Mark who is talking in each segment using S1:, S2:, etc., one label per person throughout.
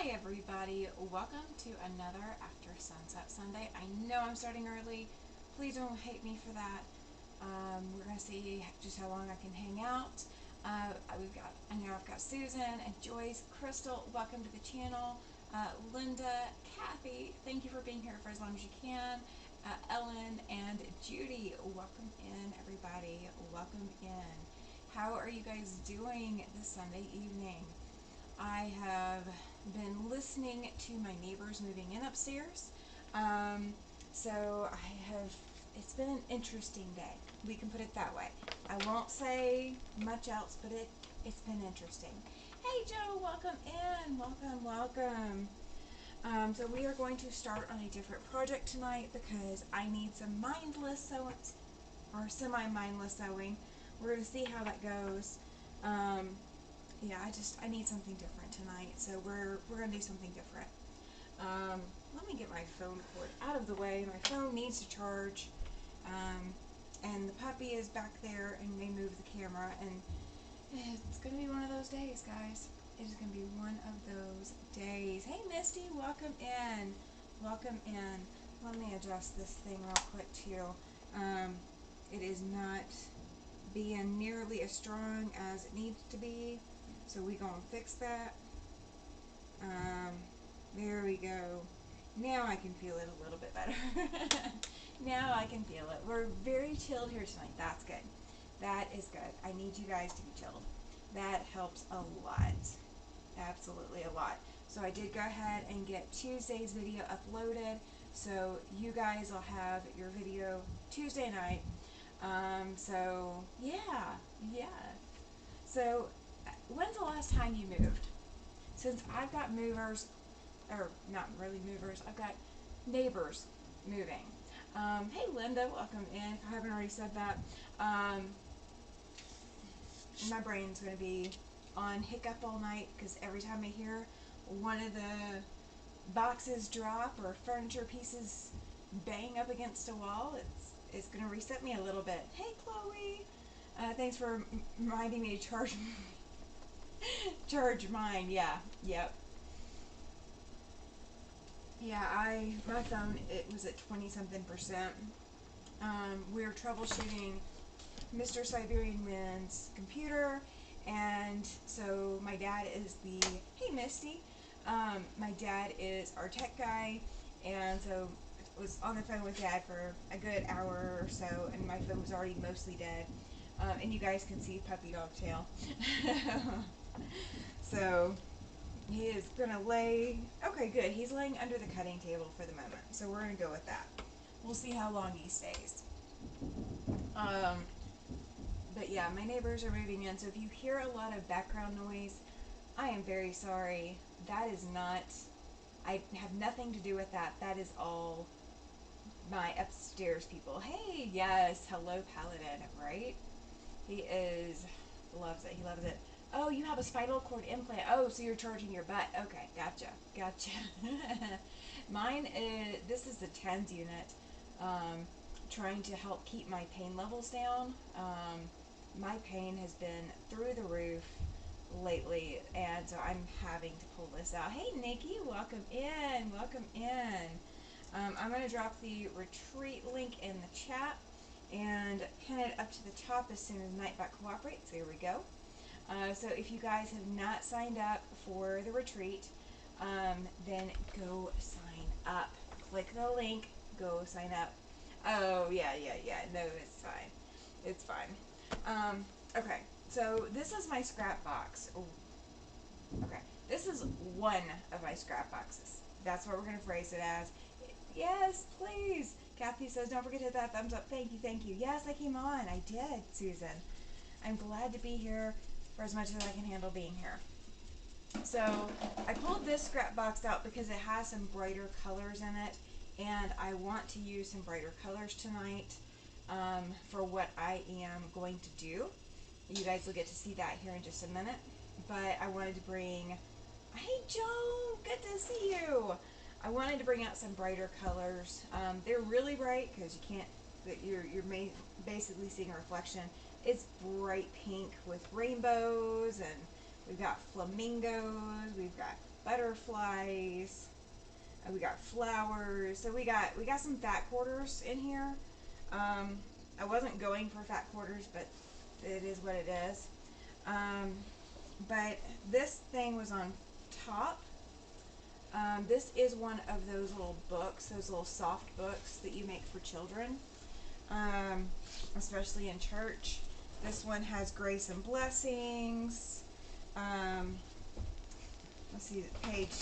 S1: Hi everybody, welcome to another After Sunset Sunday. I know I'm starting early, please don't hate me for that. We're going to see just how long I can hang out. I know I've got Susan and Joyce, Crystal, welcome to the channel. Linda, Kathy, thank you for being here for as long as you can. Ellen and Judy, welcome in everybody, welcome in. How are you guys doing this Sunday evening? I have been listening to my neighbors moving in upstairs. So it's been an interesting day. We can put it that way. I won't say much else, but it's been interesting. Hey Joe, welcome in. Welcome. So we are going to start on a different project tonight because I need some mindless sewing, or semi-mindless sewing. We're going to see how that goes. Yeah, I need something different tonight, so we're gonna do something different. Let me get my phone cord out of the way. My phone needs to charge, and the puppy is back there and may move the camera, and it's gonna be one of those days, guys. It is gonna be one of those days. Hey Misty, welcome in. Let me adjust this thing real quick too. It is not being nearly as strong as it needs to be. So we gonna fix that. There we go. Now I can feel it a little bit better. Now I can feel it. We're very chilled here tonight. That's good. That is good. I need you guys to be chilled. That helps a lot. Absolutely a lot. So I did go ahead and get Tuesday's video uploaded. So you guys will have your video Tuesday night. So yeah. So when's the last time you moved? Since I've got movers, or not really movers, I've got neighbors moving. Hey Linda, welcome in. If I haven't already said that, my brain's going to be on hiccup all night because every time I hear one of the boxes drop or furniture pieces bang up against a wall, it's going to reset me a little bit. Hey Chloe, thanks for reminding me to charge mine. Yep. Yeah, my phone, it was at 20-something%. We're troubleshooting Mr. Siberian Wind's computer, and so my dad is hey Misty, my dad is our tech guy, and so I was on the phone with Dad for a good hour or so, and my phone was already mostly dead, and you guys can see puppy dog tail. So he is gonna lay, okay good, he's laying under the cutting table for the moment, so we're gonna go with that. We'll see how long he stays. But yeah, my neighbors are moving in, so if you hear a lot of background noise, I am very sorry. That is not, I have nothing to do with that. That is all my upstairs people. Hey, yes, hello Paladin, right? He loves it, he loves it. Oh, you have a spinal cord implant. Oh, so you're charging your butt. Okay, gotcha. Mine is, this is the TENS unit, trying to help keep my pain levels down. My pain has been through the roof lately, and so I'm having to pull this out. Hey Nikki, welcome in. I'm going to drop the retreat link in the chat and pin it up to the top as soon as Nightbot cooperates. There we go. So if you guys have not signed up for the retreat, then go sign up. Click the link, go sign up. Oh, yeah. No, it's fine. Okay, so this is my scrap box. Okay, this is one of my scrap boxes. That's what we're going to phrase it as. Yes, please. Kathy says, don't forget to hit that thumbs up. Thank you. Yes, I came on. I did, Susan. I'm glad to be here for as much as I can handle being here. So I pulled this scrap box out because it has some brighter colors in it, and I want to use some brighter colors tonight for what I am going to do. You guys will get to see that here in just a minute, but I wanted to bring, hey Joan, good to see you. I wanted to bring out some brighter colors. They're really bright because you can't, you're basically seeing a reflection. It's bright pink with rainbows and We've got flamingos. We've got butterflies. We got flowers. So we got some fat quarters in here. I wasn't going for fat quarters, but it is what it is. But this thing was on top. This is one of those little books, those little soft books that you make for children, especially in church. This one has grace and blessings. Let's see, page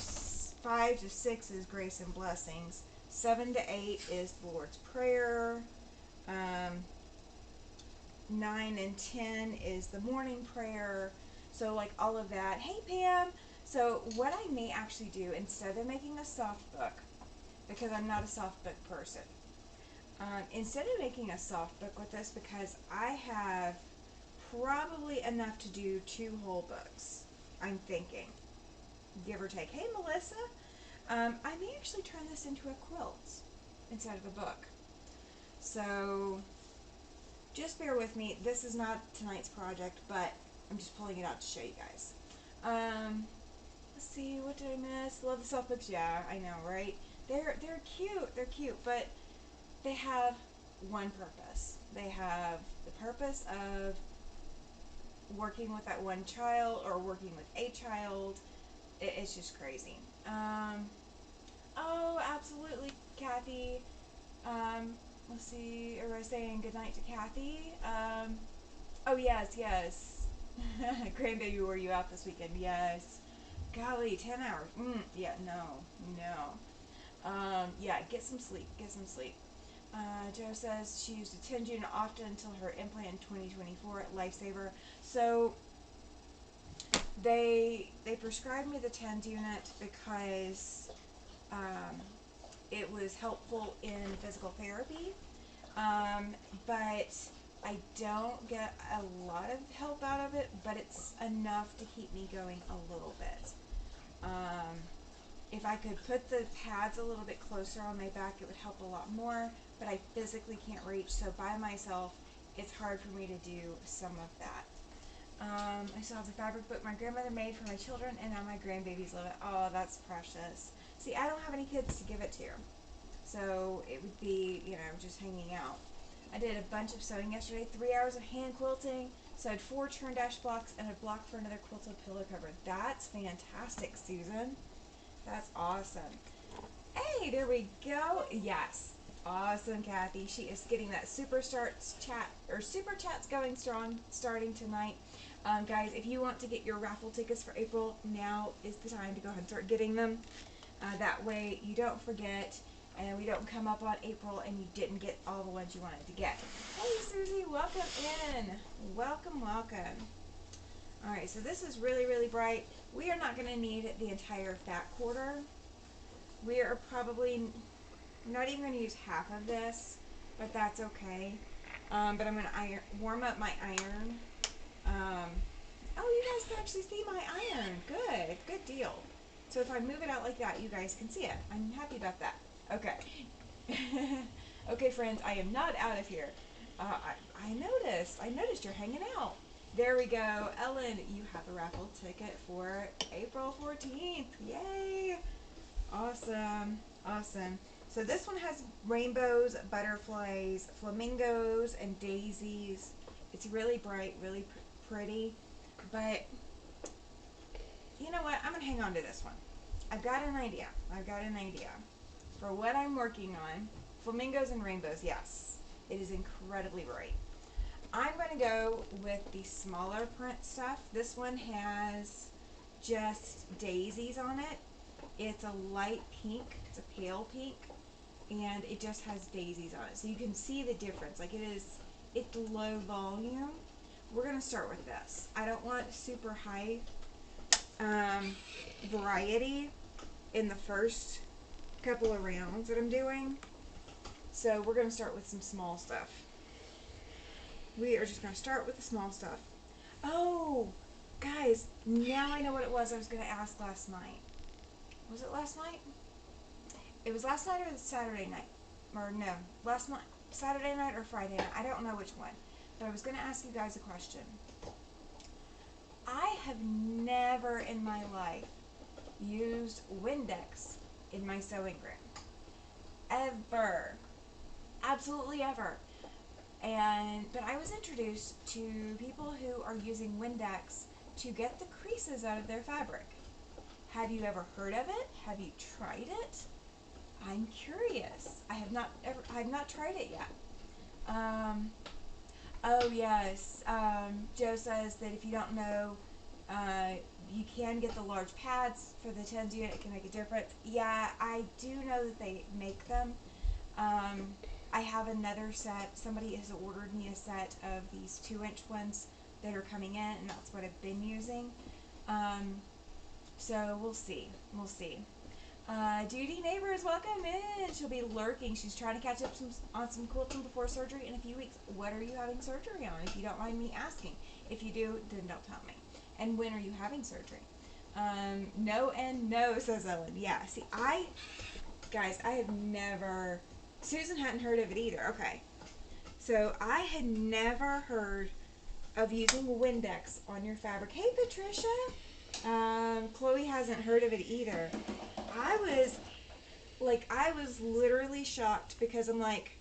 S1: 5 to 6 is grace and blessings. 7 to 8 is the Lord's Prayer. 9 and 10 is the morning prayer. So like all of that. Hey Pam! So what I may actually do, instead of making a soft book, because I'm not a soft book person, instead of making a soft book with this, because I have probably enough to do 2 whole books, I'm thinking, give or take. Hey Melissa! I may actually turn this into a quilt instead of a book. So just bear with me. This is not tonight's project, but I'm just pulling it out to show you guys. Let's see, what did I miss? Love the soft books. Yeah, I know, right? They're cute. They're cute, but they have one purpose. They have the purpose of working with that one child or working with a child. It's just crazy. Oh, absolutely, Kathy. Let's see, everybody saying good night to Kathy. Oh, yes. Grandbaby, were you out this weekend? Yes. Golly, 10 hours. Yeah, no. Yeah, get some sleep. Joe says she used a 10 June often until her implant in 2024 at Lifesaver. So they prescribed me the TENS unit because it was helpful in physical therapy, but I don't get a lot of help out of it, but it's enough to keep me going a little bit. If I could put the pads a little bit closer on my back, it would help a lot more, but I physically can't reach, so by myself, it's hard for me to do some of that. I still have the fabric book my grandmother made for my children, and now my grandbabies love it. Oh, that's precious. See, I don't have any kids to give it to, so it would be, just hanging out. I did a bunch of sewing yesterday, 3 hours of hand quilting, sewed 4 turn dash blocks and a block for another quilted pillow cover. That's fantastic, Susan. That's awesome. Hey, there we go. Yes. Awesome, Kathy. She is getting that super chats going strong starting tonight. Guys, if you want to get your raffle tickets for April, now is the time to go ahead and start getting them. That way you don't forget and we don't come up on April and you didn't get all the ones you wanted to get. Hey, Susie, welcome in. Welcome. All right, so this is really, really bright. We are not going to need the entire fat quarter. We are probably not even going to use half of this, but that's okay. But I'm going to warm up my iron. Oh, you guys can actually see my iron. Good deal. So if I move it out like that, you guys can see it. I'm happy about that. Okay. Okay, friends, I am not out of here. I noticed you're hanging out. There we go. Ellen, you have a raffle ticket for April 14th. Yay! Awesome. So this one has rainbows, butterflies, flamingos, and daisies. It's really bright, really pretty. But you know what? I'm going to hang on to this one. I've got an idea for what I'm working on. Flamingos and rainbows, yes. It is incredibly bright. I'm going to go with the smaller print stuff. This one has just daisies on it. It's a light pink. It's a pale pink. And it just has daisies on it. So you can see the difference. Like it's low volume. We're going to start with this. I don't want super high variety in the first couple of rounds that I'm doing. So we're going to start with some small stuff. We are just going to start with the small stuff. Oh, guys, now I know what it was I was going to ask last night. Was it last night? It was last night or Saturday night? Or no, last night, Saturday night or Friday night. I don't know which one. But I was going to ask you guys a question. I have never in my life used Windex in my sewing room. Ever. Absolutely ever. But I was introduced to people who are using Windex to get the creases out of their fabric. Have you ever heard of it? Have you tried it? I'm curious. I have not tried it yet. Oh yes. Joe says that if you don't know, you can get the large pads for the 10s unit. It can make a difference. Yeah, I do know that they make them. I have another set. Somebody has ordered me a set of these 2-inch ones that are coming in, and that's what I've been using. So we'll see. We'll see. Judy Neighbors, welcome in. She'll be lurking. She's trying to catch up on some quilting before surgery in a few weeks. What are you having surgery on, if you don't mind me asking? If you do, then don't tell me. And when are you having surgery? No and no, says Ellen. Yeah, see, guys, I have never, Susan hadn't heard of it either. Okay. So I had never heard of using Windex on your fabric. Hey, Patricia. Chloe hasn't heard of it either. I was literally shocked because I'm like,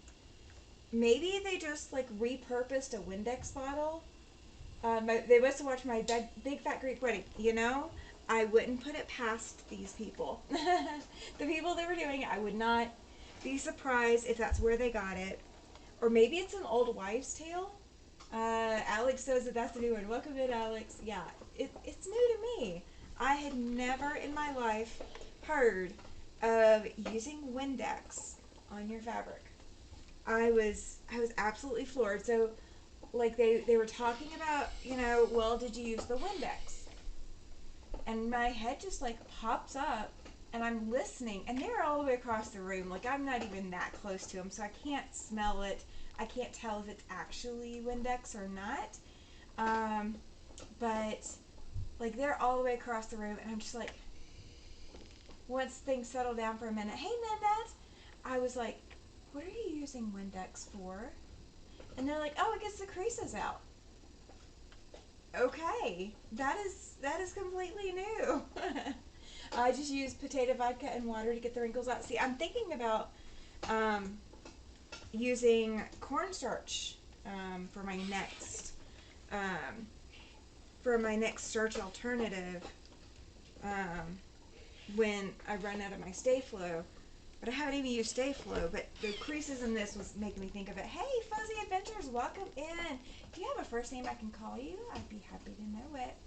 S1: maybe they just like repurposed a Windex bottle. They must have watched my big fat Greek wedding, you know? I wouldn't put it past these people. The people that were doing it, I would not be surprised if that's where they got it. Or maybe it's an old wives' tale. Alex says that that's a new one. Welcome in, Alex. Yeah, it's new to me. I had never in my life heard of using Windex on your fabric. I was absolutely floored. So, like they were talking about, well, did you use the Windex? And my head just like pops up, and I'm listening, and they're all the way across the room. Like I'm not even that close to them, so I can't smell it. I can't tell if it's actually Windex or not. But like they're all the way across the room, and I'm just like, once things settle down for a minute, hey Nanette, I was like, what are you using Windex for? And they're like, oh, it gets the creases out. Okay, that is completely new. I just use potato vodka and water to get the wrinkles out. See, I'm thinking about using cornstarch for my next starch alternative when I run out of my Stay Flow. But I haven't even used Stay Flow, but the creases in this was making me think of it. Hey, Fuzzy Adventures, welcome in. Do you have a first name I can call you? I'd be happy to know it.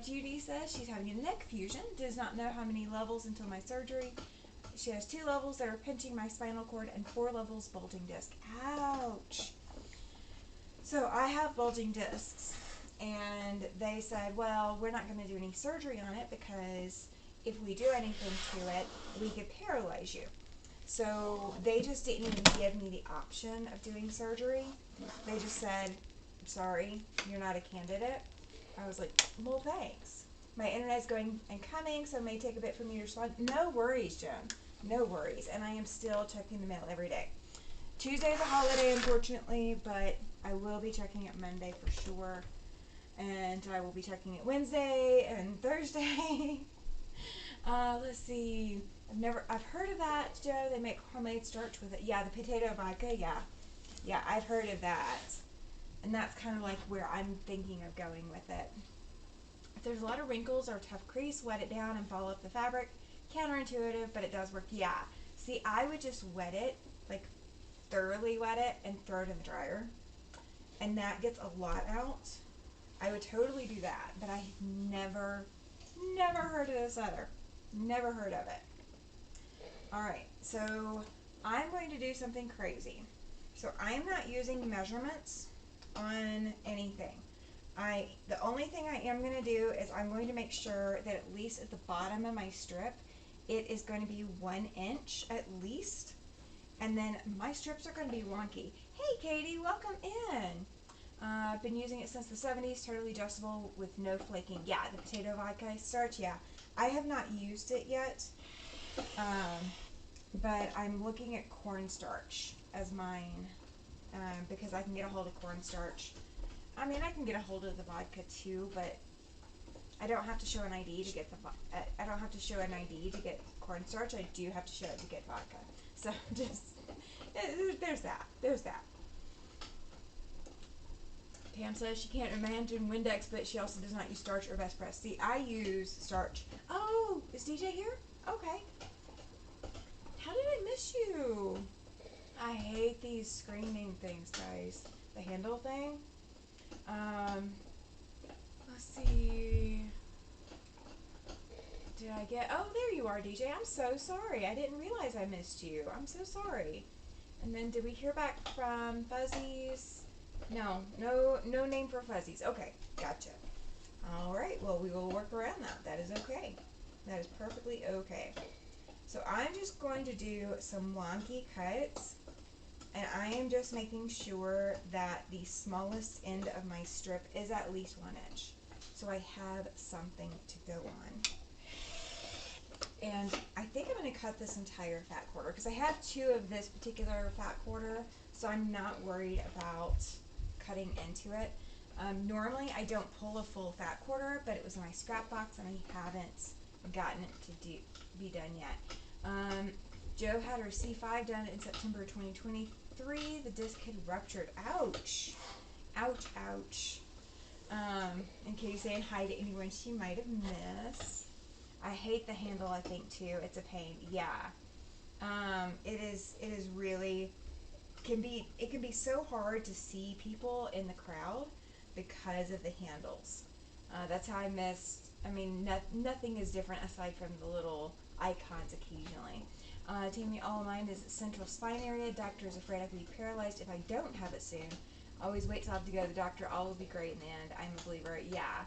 S1: Judy says she's having a neck fusion. Does not know how many levels until my surgery. She has 2 levels that are pinching my spinal cord and 4 levels bulging disc. Ouch. So I have bulging discs, and they said, well, we're not going to do any surgery on it because if we do anything to it, we could paralyze you. So they just didn't even give me the option of doing surgery. They just said, sorry, you're not a candidate. I was like, well, thanks. My internet's going and coming, so it may take a bit for me to respond. No worries, Jen. No worries. And I am still checking the mail every day. Tuesday's a holiday, unfortunately, but I will be checking it Monday for sure. And I will be checking it Wednesday and Thursday. Let's see. I've heard of that, Joe. They make homemade starch with it. Yeah, the potato vodka. Yeah, I've heard of that. And that's kind of like where I'm thinking of going with it. If there's a lot of wrinkles or tough crease, wet it down and follow up the fabric. Counterintuitive, but it does work. Yeah. See, I would just wet it, like thoroughly wet it, and throw it in the dryer. And that gets a lot out. I would totally do that, but I never heard of this other. Never heard of it. Alright, so I'm going to do something crazy. So I'm not using measurements on anything. The only thing I am going to do is I'm going to make sure that at least at the bottom of my strip, it is going to be 1 inch at least. And then my strips are going to be wonky. Hey Katie, welcome in. I've been using it since the 70s, totally adjustable with no flaking. Yeah, the potato vodka starch, yeah. I have not used it yet, but I'm looking at cornstarch as mine because I can get a hold of cornstarch. I mean, I can get a hold of the vodka too, but I don't have to show an ID to get I don't have to show an ID to get cornstarch. I do have to show it to get vodka. So just there's that. There's that. Pam says she can't imagine Windex, but she also does not use starch or best press. See, I use starch. Oh, is DJ here? Okay. How did I miss you? I hate these screening things, guys. The handle thing. Let's see. Did I get... Oh, there you are, DJ. I'm so sorry. I didn't realize I missed you. I'm so sorry. And then did we hear back from Fuzzies? No name for Fuzzies. Okay, gotcha. All right, well, we will work around that. That is okay. That is perfectly okay. So I'm just going to do some wonky cuts, and I am just making sure that the smallest end of my strip is at least 1 inch, so I have something to go on. And I think I'm going to cut this entire fat quarter because I have 2 of this particular fat quarter, so I'm not worried about cutting into it. Normally I don't pull a full fat quarter, but it was in my scrap box and I haven't gotten it to be done yet. Joe had her C5 done in September 2023. The disc had ruptured. Ouch. Ouch, ouch. And Katie's saying hi to anyone she might have missed. I hate the handle, I think, too. It's a pain. Yeah. It is really, it can be so hard to see people in the crowd because of the handles. That's how I missed, I mean, nothing is different aside from the little icons occasionally. Tammy, all of mine is central spine area. Doctor is afraid I could be paralyzed if I don't have it soon. Always wait till I have to go to the doctor. All will be great in the end. I'm a believer. Yeah.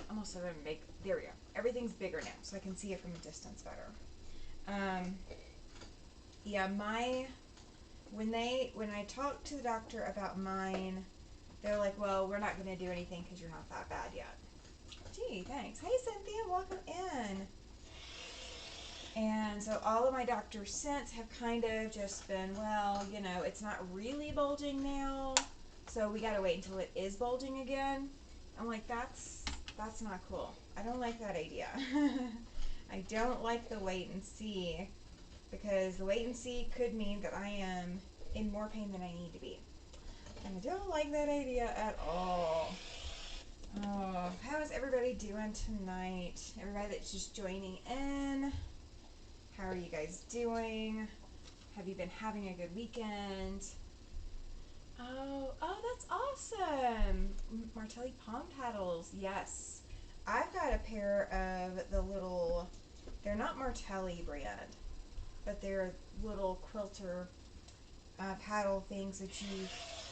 S1: I'm also going to make, there we go. Everything's bigger now, so I can see it from a distance better. Yeah, when I talked to the doctor about mine, they're like, well, we're not going to do anything because you're not that bad yet. Gee, thanks. Hey, Cynthia, welcome in. And so all of my doctors since have kind of just been, well, you know, it's not really bulging now, so we got to wait until it is bulging again. I'm like, that's not cool. I don't like that idea. I don't like the wait and see, because the wait and see could mean that I am in more pain than I need to be. And I don't like that idea at all. Oh, how is everybody doing tonight? Everybody that's just joining in, how are you guys doing? Have you been having a good weekend? Oh, that's awesome. Martelli palm paddles, yes. I've got a pair of the little, they're not Martelli brand, but they're little quilter paddle things that you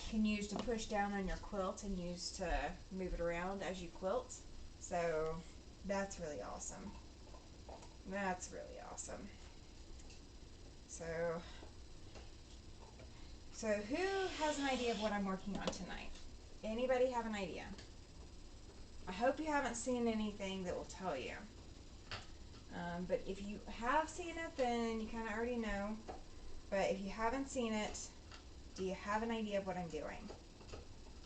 S1: can use to push down on your quilt and use to move it around as you quilt. So that's really awesome. That's really awesome. So who has an idea of what I'm working on tonight? Anybody have an idea? I hope you haven't seen anything that will tell you. But if you have seen it, then you kind of already know. But if you haven't seen it, do you have an idea of what I'm doing?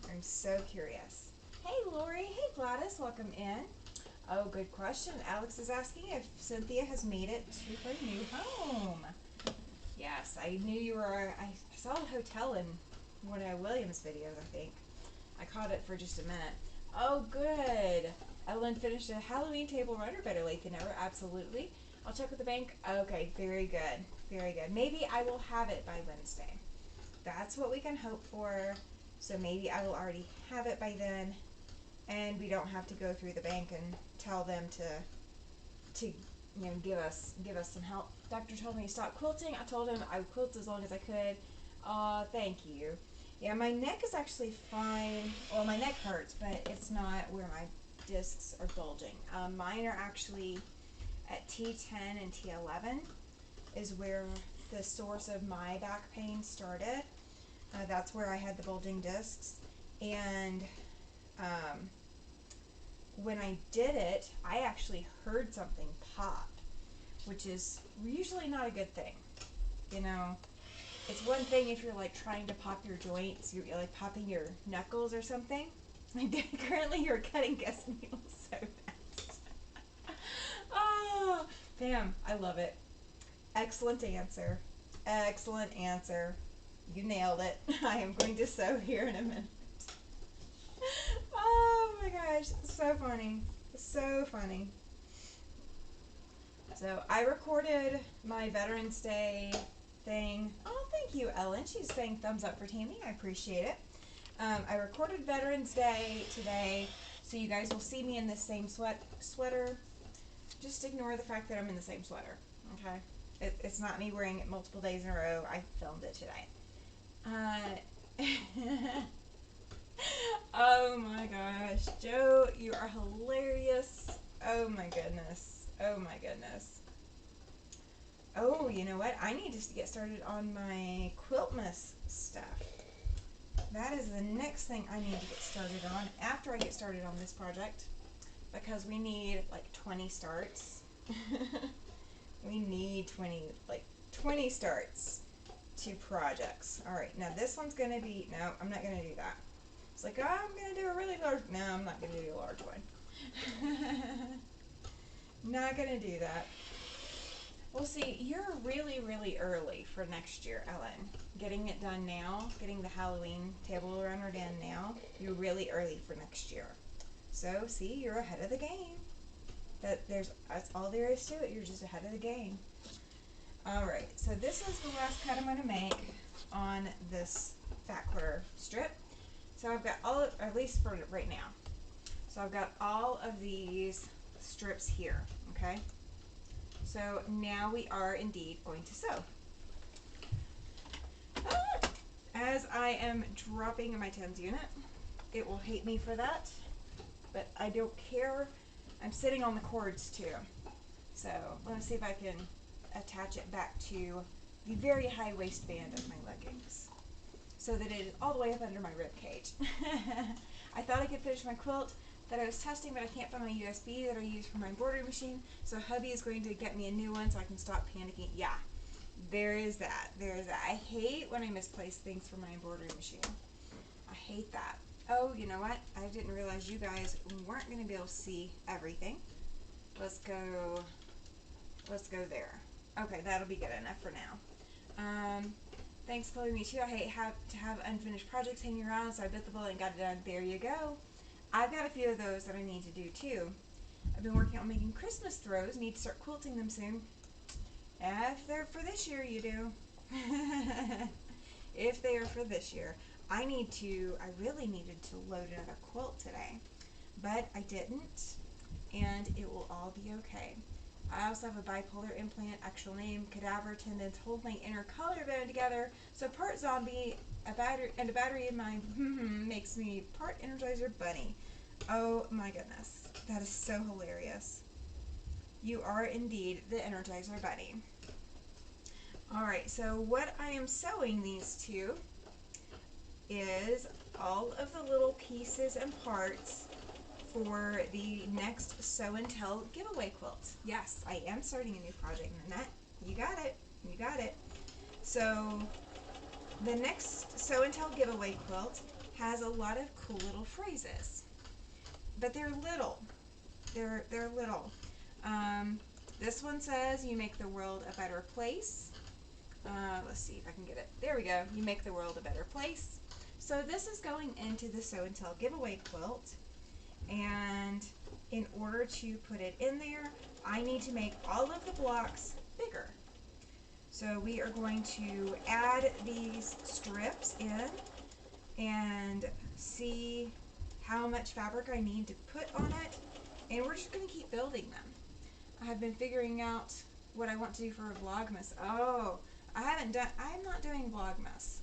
S1: I'm so curious. Hey, Lori. Hey, Gladys. Welcome in. Oh, good question. Alex is asking if Cynthia has made it to her new home. Yes, I knew you were. I saw a hotel in one of William's videos, I think. I caught it for just a minute. Oh, good. Ellen finished a Halloween table runner. Better late than never. Absolutely. I'll check with the bank. Okay, very good. Very good. Maybe I will have it by Wednesday. That's what we can hope for. So maybe I will already have it by then, and we don't have to go through the bank and tell them to you know, give us some help. Doctor told me to stop quilting. I told him I would quilt as long as I could. Thank you. Yeah, my neck is actually fine. Well, my neck hurts, but it's not where my discs are bulging. Mine are actually at T10 and T11 is where the source of my back pain started. That's where I had the bulging discs. And when I did it, I actually heard something pop, which is usually not a good thing. You know, it's one thing if you're like trying to pop your joints, you're like popping your knuckles or something. Currently you're cutting guest meals. so nice. Oh, Pam, I love it. Excellent answer. Excellent answer. You nailed it. I am going to sew here in a minute. Oh my gosh, so funny. So funny. So I recorded my Veterans Day thing. Oh, thank you, Ellen. She's saying thumbs up for Tammy. I appreciate it. I recorded Veterans Day today, so you guys will see me in the same sweater. Just ignore the fact that I'm in the same sweater, okay? It's not me wearing it multiple days in a row. I filmed it today. Oh my gosh, Joe, you are hilarious. Oh my goodness. Oh my goodness. Oh, you know what? I need to get started on my Quiltmas stuff. That is the next thing I need to get started on after I get started on this project, because we need like 20 starts. We need 20 starts to projects. All right, now this one's gonna be, no, I'm not gonna do that. It's like, oh, I'm gonna do a really large, no, I'm not gonna do a large one. Not gonna do that. Well, see, you're really, really early for next year, Ellen. Getting it done now, getting the Halloween table runner done now, you're really early for next year. So, see, you're ahead of the game. That's all there is to it. You're just ahead of the game. All right, so this is the last cut I'm going to make on this fat quarter strip. So I've got all, at least for right now. So I've got all of these strips here, okay? So now we are indeed going to sew. As I am dropping my tens unit, it will hate me for that, but I don't care. I'm sitting on the cords too. So let me see if I can attach it back to the very high waistband of my leggings so that it is all the way up under my rib cage. I thought I could finish my quilt that I was testing, but I can't find my USB that I use for my embroidery machine, so hubby is going to get me a new one so I can stop panicking. Yeah, there is that. There is that. I hate when I misplace things for my embroidery machine. I hate that. Oh, you know what? I didn't realize you guys weren't going to be able to see everything. Let's go there. Okay, that'll be good enough for now. Thanks, Chloe. Me too. I hate to have unfinished projects hanging around, so I bit the bullet and got it done. There you go. I've got a few of those that I need to do too. I've been working on making Christmas throws. Need to start quilting them soon. If they're for this year, you do. If they are for this year. I really needed to load another quilt today, but I didn't, and it will all be okay. I also have a bipolar implant, actual name, cadaver tendons, hold my inner collarbone together, so part zombie, a battery in my makes me part Energizer Bunny. Oh my goodness, that is so hilarious. You are indeed the Energizer Bunny. Alright, so what I am sewing these to is all of the little pieces and parts for the next Sew and Tell giveaway quilt. Yes, I am starting a new project, Nanette. You got it. You got it. So the next Sew and Tell giveaway quilt has a lot of cool little phrases, but they're little. They're little. This one says, "You make the world a better place." Let's see if I can get it. There we go. You make the world a better place. So this is going into the Sew and Tell giveaway quilt. And in order to put it in there, I need to make all of the blocks bigger. So we are going to add these strips in and see how much fabric I need to put on it, and we're just going to keep building them. I have been figuring out what I want to do for a Vlogmas. Oh, I'm not doing Vlogmas.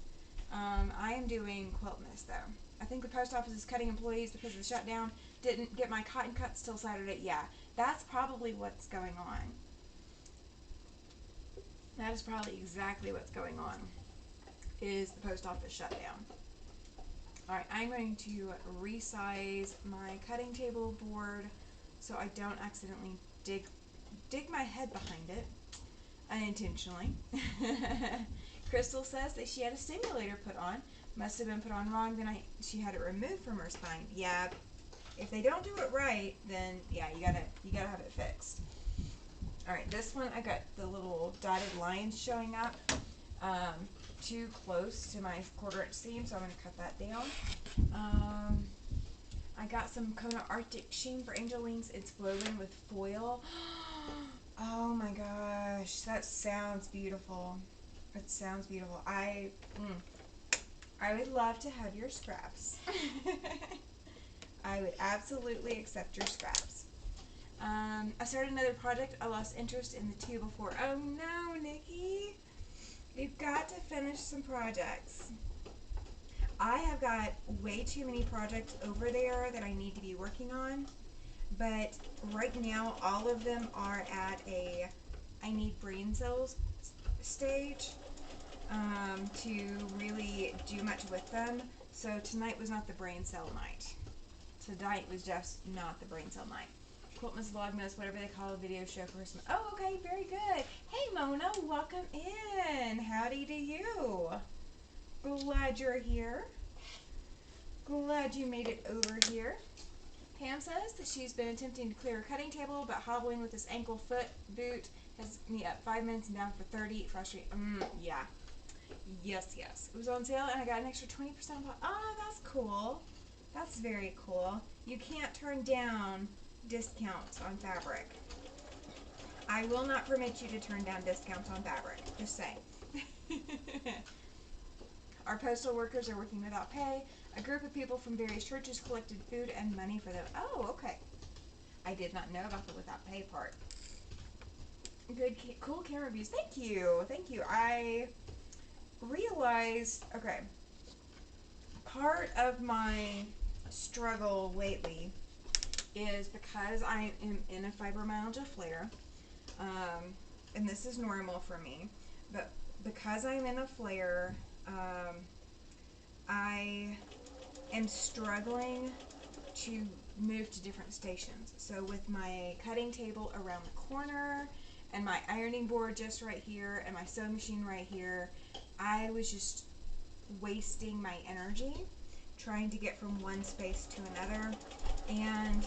S1: I am doing Quiltmas though. I think the post office is cutting employees because of the shutdown. Didn't get my cotton cuts till Saturday. Yeah, that's probably what's going on. That is probably exactly what's going on, is the post office shutdown. Alright, I'm going to resize my cutting table board so I don't accidentally dig my head behind it unintentionally. Crystal says that she had a stimulator put on. Must have been put on wrong, then she had it removed from her spine. Yeah, if they don't do it right, then yeah, you gotta have it fixed. All right, this one I got the little dotted lines showing up too close to my 1/4 inch seam, so I'm gonna cut that down. I got some Kona Arctic sheen for angel wings. It's woven with foil. Oh my gosh, that sounds beautiful. It sounds beautiful. I would love to have your scraps. I would absolutely accept your scraps. I started another project. I lost interest in the two before. Oh no, Nikki. You've got to finish some projects. I have got way too many projects over there that I need to be working on. But right now, all of them are at a I need brain cells stage to really do much with them. So tonight was not the brain cell night. Tonight was just not the brain cell night. Quiltmas, Vlogmas, whatever they call a video show for some. Oh, okay, very good. Hey, Mona, welcome in. Howdy to you. Glad you're here. Glad you made it over here. Pam says that she's been attempting to clear a cutting table, but hobbling with this ankle foot boot has me up 5 minutes and down for 30. Frustrating. Yeah. Yes. It was on sale and I got an extra 20% off. Oh, that's cool. That's very cool. You can't turn down discounts on fabric. I will not permit you to turn down discounts on fabric. Just saying. Our postal workers are working without pay. A group of people from various churches collected food and money for them. Oh, okay. I did not know about the without pay part. Good, cool camera reviews. Thank you. I realized, okay, part of my struggle lately is because I am in a fibromyalgia flare, and this is normal for me, but because I'm in a flare, I am struggling to move to different stations. So with my cutting table around the corner and my ironing board just right here and my sewing machine right here, I was just wasting my energy trying to get from one space to another. And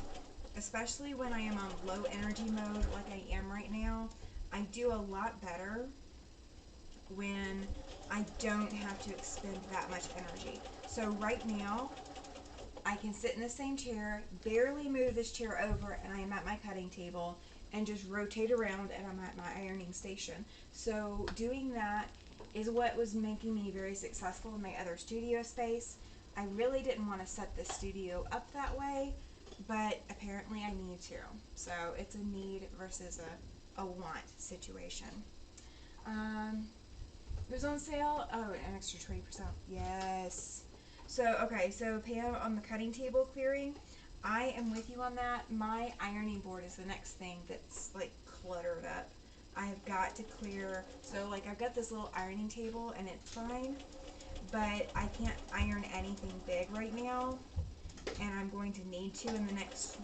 S1: especially when I am on low energy mode like I am right now, I do a lot better when I don't have to expend that much energy. So right now, I can sit in the same chair, barely move this chair over, and I am at my cutting table, and just rotate around, and I'm at my ironing station. So doing that is what was making me very successful in my other studio space. I really didn't want to set the studio up that way, but apparently I need to. So it's a need versus a want situation. It was on sale. Oh, an extra 20%. Yes. So, okay, so Pam, on the cutting table clearing, I am with you on that. My ironing board is the next thing that's like cluttered up. I've got to clear. So like I've got this little ironing table and it's fine, but I can't iron anything big right now, and I'm going to need to in the next,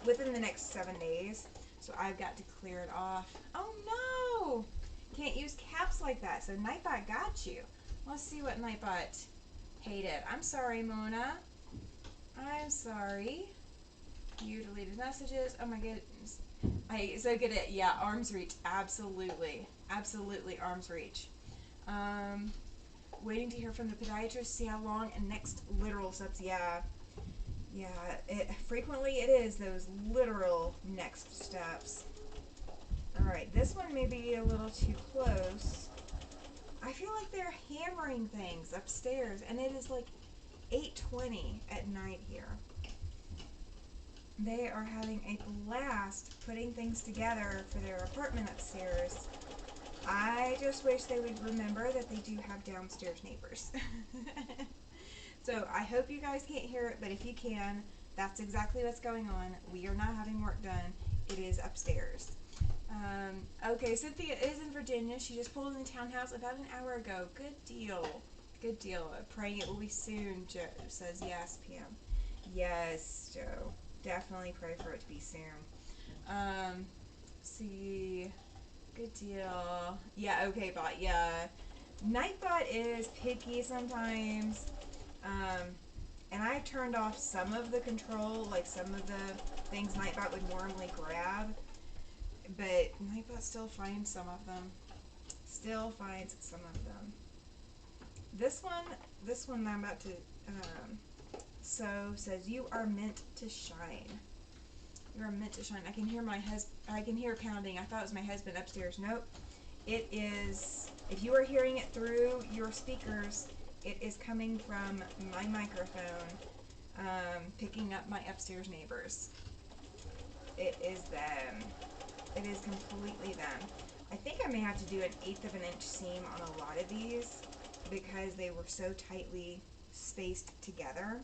S1: within the next 7 days. So I've got to clear it off. Oh no! Can't use caps like that. So Nightbot got you. Let's see what Nightbot hated. I'm sorry, Mona. I'm sorry. You deleted messages. Oh my goodness. I so good at, yeah, arm's reach. Absolutely. Absolutely arm's reach. Waiting to hear from the podiatrist, see how long, and next literal steps. Yeah. Frequently it is those literal next steps. Alright, this one may be a little too close. I feel like they're hammering things upstairs, and it is like 8:20 at night here. They are having a blast putting things together for their apartment upstairs. I just wish they would remember that they do have downstairs neighbors. So I hope you guys can't hear it, but if you can, that's exactly what's going on. We are not having work done. It is upstairs. Okay, Cynthia is in Virginia. She just pulled in the townhouse about an hour ago. Good deal. Good deal. Praying it will be soon, Joe says. Yes, PM. Yes, Joe. Definitely pray for it to be soon. See. Good deal. Yeah, okay, Bot. Yeah. Nightbot is picky sometimes. And I turned off some of the control, like some of the things Nightbot would normally grab, but Nightbot still finds some of them. Still finds some of them. This one that I'm about to sew says, "You are meant to shine. You are meant to shine." I can hear I can hear pounding. I thought it was my husband upstairs. Nope. It is. If you are hearing it through your speakers, it is coming from my microphone, picking up my upstairs neighbors. It is them. It is completely them. I think I may have to do an 1/8 of an inch seam on a lot of these because they were so tightly spaced together.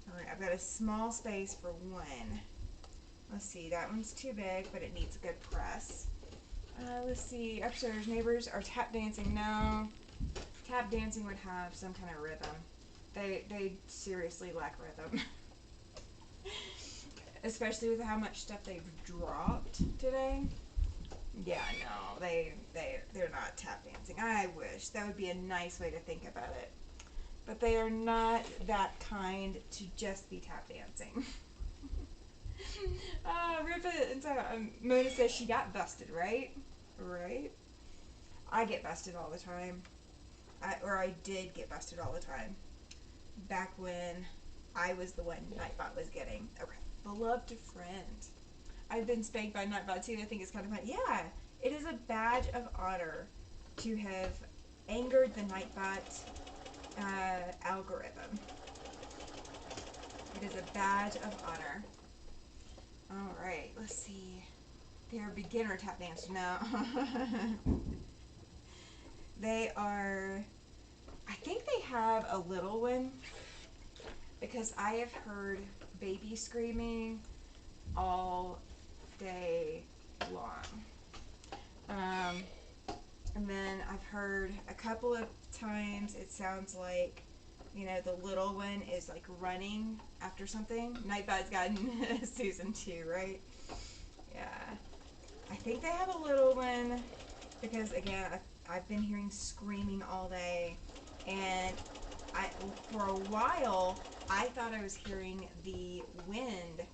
S1: Alright, I've got a small space for one. Let's see, that one's too big, but it needs a good press. Let's see, upstairs neighbors are tap dancing. No, tap dancing would have some kind of rhythm. They seriously lack rhythm. Especially with how much stuff they've dropped today. Yeah, no, they're not tap dancing. I wish. That would be a nice way to think about it. But they are not that kind to just be tap dancing. Ripa, and so Mona says she got busted, right? Right? I get busted all the time. I did get busted all the time. Back when I was the one Nightbot was getting. Okay. Beloved friend. I've been spanked by Nightbot too. I think it's kind of fun. Yeah, it is a badge of honor to have angered the Nightbot algorithm. It is a badge of honor. Alright, let's see. They're beginner tap dancers now. They are, I think they have a little one because I have heard baby screaming all day long. And then I've heard a couple of times it sounds like, you know, the little one is like running after something. Nightbot's gotten Susan too, right? Yeah. I think they have a little one because, again, I've been hearing screaming all day. And for a while, I thought I was hearing the wind.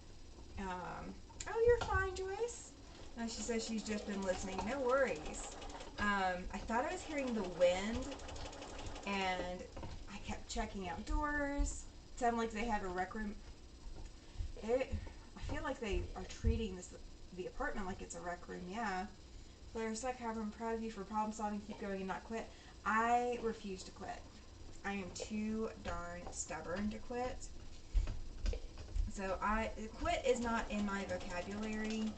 S1: Oh, you're fine, Joyce. No, she says she's just been listening. No worries. I thought I was hearing the wind, and I kept checking outdoors. It sounded like they have a rec room. I feel like they are treating the apartment like it's a rec room. Yeah. Blair Suck, however, I'm proud of you for problem solving. Keep going and not quit. I refuse to quit. I am too darn stubborn to quit. So quit is not in my vocabulary.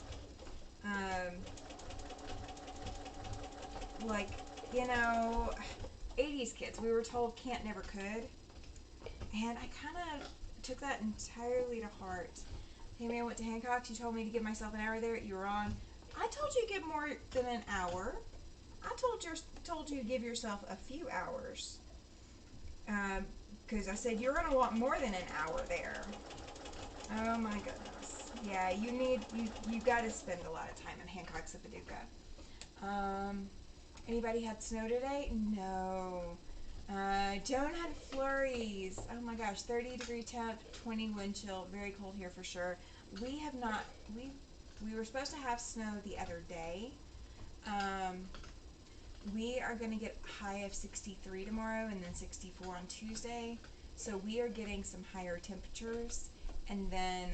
S1: Like, you know, 80s kids, we were told can't, never, could. And I kind of took that entirely to heart. Hey man, I went to Hancock's, you told me to give myself an hour there, you're wrong. I told you to give more than an hour. I told you to give yourself a few hours. Because I said you're going to want more than an hour there. Oh my goodness. Yeah, you got to spend a lot of time in Hancock's of Paducah. Anybody had snow today? No. Joan had flurries. Oh my gosh, 30-degree temp, 20 wind chill, very cold here for sure. We have not, we were supposed to have snow the other day. We are going to get a high of 63 tomorrow and then 64 on Tuesday. So we are getting some higher temperatures, and then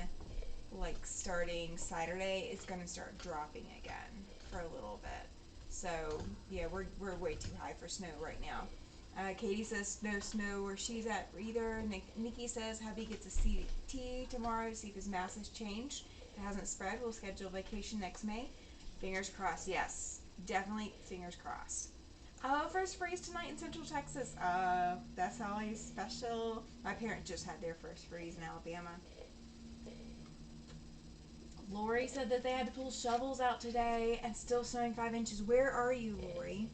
S1: like starting Saturday it's going to start dropping again for a little bit. So yeah, we're way too high for snow right now. Katie says no snow where she's at either. Nikki says hubby gets a CT tomorrow to see if his mass has changed. If it hasn't spread, we'll schedule a vacation next May. Fingers crossed. Yes, definitely fingers crossed. Oh, first freeze tonight in Central Texas. That's always special. My parents just had their first freeze in Alabama. Lori said that they had to pull shovels out today and still snowing 5 inches. Where are you, Lori?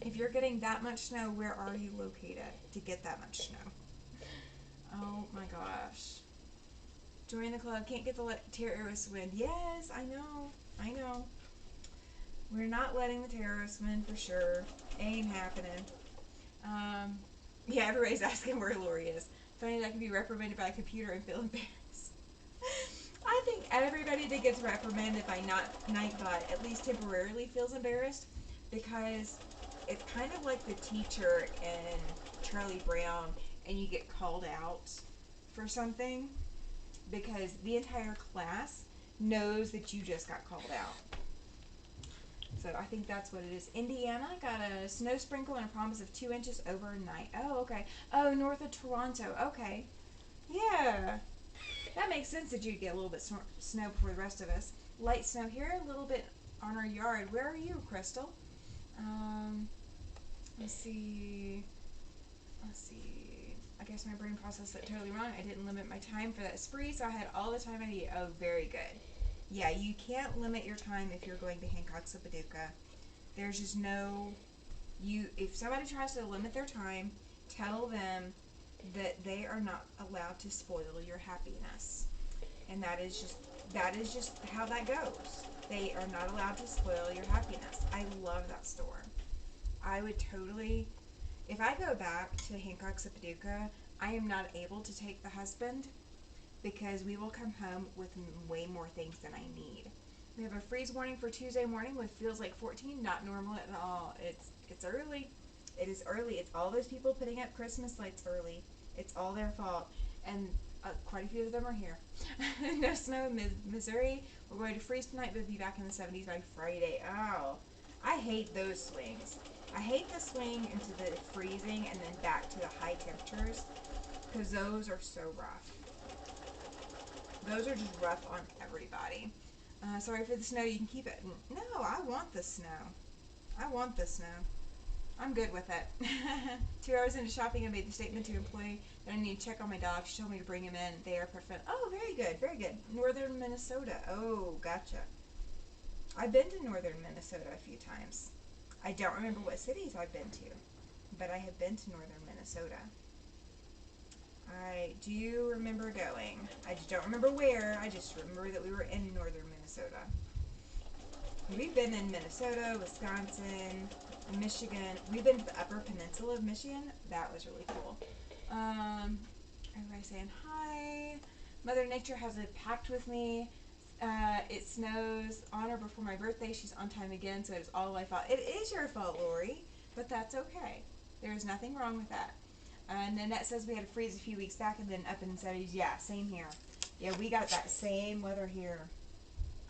S1: If you're getting that much snow, where are you located to get that much snow? Oh my gosh. Join the club. Can't get the terrorists win. Yes, I know. We're not letting the terrorists win for sure. Ain't happening. Yeah, everybody's asking where Lori is. Funny that I can be reprimanded by a computer and feel embarrassed. I think everybody that gets reprimanded by Nightbot at least temporarily feels embarrassed, because it's kind of like the teacher in Charlie Brown and you get called out for something because the entire class knows that you just got called out. So I think that's what it is. Indiana got a snow sprinkle and a promise of 2 inches overnight. Oh, okay. Oh, north of Toronto. Okay. Yeah. That makes sense that you'd get a little bit snow before the rest of us. Light snow here, a little bit on our yard. Where are you, Crystal? Let's see. I guess my brain processed that totally wrong. I didn't limit my time for that spree, so I had all the time I needed. Oh, very good. Yeah, you can't limit your time if you're going to Hancock's of Paducah. There's just no... If somebody tries to limit their time, tell them that they are not allowed to spoil your happiness. And that is just how that goes. They are not allowed to spoil your happiness. I love that store. I would totally... If I go back to Hancock's of Paducah, I am not able to take the husband because we will come home with way more things than I need. We have a freeze warning for Tuesday morning with feels like 14, not normal at all. It's early. It is early. It's all those people putting up Christmas lights early. It's all their fault. And quite a few of them are here. No snow in Missouri. We're going to freeze tonight, but be back in the 70s by Friday. Oh, I hate those swings. I hate the swing into the freezing and then back to the high temperatures because those are so rough. Those are just rough on everybody. Sorry for the snow. You can keep it. No, I want the snow. I want the snow. I'm good with it. 2 hours into shopping, I made the statement to employee that I need to check on my dog. She told me to bring him in. They are perfect. Oh, very good, very good. Northern Minnesota. Oh, gotcha. I've been to northern Minnesota a few times. I don't remember what cities I've been to, but I have been to northern Minnesota. I do remember going. I just don't remember where. I just remember that we were in northern Minnesota. We've been in Minnesota, Wisconsin, Michigan. We've been to the Upper Peninsula of Michigan. That was really cool. Everybody saying hi. Mother Nature has a pact with me. It snows on or before my birthday. She's on time again, so it is all my fault. It is your fault, Lori, but that's okay. There is nothing wrong with that. Nanette says we had a freeze a few weeks back and then up in the 70s. Yeah, same here. Yeah, we got that same weather here.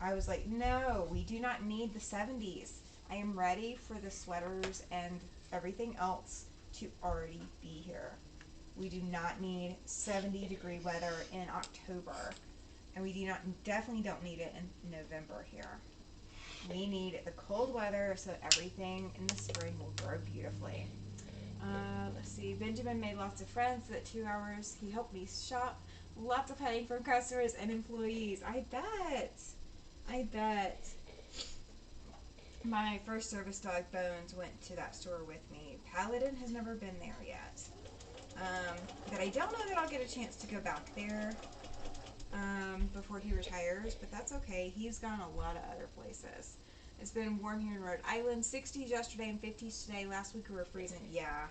S1: I was like, no, we do not need the 70s. I am ready for the sweaters and everything else to already be here. We do not need 70-degree weather in October. And we definitely don't need it in November here. We need the cold weather so everything in the spring will grow beautifully. Let's see. Benjamin made lots of friends. That 2 hours he helped me shop. Lots of petting from customers and employees. I bet. My first service dog, Bones, went to that store with me. Paladin has never been there yet. But I don't know that I'll get a chance to go back there before he retires, but that's okay. He's gone a lot of other places. It's been warm here in Rhode Island. 60s yesterday and 50s today. Last week we were freezing. Yeah.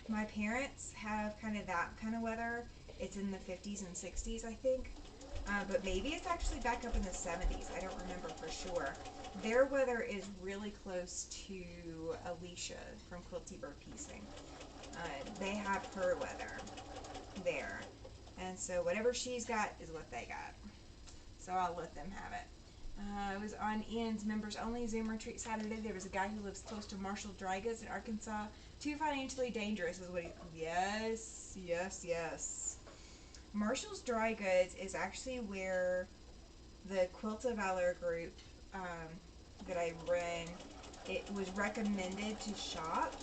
S1: My parents have kind of that kind of weather. It's in the 50s and 60s, I think. But maybe it's actually back up in the 70s. I don't remember for sure. Their weather is really close to Alicia from Quilty Bird Piecing. They have her weather there. And so whatever she's got is what they got. So I'll let them have it. I was on Ian's members only Zoom retreat Saturday. There was a guy who lives close to Marshall Dry Goods in Arkansas. Too financially dangerous is what he... Yes. Marshall's Dry Goods is actually where the Quilt of Valor group that I run, it was recommended to shop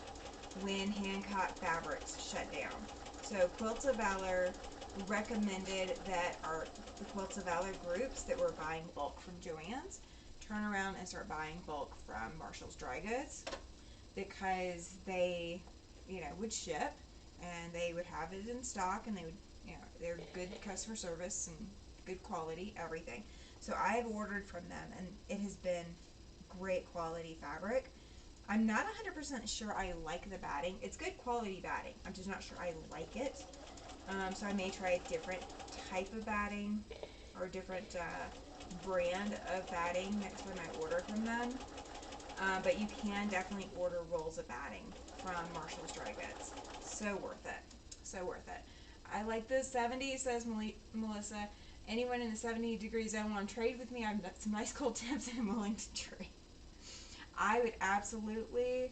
S1: when Hancock Fabrics shut down. So Quilts of Valor recommended that the Quilts of Valor groups that were buying bulk from Joann's turn around and start buying bulk from Marshall's Dry Goods, because they, would ship and they would have it in stock, and they would, they're good customer service and good quality, everything. So I have ordered from them, and it has been great quality fabric. I'm not 100% sure I like the batting. It's good quality batting. I'm just not sure I like it. So I may try a different type of batting or a different brand of batting next time I order from them. But you can definitely order rolls of batting from Marshall's Dry Goods. So worth it. So worth it. I like the 70, says Melissa. Anyone in the 70-degree zone want to trade with me? I've got some nice cool tips and I'm willing to trade. I would absolutely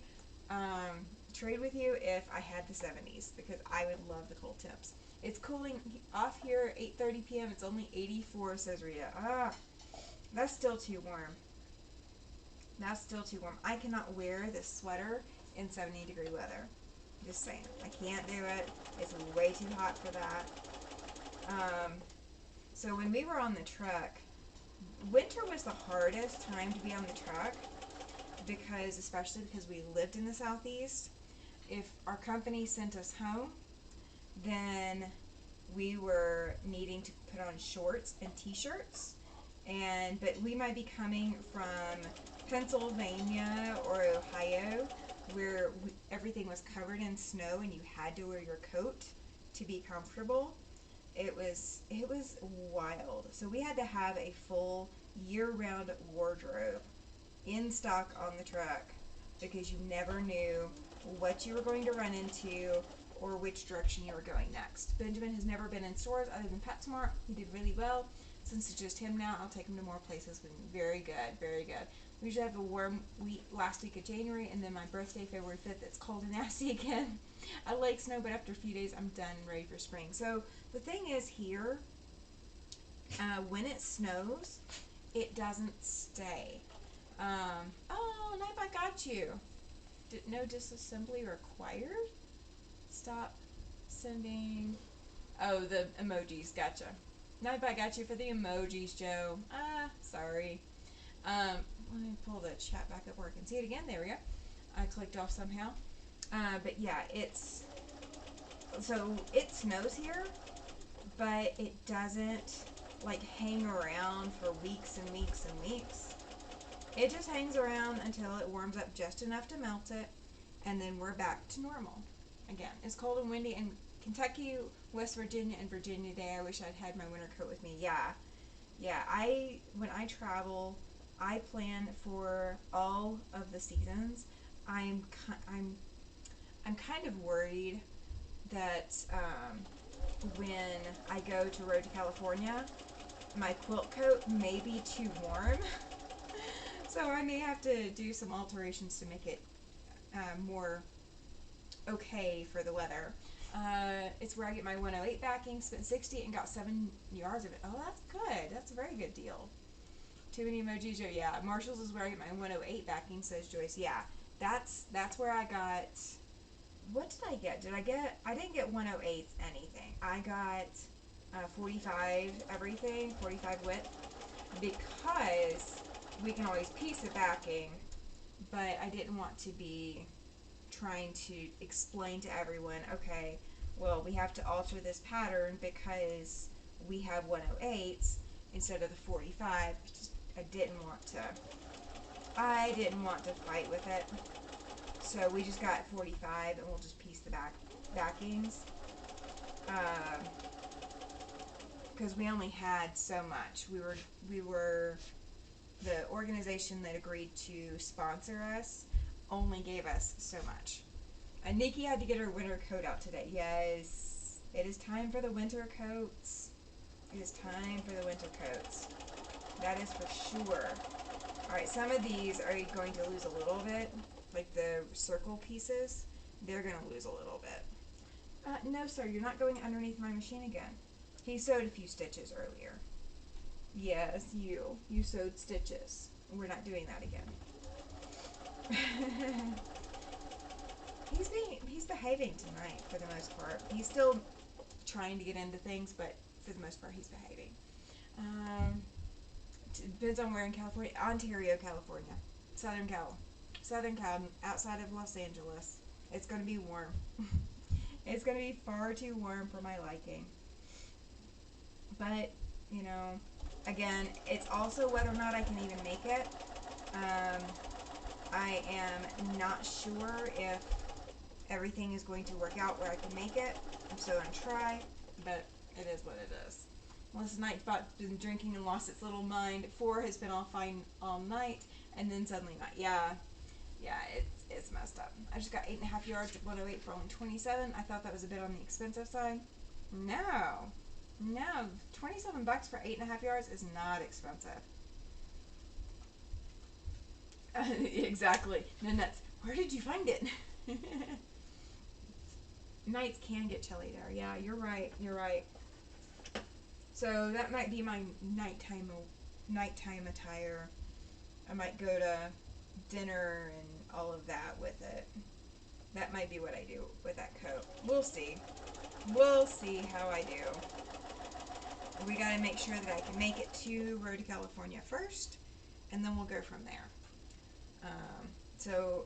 S1: trade with you if I had the 70s because I would love the cold temps. It's cooling off here, 8:30 p.m. It's only 84, says Rita. That's still too warm. That's still too warm. I cannot wear this sweater in 70-degree weather. Just saying. I can't do it. It's way too hot for that. So when we were on the truck, winter was the hardest time to be on the truck because, especially because we lived in the Southeast. If our company sent us home, then we were needing to put on shorts and t-shirts, but we might be coming from Pennsylvania or Ohio where everything was covered in snow and you had to wear your coat to be comfortable. It was wild. So we had to have a full year-round wardrobe in stock on the truck because you never knew what you were going to run into or which direction you were going next. Benjamin has never been in stores other than PetSmart. He did really well. Since it's just him now, I'll take him to more places. Very good, very good. We usually have a warm week last week of January, and then my birthday, February 5th, it's cold and nasty again. I like snow, but after a few days, I'm done and ready for spring. So the thing is here, when it snows, it doesn't stay. Oh, Nightbot got you. No disassembly required? Stop sending. Oh, the emojis. Gotcha. Nightbot got you for the emojis, Joe. Sorry. Let me pull the chat back up where I can see it again. There we go. I clicked off somehow. But yeah, so it snows here, but it doesn't like hang around for weeks and weeks and weeks. It just hangs around until it warms up just enough to melt it, and then we're back to normal again. It's cold and windy in Kentucky, West Virginia, and Virginia today. I wish I'd had my winter coat with me. Yeah. When I travel, I plan for all of the seasons. I'm kind of worried that when I go to Road to California, my quilt coat may be too warm. So I may have to do some alterations to make it more okay for the weather. It's where I get my 108 backing, spent 60 and got 7 yards of it. Oh, that's good. That's a very good deal. Too many emojis, Joe. Yeah, Marshall's is where I get my 108 backing, says Joyce. Yeah, that's where I got. What did I get? I didn't get 108 anything. I got 45 everything, 45 width, because we can always piece the backing, but I didn't want to be trying to explain to everyone, okay, well, we have to alter this pattern because we have 108s instead of the 45. I didn't want to fight with it. So we just got 45 and we'll just piece the backings. Because we only had so much. We were the organization that agreed to sponsor us only gave us so much. And Nikki had to get her winter coat out today. Yes, it is time for the winter coats. It is time for the winter coats. That is for sure. Alright, some of these are going to lose a little bit. Like the circle pieces, they're going to lose a little bit. No, sir, you're not going underneath my machine again. He sewed a few stitches earlier. Yes, you sewed stitches. We're not doing that again. He's behaving tonight for the most part. He's still trying to get into things, but for the most part, he's behaving. Depends on where in California. Ontario, California. Southern Cal, outside of Los Angeles. It's going to be warm. It's going to be far too warm for my liking. But, you know, again, it's also whether or not I can even make it. I am not sure if everything is going to work out where I can make it. I'm still going to try. but it is what it is. Last night, been drinking and lost its little mind. 4 has been all fine all night, and then suddenly not. Yeah, it's messed up. I just got 8.5 yards at 108 for only 27. I thought that was a bit on the expensive side. No, 27 bucks for 8.5 yards is not expensive. Exactly. No nuts. Where did you find it? Nights can get chilly there. Yeah, you're right. So that might be my nighttime attire. I might go to dinner and all of that with it. That might be what I do with that coat. We'll see. We'll see how I do. We gotta make sure that I can make it to Road to California first, and then we'll go from there.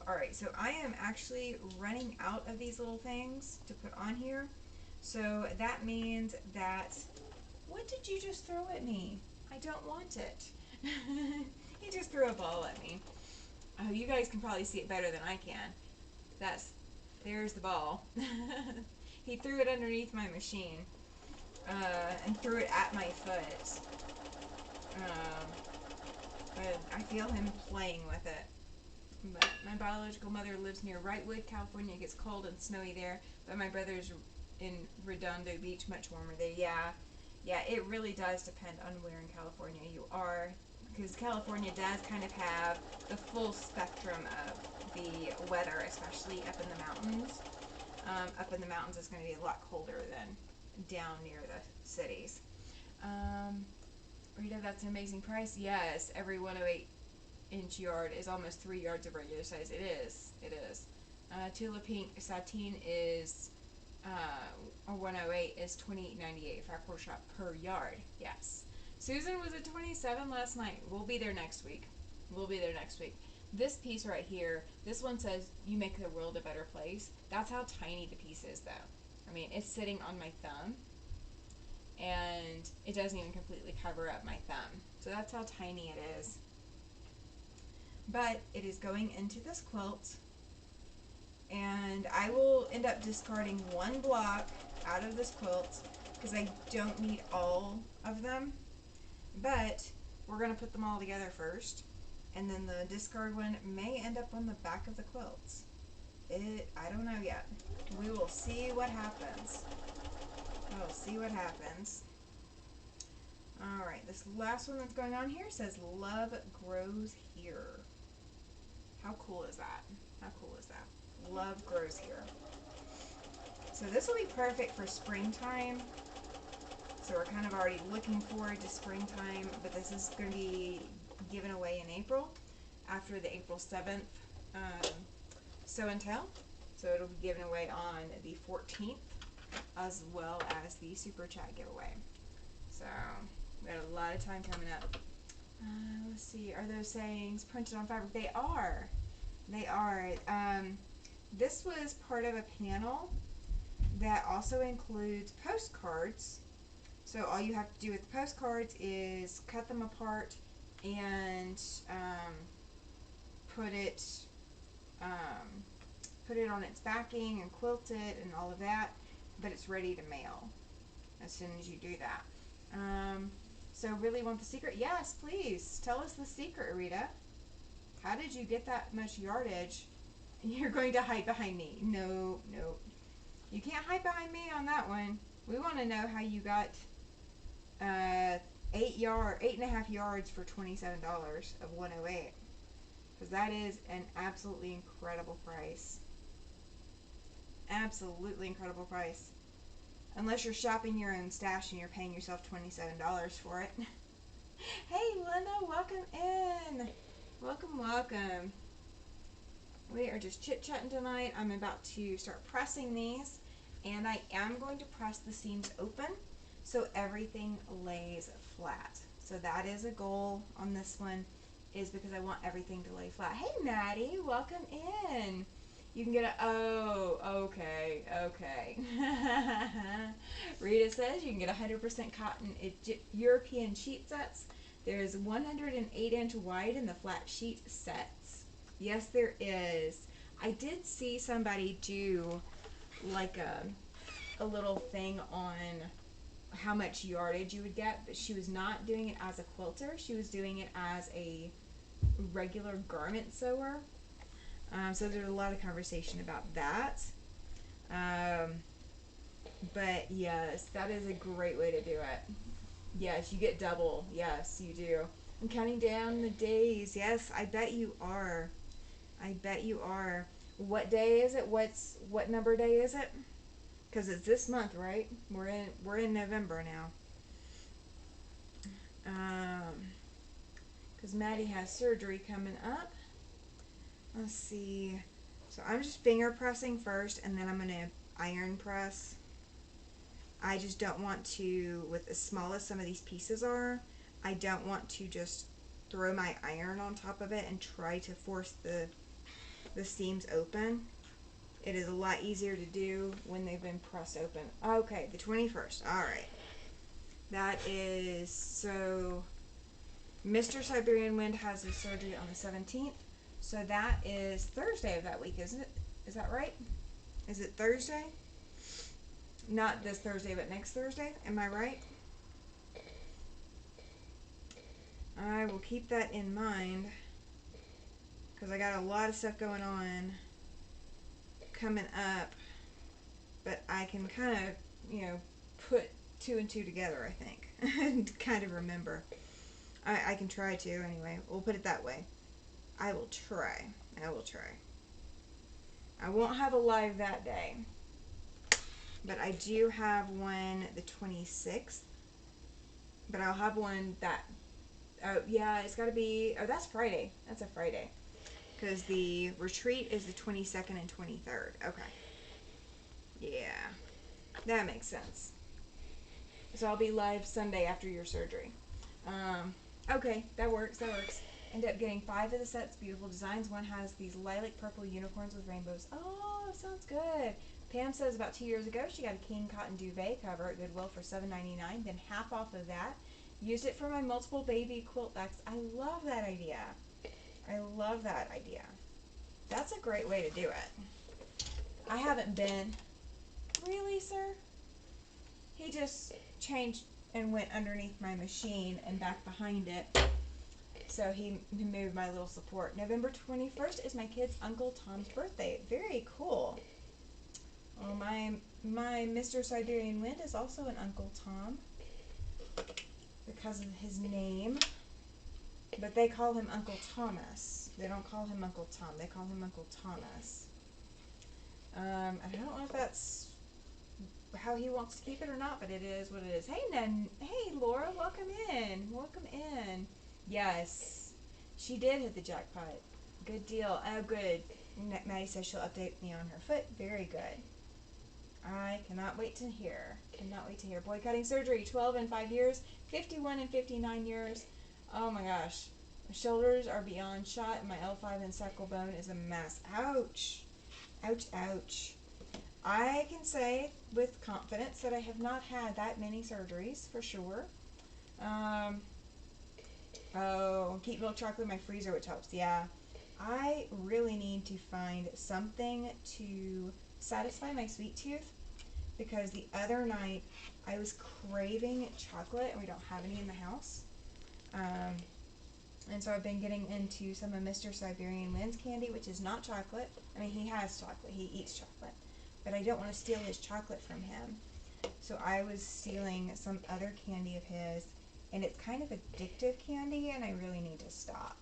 S1: Alright, so I am actually running out of these little things to put on here. So that means that, what did you just throw at me? I don't want it. He just threw a ball at me. Oh, you guys can probably see it better than I can. There's the ball. He threw it underneath my machine, and threw it at my foot. But I feel him playing with it. But my biological mother lives near Wrightwood, California. It gets cold and snowy there. But my brother's in Redondo Beach, much warmer there. Yeah, it really does depend on where in California you are. Because California does kind of have the full spectrum of the weather, especially up in the mountains. Up in the mountains it's going to be a lot colder than down near the cities. Rita, that's an amazing price. Yes, every 108-inch yard is almost 3 yards of regular size. It is. Tula Pink Sateen is, or 108 is $28.98 for our core shop per yard. Yes. Susan was at 27 last night. We'll be there next week. This piece right here, this one says, you make the world a better place. That's how tiny the piece is, though. I mean, it's sitting on my thumb, and it doesn't even completely cover up my thumb. So that's how tiny it is. But it is going into this quilt, and I will end up discarding one block out of this quilt because I don't need all of them. But we're going to put them all together first, and then the discard one may end up on the back of the quilts. I don't know yet. We will see what happens. Alright, this last one that's going on here says Love Grows Here. How cool is that? Love grows here. So this will be perfect for springtime. So we're kind of already looking forward to springtime, but this is going to be given away in April, after the April 7th Show and Tell. So it'll be given away on the 14th, as well as the Super Chat giveaway. So we got a lot of time coming up. Let's see, are those sayings printed on fabric? They are. This was part of a panel that also includes postcards. So all you have to do with the postcards is cut them apart and put it on its backing and quilt it and all of that, but it's ready to mail as soon as you do that. So really want the secret? Yes, please. Tell us the secret, Rita. How did you get that much yardage? You're going to hide behind me. No. You can't hide behind me on that one. We want to know how you got 8.5 yards for $27 of 108. Because that is an absolutely incredible price. Unless you're shopping your own stash and you're paying yourself $27 for it. Hey, Linda, welcome in. Welcome. We are just chit-chatting tonight. I'm about to start pressing these, and I am going to press the seams open so everything lays flat. So that is a goal on this one, is because I want everything to lay flat. Hey, Maddie, welcome in. You can get okay. Rita says you can get 100% cotton European sheet sets. There's 108-inch wide in the flat sheet sets. Yes, there is. I did see somebody do like a little thing on how much yardage you would get, but she was not doing it as a quilter. She was doing it as a regular garment sewer. So there's a lot of conversation about that. But yes, that is a great way to do it. Yes, you get double. Yes, you do. I'm counting down the days. Yes, I bet you are. I bet you are. What day is it? What number day is it? Because it's this month, right? We're in November now. Because Maddie has surgery coming up. Let's see. So I'm just finger pressing first, and then I'm gonna iron press. I just don't want to, with as small as some of these pieces are, I don't want to just throw my iron on top of it and try to force the seams open. It is a lot easier to do when they've been pressed open. Okay, the 21st. All right. That is, so Mr. Siberian Wind has his surgery on the 17th. So that is Thursday of that week, isn't it? Is that right? Is it Thursday? Not this Thursday, but next Thursday. Am I right? I will keep that in mind because I got a lot of stuff going on coming up, but I can kind of, put two and two together, I think, and kind of remember. I can try to, anyway. We'll put it that way. I will try. I will try. I won't have a live that day, but I do have one the 26th, but I'll have one that, oh, yeah, it's got to be, oh, that's Friday. That's a Friday, because the retreat is the 22nd and 23rd. Okay. Yeah, that makes sense. So I'll be live Sunday after your surgery. Okay, that works. Ended up getting 5 of the sets, beautiful designs. One has these lilac purple unicorns with rainbows. Oh, sounds good. Pam says about 2 years ago she got a King cotton duvet cover at Goodwill for $7.99, then half off of that. Used it for my multiple baby quilt backs. I love that idea. I love that idea. That's a great way to do it. I haven't been. Really, sir? He just changed and went underneath my machine and back behind it. So he moved my little support. November 21st is my kid's Uncle Tom's birthday. Very cool. Well, my Mr. Siberian Wind is also an Uncle Tom because of his name. But they call him Uncle Thomas. They don't call him Uncle Tom. They call him Uncle Thomas. I don't know if that's how he wants to keep it or not, but it is what it is. Hey, hey, Laura, welcome in. Welcome in. Yes, she did hit the jackpot. Good deal. Oh, good. Maddie says she'll update me on her foot. Very good. I cannot wait to hear. Cannot wait to hear. Boy cutting surgery, 12 and 5 years, 51 and 59 years. Oh my gosh. My shoulders are beyond shot, and my L5 and sacral bone is a mess. Ouch. Ouch, ouch. I can say with confidence that I have not had that many surgeries, for sure. Oh, keep milk chocolate in my freezer, which helps. Yeah. I really need to find something to satisfy my sweet tooth, because the other night I was craving chocolate and we don't have any in the house. And so I've been getting into some of Mr. Siberian Wind's candy, which is not chocolate. I mean, he has chocolate. He eats chocolate. But I don't want to steal his chocolate from him. So I was stealing some other candy of his, and it's kind of addictive candy, and I really need to stop.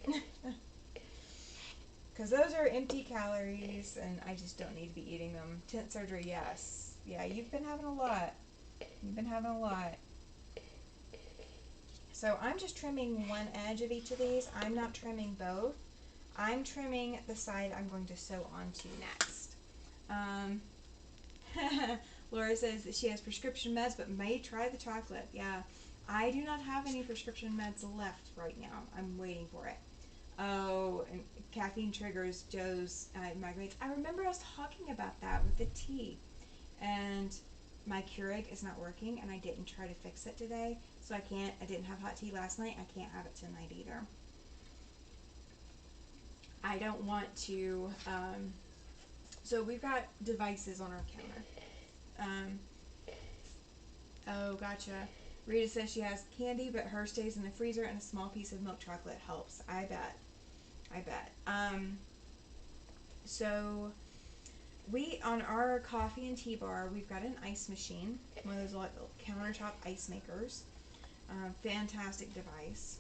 S1: Because those are empty calories, and I just don't need to be eating them. Tent surgery, yes. Yeah, you've been having a lot. You've been having a lot. So I'm just trimming one edge of each of these. I'm not trimming both. I'm trimming the side I'm going to sew onto next. Laura says that she has prescription meds, but may try the chocolate. Yeah, I do not have any prescription meds left right now. I'm waiting for it. Oh, and caffeine triggers Joe's migraines. I remember us talking about that with the tea. And my Keurig is not working, and I didn't try to fix it today. So I didn't have hot tea last night. I can't have it tonight either. I don't want to, so we've got devices on our counter. Oh, gotcha. Rita says she has candy, but hers stays in the freezer, and a small piece of milk chocolate helps. I bet. I bet. So we, on our coffee and tea bar, we've got an ice machine, one of those little countertop ice makers. Fantastic device.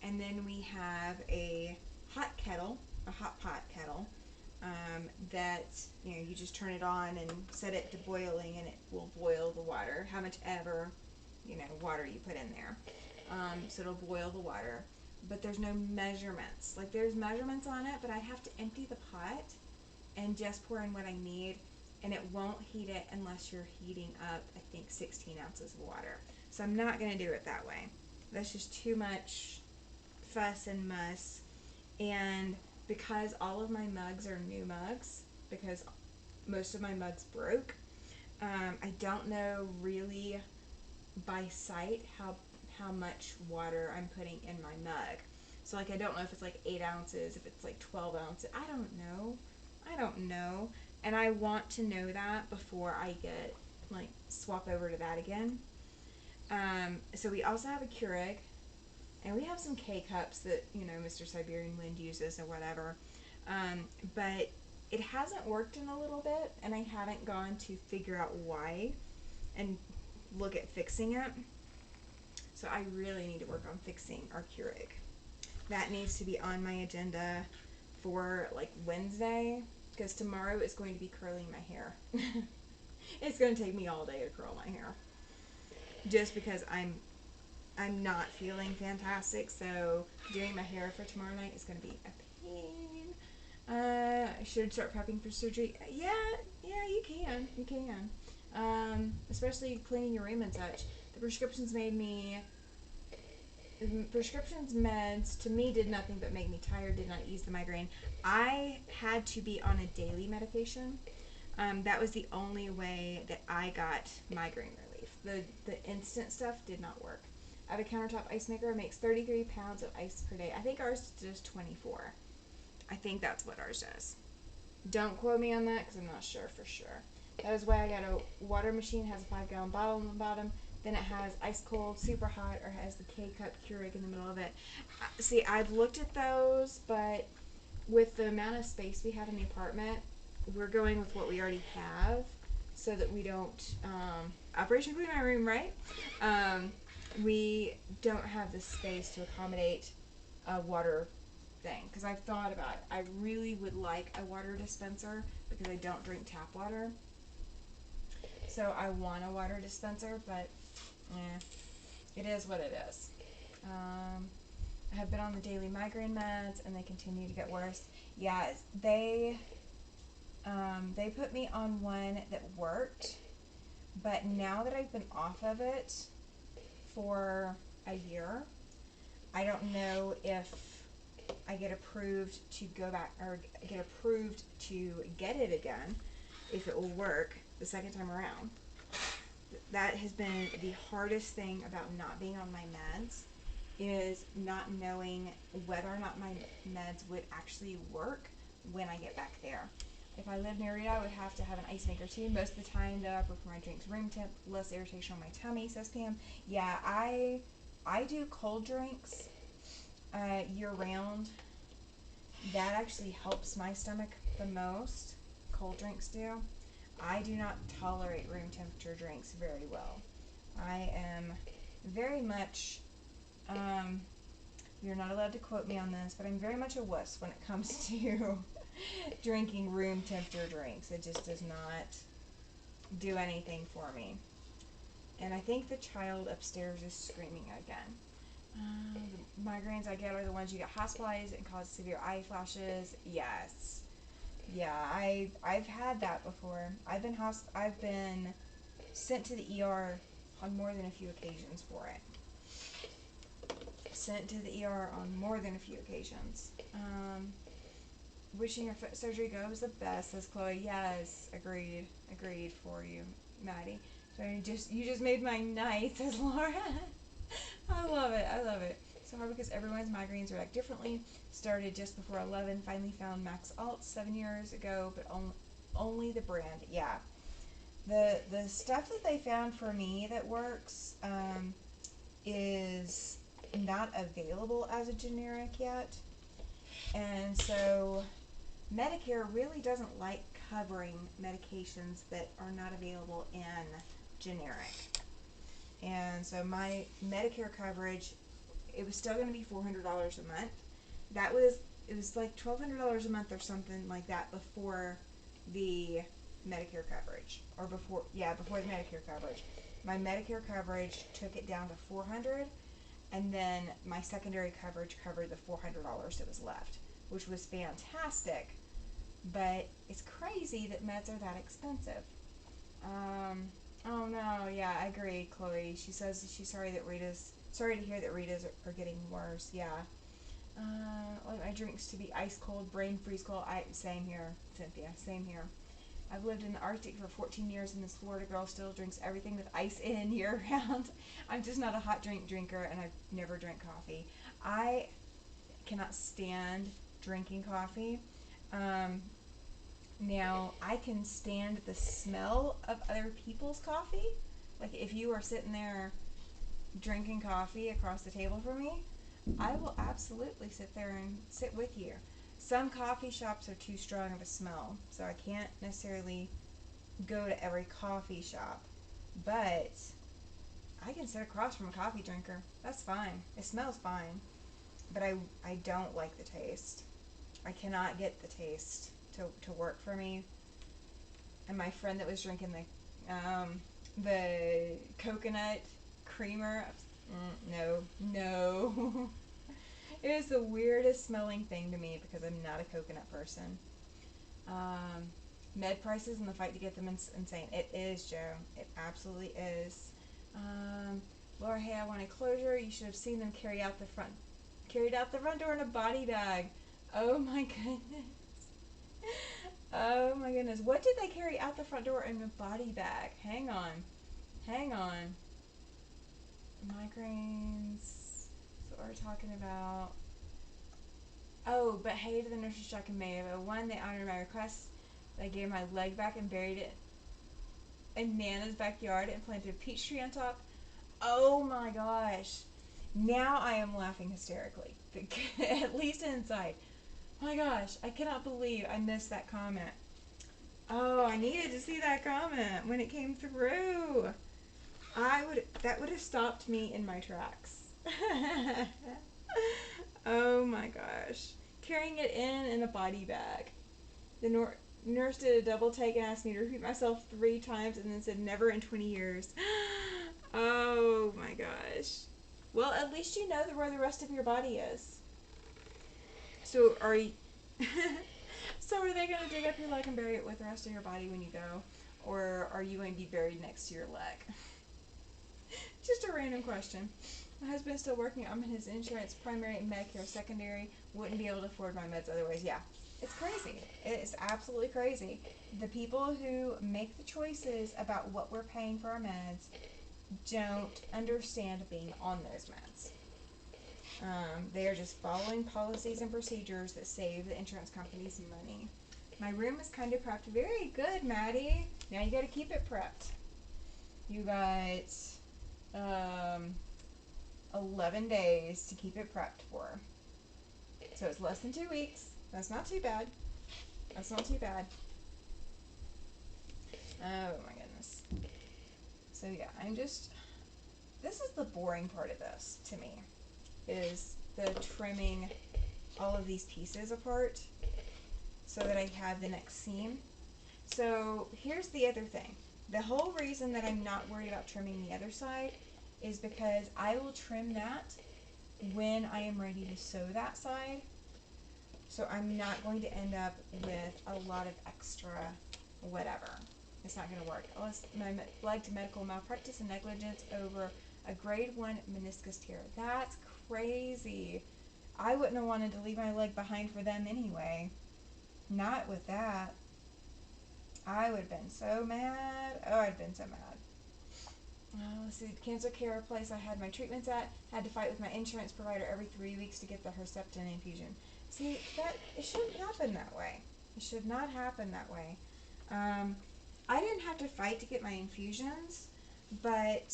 S1: And then we have a hot kettle, a hot pot kettle, that, you know, you just turn it on and set it to boiling, and it will boil the water, how much ever, you know, water you put in there. So it'll boil the water. But there's no measurements. Like, there's measurements on it, but I have to empty the pot and just pour in what I need, and it won't heat it unless you're heating up, I think, 16 ounces of water. So I'm not going to do it that way. That's just too much fuss and muss. And because all of my mugs are new mugs, because most of my mugs broke, I don't know really by sight how much water I'm putting in my mug. So, like, I don't know if it's like 8 ounces, if it's like 12 ounces. I don't know. And I want to know that before I get, like, swap over to that again. So we also have a Keurig, and we have some K-cups that, you know, Mr. Siberian Wind uses or whatever. But it hasn't worked in a little bit, and I haven't gone to figure out why and look at fixing it. So I really need to work on fixing our Keurig. That needs to be on my agenda for, like, Wednesday, because tomorrow is going to be curling my hair. It's going to take me all day to curl my hair, just because I'm not feeling fantastic. So doing my hair for tomorrow night is going to be a pain. I should start prepping for surgery. Yeah, you can. Especially cleaning your room and such. The prescriptions meds to me did nothing but make me tired, did not ease the migraine. I had to be on a daily medication. That was the only way that I got migraine relief. The instant stuff did not work. I have a countertop ice maker. It makes 33 pounds of ice per day. I think ours does 24. I think that's what ours does. Don't quote me on that, because I'm not sure for sure. That is why I got a water machine. Has a 5-gallon bottle on the bottom. Then it has ice cold, super hot, or has the K-cup Keurig in the middle of it. See, I've looked at those, but with the amount of space we have in the apartment, we're going with what we already have, so that we don't, Operation Clean My Room, right? We don't have the space to accommodate a water thing, because I've thought about it. I really would like a water dispenser, because I don't drink tap water. So I want a water dispenser, but it is what it is. I have been on the daily migraine meds, and they continue to get worse. Yeah, they put me on one that worked, but now that I've been off of it for a year, I don't know if I get approved to go back, or get approved to get it again, if it will work the second time around. That has been the hardest thing about not being on my meds, is not knowing whether or not my meds would actually work when I get back there. If I lived near Rita, I would have to have an ice maker too. Most of the time, though, I prefer my drinks room temp, less irritation on my tummy, says Pam. Yeah, I do cold drinks year round. That actually helps my stomach the most. Cold drinks do. I do not tolerate room temperature drinks very well. I am very much, you're not allowed to quote me on this, but I'm very much a wuss when it comes to drinking room temperature drinks. It just does not do anything for me. And I think the child upstairs is screaming again. The migraines I get are the ones you get hospitalized and cause severe eye flashes. Yes. Yeah, I've had that before. I've been sent to the ER on more than a few occasions for it. Sent to the ER on more than a few occasions. Wishing your foot surgery goes the best, says Chloe. Yes, agreed for you, Maddie. So you just made my night, says Laura. I love it. So hard because everyone's migraines react differently. Started just before 11. Finally found Max Alt 7 years ago, but only the brand. Yeah. The stuff that they found for me that works is not available as a generic yet, and so Medicare really doesn't like covering medications that are not available in generic. And so my Medicare coverage, it was still going to be $400 a month. That was it was like $1,200 a month or something like that before the Medicare coverage, or before the Medicare coverage. My Medicare coverage took it down to $400, and then my secondary coverage covered the $400 that was left, which was fantastic. But it's crazy that meds are that expensive. Oh no, yeah, I agree, Chloe. She says she's sorry to hear that Rita's are getting worse. Yeah. I like my drinks to be ice cold, brain freeze cold. Same here, Cynthia. Same here. I've lived in the Arctic for 14 years, and this Florida girl still drinks everything with ice in year round. I'm just not a hot drink drinker, and I've never drank coffee. I cannot stand drinking coffee. Um, Now, I can stand the smell of other people's coffee. Like, if you are sitting there drinking coffee across the table from me, I will absolutely sit there and sit with you. Some coffee shops are too strong of a smell, so I can't necessarily go to every coffee shop. But I can sit across from a coffee drinker. That's fine. It smells fine. But I don't like the taste. I cannot get the taste to work for me. And my friend that was drinking the coconut creamer, no. It was the weirdest smelling thing to me because I'm not a coconut person. Med prices and the fight to get them insane. It is, Joe. It absolutely is. Laura, hey, I want a closure. You should have seen them carried out the front door in a body bag. Oh my goodness. Oh my goodness. What did they carry out the front door in a body bag? Hang on. Migraines. That's what we're talking about. Oh, but hey to the nurses Jack and Mayo. One, they honored my request. They gave my leg back and buried it in Nana's backyard and planted a peach tree on top. Oh my gosh. Now I am laughing hysterically. At least inside. My gosh, I cannot believe I missed that comment. Oh, I needed to see that comment when it came through. That would have stopped me in my tracks. Oh my gosh. Carrying it in a body bag. The nurse did a double take and asked me to repeat myself 3 times and then said never in 20 years. Oh my gosh. Well, at least you know where the rest of your body is. So are you So are they going to dig up your leg and bury it with the rest of your body when you go? Or are you going to be buried next to your leg? Just a random question. My husband's still working. I'm in his insurance, primary and Medicare secondary. Wouldn't be able to afford my meds otherwise. Yeah, it's crazy. It's absolutely crazy. The people who make the choices about what we're paying for our meds don't understand being on those meds. They are just following policies and procedures that save the insurance companies money. My room is kind of prepped. Very good, Maddie. Now you got to keep it prepped. You got 11 days to keep it prepped for. So it's less than 2 weeks. That's not too bad. Oh my goodness. So yeah, this is the boring part of this to me, is the trimming all of these pieces apart so that I have the next seam. So here's the other thing. The whole reason that I'm not worried about trimming the other side is because I will trim that when I am ready to sew that side. So I'm not going to end up with a lot of extra whatever. It's not going to work. Unless my leg to medical malpractice and negligence over a grade 1 meniscus tear. That's crazy. I wouldn't have wanted to leave my leg behind for them anyway. Not with that. I would have been so mad. Oh, I'd been so mad. Let's see, the cancer care place I had my treatments at had to fight with my insurance provider every 3 weeks to get the Herceptin infusion. See, it shouldn't happen that way. It should not happen that way. I didn't have to fight to get my infusions, but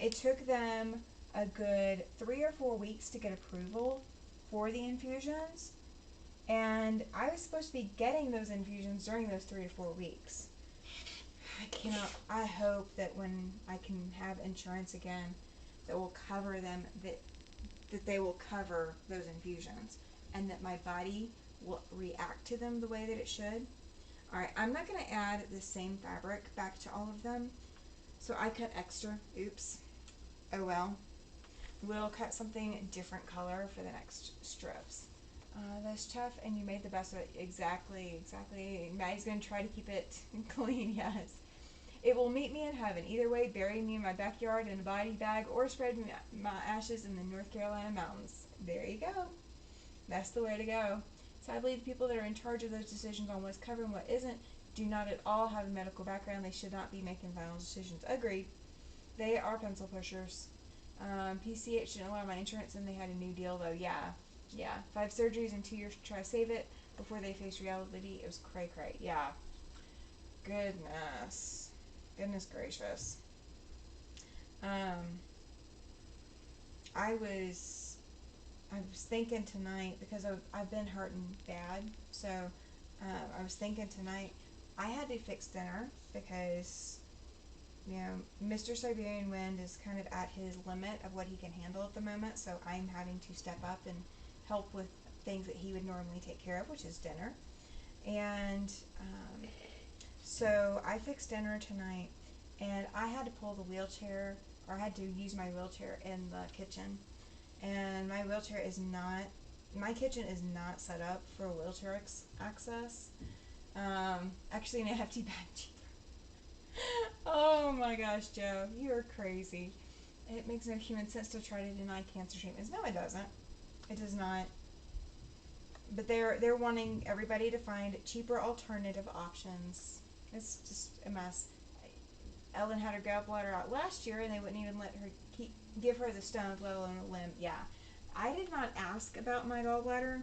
S1: it took them a good 3 or 4 weeks to get approval for the infusions, and I was supposed to be getting those infusions during those 3 to 4 weeks. I cannot. I hope that when I can have insurance again, that will cover them. That they will cover those infusions, and that my body will react to them the way that it should. All right, I'm not going to add the same fabric back to all of them, so I cut extra. Oops. Oh well. We'll cut something different color for the next strips. That's tough, and you made the best of it. Exactly, exactly. Maddie's going to try to keep it clean, yes. It will meet me in heaven. Either way, bury me in my backyard in a body bag or spread my ashes in the North Carolina mountains. There you go. That's the way to go. Sadly, the people that are in charge of those decisions on what's covered and what isn't do not at all have a medical background. They should not be making final decisions. Agreed. They are pencil pushers. PCH didn't allow my insurance, and they had a new deal, though. Yeah. 5 surgeries in 2 years to try to save it before they faced reality. It was cray-cray. Yeah. Goodness gracious. I was thinking tonight, because I've been hurting bad, so I was thinking tonight I had to fix dinner because, Mr. Siberian Wind is kind of at his limit of what he can handle at the moment, so I'm having to step up and help with things that he would normally take care of, which is dinner. And so I fixed dinner tonight, and I had to pull the wheelchair, or I had to use my wheelchair in the kitchen. And my kitchen is not set up for wheelchair access. Actually, an empty bag. Oh my gosh, Joe, you're crazy. It makes no human sense to try to deny cancer treatments. No, it doesn't. It does not. But they're wanting everybody to find cheaper alternative options. It's just a mess. Ellen had her gallbladder out last year, and they wouldn't even let her give her the stones, let alone a limb. Yeah, I did not ask about my gallbladder,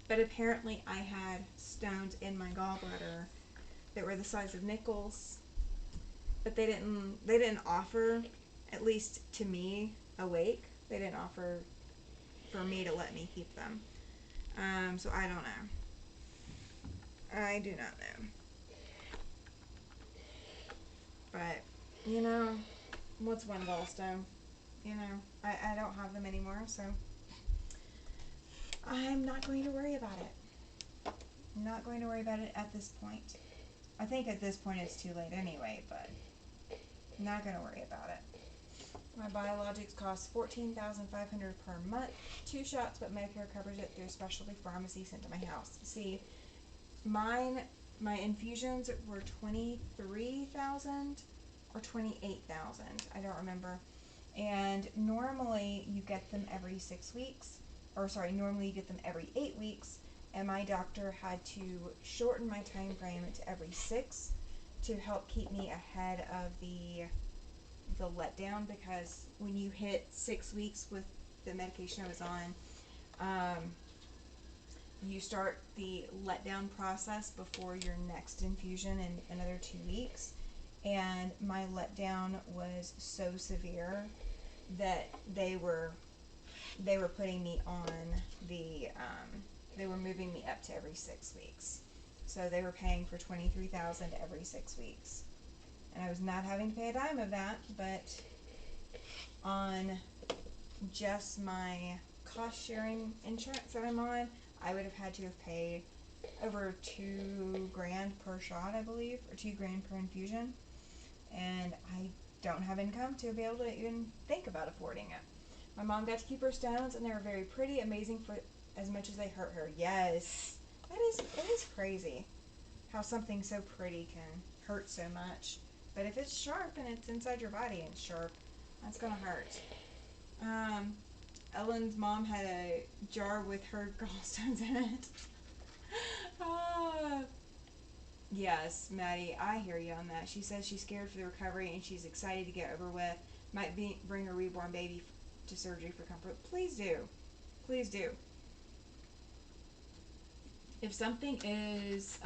S1: but apparently I had stones in my gallbladder that were the size of nickels. But they didn't offer, at least to me awake, they didn't offer for me to let me keep them. So I don't know. I do not know. But, what's one gallstone? I don't have them anymore, so I'm not going to worry about it. I'm not going to worry about it at this point. I think at this point it's too late anyway, but I'm not going to worry about it. My biologics cost $14,500 per month, 2 shots, but Medicare covers it through a specialty pharmacy sent to my house. See, my infusions were $23,000 or $28,000. I don't remember. And normally you get them every 6 weeks, normally you get them every 8 weeks. And my doctor had to shorten my time frame to every 6 to help keep me ahead of the letdown, because when you hit 6 weeks with the medication I was on, you start the letdown process before your next infusion in another 2 weeks. And my letdown was so severe that they were putting me on they were moving me up to every 6 weeks. So they were paying for $23,000 every 6 weeks. And I was not having to pay a dime of that, but on just my cost sharing insurance that I'm on, I would have had to have paid over $2,000 per shot, I believe, or $2,000 per infusion. And I don't have income to be able to even think about affording it. My mom got to keep her stones, and they were very pretty, amazing for as much as they hurt her. Yes, it is crazy how something so pretty can hurt so much. But if it's sharp and it's inside your body and it's sharp, that's gonna hurt. Ellen's mom had a jar with her gallstones in it. Yes, Maddie, I hear you on that. She says she's scared for the recovery and she's excited to get over with. Might bring her reborn baby to surgery for comfort. Please do. Please do. If something is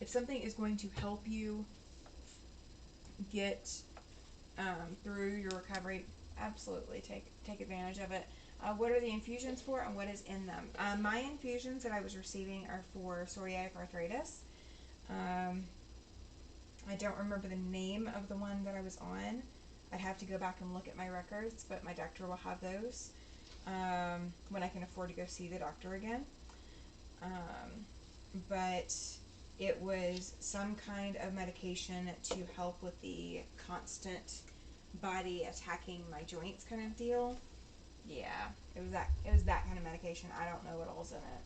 S1: if something is going to help you get through your recovery, absolutely take advantage of it. What are the infusions for, and what is in them? My infusions that I was receiving are for psoriatic arthritis. I don't remember the name of the one that I was on. I'd have to go back and look at my records, but my doctor will have those when I can afford to go see the doctor again. But it was some kind of medication to help with the constant body attacking my joints kind of deal. Yeah, it was that kind of medication. I don't know what all's in it,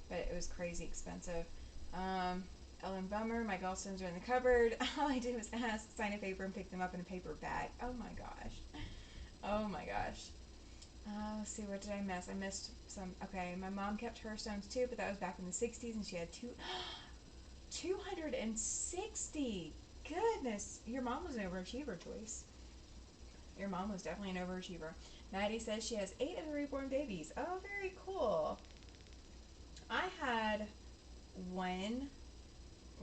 S1: but it was crazy expensive. Ellen Bummer, my gallstones are in the cupboard. All I did was ask, sign a paper, and pick them up in a paper bag. Oh my gosh. Oh my gosh. Let's see, what did I miss? I missed some. Okay, my mom kept her stones too, but that was back in the 60s, and she had 260. Goodness, your mom was an overachiever, Joyce. Your mom was definitely an overachiever. Maddie says she has 8 of the reborn babies. Oh, very cool. I had 1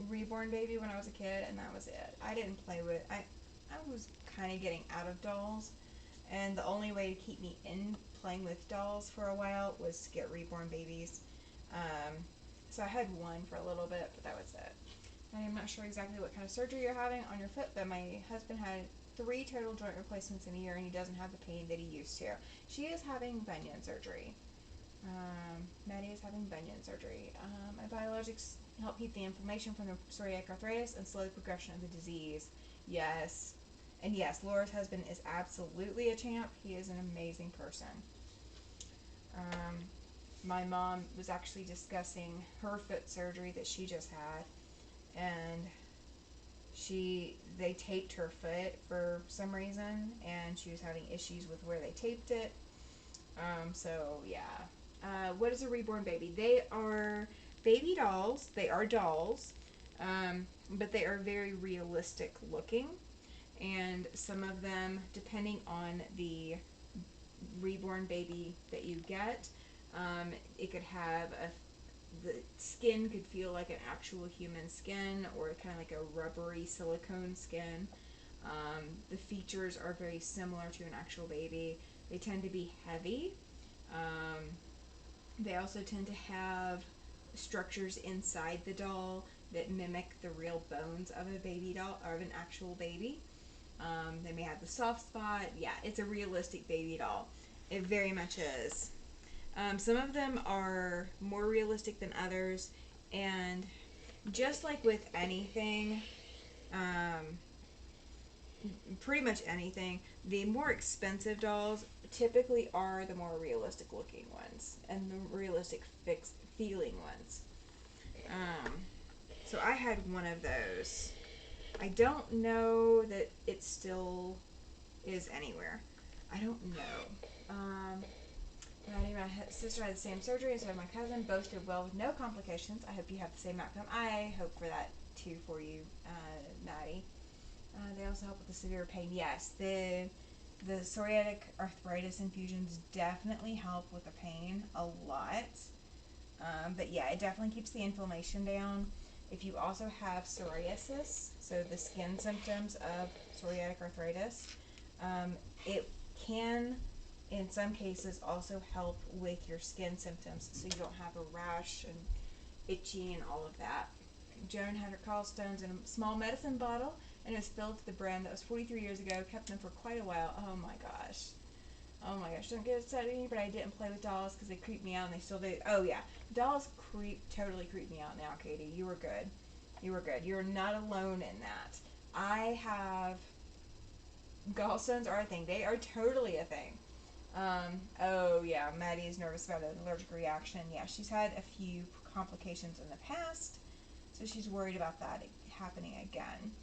S1: reborn baby when I was a kid, and that was it. I didn't play with. I was kind of getting out of dolls, and the only way to keep me in playing with dolls for a while was to get reborn babies. So I had 1 for a little bit, but that was it. I'm not sure exactly what kind of surgery you're having on your foot, but my husband had 3 total joint replacements in a year, and he doesn't have the pain that he used to. She is having bunion surgery. Maddie is having bunion surgery. My biologics help keep the inflammation from the psoriatic arthritis and slow the progression of the disease. Yes. And yes, Laura's husband is absolutely a champ. He is an amazing person. My mom was actually discussing her foot surgery that she just had, and they taped her foot for some reason, and she was having issues with where they taped it. So yeah. What is a reborn baby? They are baby dolls. They are dolls, but they are very realistic looking, and some of them, depending on the reborn baby that you get, it could have the skin could feel like an actual human skin, or kind of like a rubbery silicone skin. The features are very similar to an actual baby. They tend to be heavy. They also tend to have structures inside the doll that mimic the real bones of a baby doll, or of an actual baby. They may have the soft spot. Yeah, it's a realistic baby doll. It very much is. Some of them are more realistic than others, and just like with anything, pretty much anything, the more expensive dolls typically are the more realistic looking ones, and the realistic feeling ones. So I had 1 of those. I don't know that it still is anywhere. I don't know. Maddie and my sister had the same surgery, and so did my cousin. Both did well with no complications. I hope you have the same outcome. I hope for that too for you, Maddie. They also help with the severe pain. Yes, the psoriatic arthritis infusions definitely help with the pain a lot. But yeah, it definitely keeps the inflammation down. If you also have psoriasis, so the skin symptoms of psoriatic arthritis, it can, in some cases, also help with your skin symptoms, so you don't have a rash and itchy and all of that. Joan had her gallstones in a small medicine bottle, and it was filled to the brim. That was 43 years ago. Kept them for quite a while. Oh my gosh. Oh my gosh. Don't get upset at me, but I didn't play with dolls because they creep me out, and they still do. Oh yeah. Dolls totally creep me out now, Katie. You were good. You were good. You're not alone in that. I have... Gallstones are a thing. They are totally a thing. Oh yeah, Maddie is nervous about an allergic reaction. Yeah, she's had a few complications in the past, so she's worried about that happening again.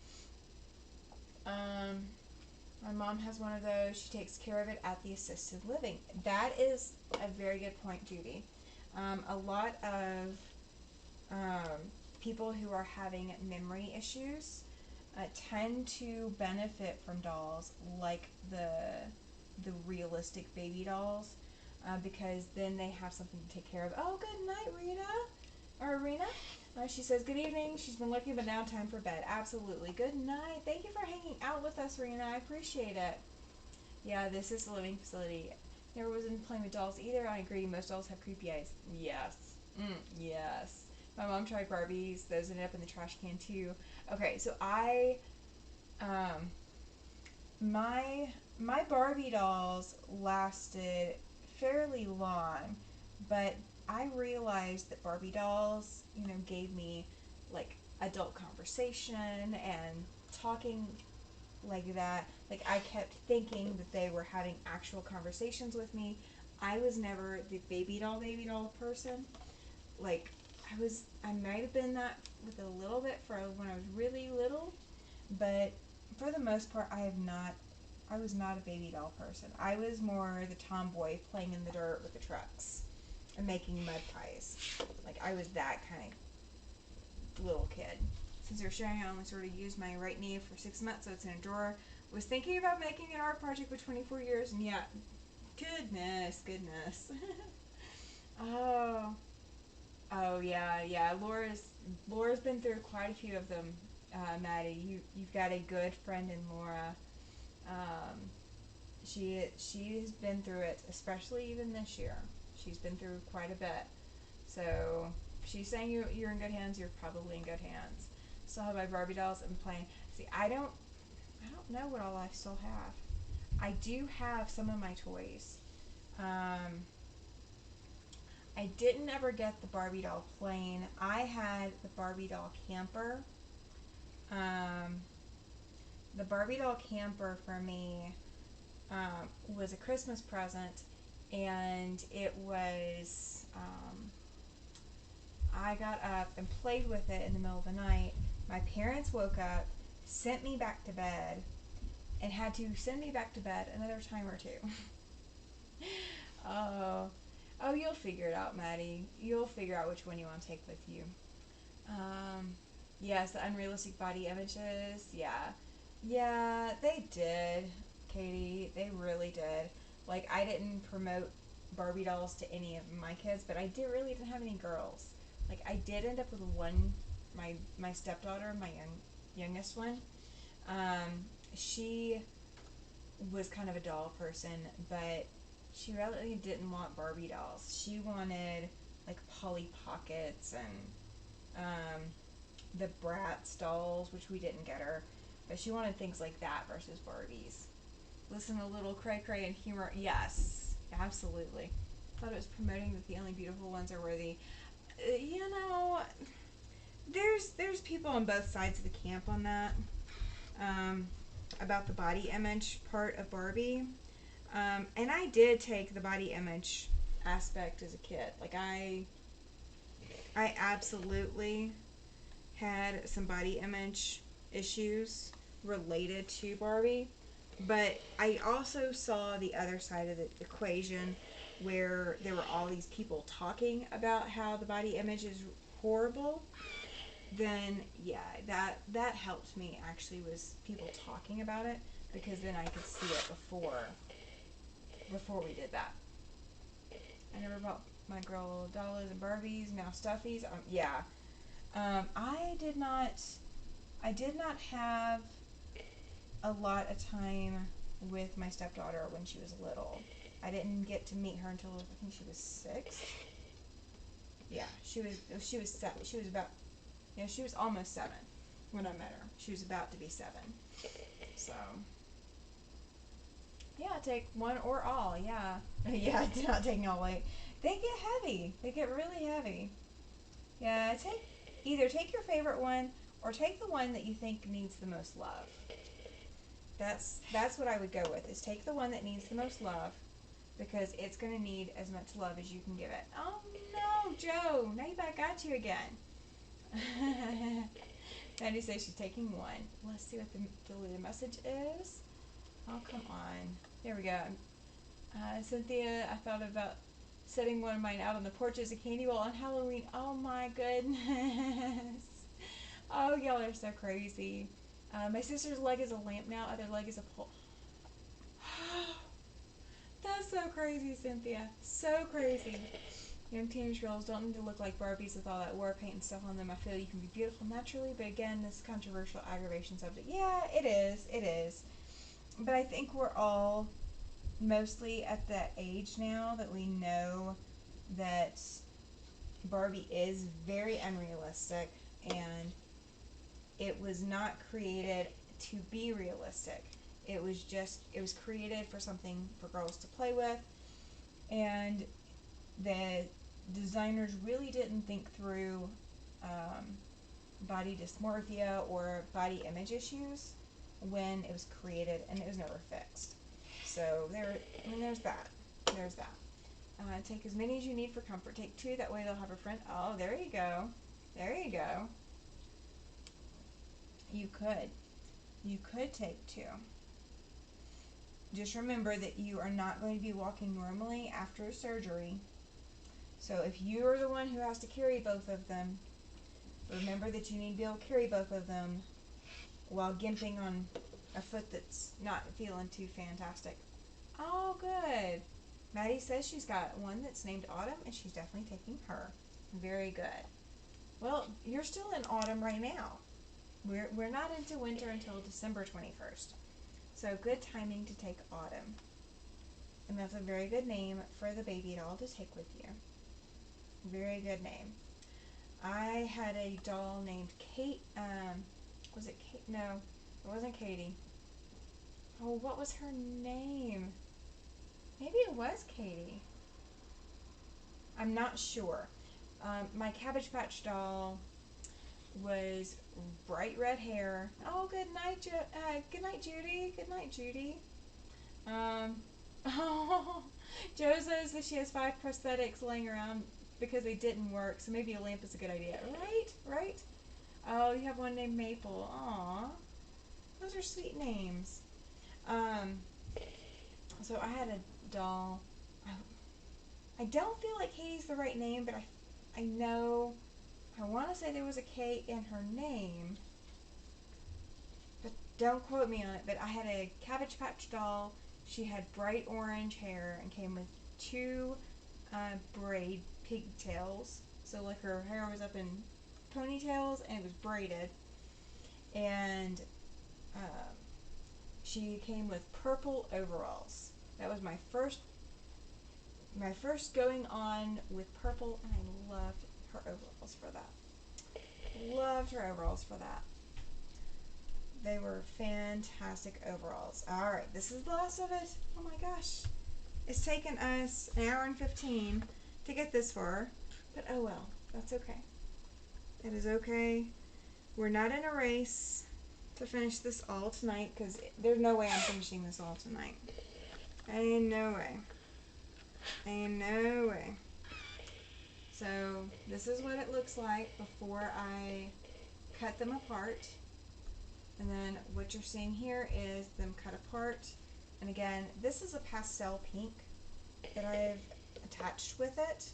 S1: My mom has 1 of those. She takes care of it at the assisted living. That is a very good point, Judy. A lot of people who are having memory issues tend to benefit from dolls like the realistic baby dolls, because then they have something to take care of. Oh, good night, Rita. Arena. She says, good evening. She's been looking, but now time for bed. Absolutely. Good night. Thank you for hanging out with us, Rena. I appreciate it. Yeah, this is the living facility. Never was in playing with dolls either. I agree. Most dolls have creepy eyes. Yes. Yes. My mom tried Barbies. Those ended up in the trash can too. Okay, so um, my Barbie dolls lasted fairly long, but I realized that Barbie dolls, gave me like adult conversation and talking like that. Like I kept thinking that they were having actual conversations with me. I was never the baby doll person. Like I might have been that with a little bit for when I was really little, but for the most part, I was not a baby doll person. I was more the tomboy playing in the dirt with the trucks and making mud pies. Like I was that kind of little kid. Since they're showing, I only sort of used my right knee for 6 months, so it's in a drawer. Was thinking about making an art project for 24 years, and yeah, goodness. oh, oh yeah. Laura's been through quite a few of them. Maddie, you've got a good friend in Laura. Um, she's been through it, especially even this year. She's been through quite a bit. So if she's saying you're in good hands, you're probably in good hands. Still have my Barbie dolls and playing. See, I don't know what all I still have. I do have some of my toys. I didn't ever get the Barbie doll plane. I had the Barbie doll camper. Um, the Barbie doll camper for me was a Christmas present, and it was. I got up and played with it in the middle of the night. My parents woke up, sent me back to bed, and had to send me back to bed another time or two. oh, oh, you'll figure it out, Maddie. You'll figure out which one you want to take with you. Um, yes, the unrealistic body images. Yeah, they did, Katie. They really did. Like I didn't promote Barbie dolls to any of my kids, but I didn't have any girls. Like I did end up with one, my stepdaughter, my youngest one. She was kind of a doll person, but she really didn't want Barbie dolls. She wanted like Polly Pockets and the Bratz dolls, which we didn't get her, but she wanted things like that versus Barbies. Listen to little cray cray and humor. Yes, absolutely. Thought it was promoting that the only beautiful ones are worthy. You know, there's people on both sides of the camp on that. Um, about the body image part of Barbie. And I did take the body image aspect as a kid. Like I absolutely had some body image issues related to Barbie, but I also saw the other side of the equation where there were all these people talking about how the body image is horrible. Then yeah, that helped me actually, was people talking about it, because then I could see it before we did that. I never bought my girl dolls and Barbies, now stuffies. Yeah. I did not have a lot of time with my stepdaughter when she was little. I didn't get to meet her until I think she was 6. Yeah, she was about, she was almost 7 when I met her. She was about to be 7. So yeah, take one or all. Yeah, yeah, not taking all weight. They get heavy. They get really heavy. Yeah, either take your favorite one or take the one that you think needs the most love. That's what I would go with. Is take the one that needs the most love, because it's going to need as much love as you can give it. Oh no, Joe! Now you back at you again. Maddie says she's taking one. Let's see what the deleted message is. Oh, come on. There we go. Cynthia, I thought about setting one of mine out on the porch as a candy wall on Halloween. Oh my goodness. Oh, y'all are so crazy. My sister's leg is a lamp now, other leg is a pole. That's so crazy, Cynthia. So crazy. Young teenage girls don't need to look like Barbies with all that war paint and stuff on them. I feel you can be beautiful naturally, but again, this controversial aggravation subject. Yeah, it is. It is. But I think we're all mostly at that age now that we know that Barbie is very unrealistic, and it was not created to be realistic. It was created for something for girls to play with, and the designers really didn't think through body dysmorphia or body image issues when it was created, and it was never fixed. So there's that. There's that. Take as many as you need for comfort. Take 2, that way they'll have a friend. Oh, there you go. There you go. You could take 2. Just remember that you are not going to be walking normally after a surgery. So if you're the one who has to carry both of them, remember that you need to be able to carry both of them while gimping on a foot that's not feeling too fantastic. Oh, good. Maddie says she's got one that's named Autumn, and she's definitely taking her. Very good. Well, you're still in autumn right now. We're not into winter until December 21st. So good timing to take Autumn. And that's a very good name for the baby doll to take with you. Very good name. I had a doll named Kate. Was it Kate? No, it wasn't Katie. Oh, what was her name? Maybe it was Katie. I'm not sure. My Cabbage Patch doll was bright red hair. Oh, good night, good night, Judy. Good night, Judy. Oh, Jo says that she has 5 prosthetics laying around because they didn't work, so maybe a lamp is a good idea. Right? Oh, you have one named Maple. Aw, those are sweet names. So I had a doll. I don't feel like Katie's the right name, but I know, I want to say there was a K in her name, but don't quote me on it. But I had a Cabbage Patch doll. She had bright orange hair and came with 2 braid pigtails. So like her hair was up in ponytails and it was braided. And she came with purple overalls. That was my first going on with purple, and I loved her overalls for that. Loved her overalls for that. They were fantastic overalls. Alright, this is the last of it. Oh my gosh. It's taken us an hour and 15 to get this far, but oh well, that's okay. It is okay. We're not in a race to finish this all tonight, because there's no way I'm finishing this all tonight. Ain't no way. Ain't no way. So this is what it looks like before I cut them apart. And then what you're seeing here is them cut apart. And again, this is a pastel pink that I've attached with it.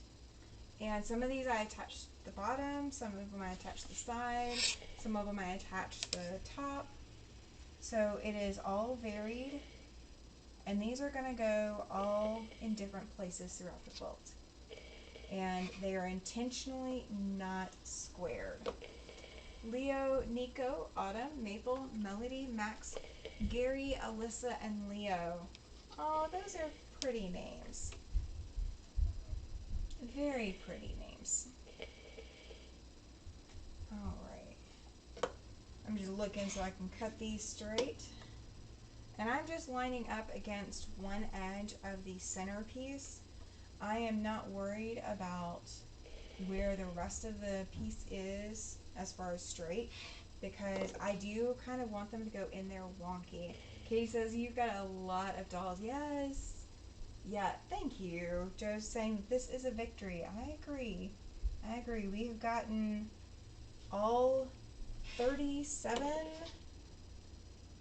S1: And some of these I attached the bottom, some of them I attached the side, some of them I attached the top. So it is all varied. And these are going to go all in different places throughout the quilt. And they are intentionally not squared. Leo, Nico, Autumn, Maple, Melody, Max, Gary, Alyssa, and Leo. Oh, those are pretty names. Very pretty names. Alright. I'm just looking so I can cut these straight. And I'm just lining up against one edge of the centerpiece. I am not worried about where the rest of the piece is as far as straight, because I do kind of want them to go in there wonky. Katie says, you've got a lot of dolls. Yes. Yeah, thank you. Joe's saying this is a victory. I agree. We've gotten all 37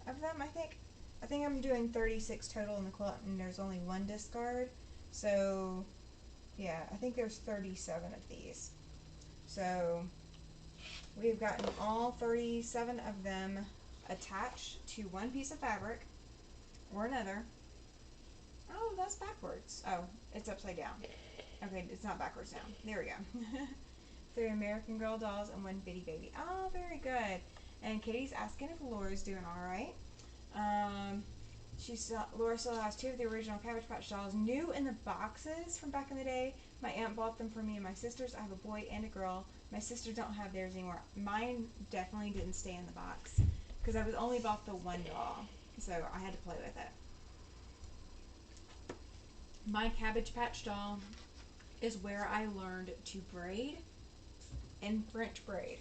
S1: of them, I think. I think I'm doing 36 total in the quilt, and there's only 1 discard. So, yeah, I think there's 37 of these. So, we've gotten all 37 of them attached to one piece of fabric or another. Oh, that's backwards. Oh, it's upside down. Okay, it's not backwards now. There we go. 3 American Girl dolls and 1 Bitty Baby. Oh, very good. And Katie's asking if Laura's doing all right. Um, Laura still has 2 of the original Cabbage Patch dolls, new in the boxes from back in the day. My aunt bought them for me and my sisters. I have a boy and a girl. My sisters don't have theirs anymore. Mine definitely didn't stay in the box because I was only bought the 1 doll, so I had to play with it. My Cabbage Patch doll is where I learned to braid and French braid.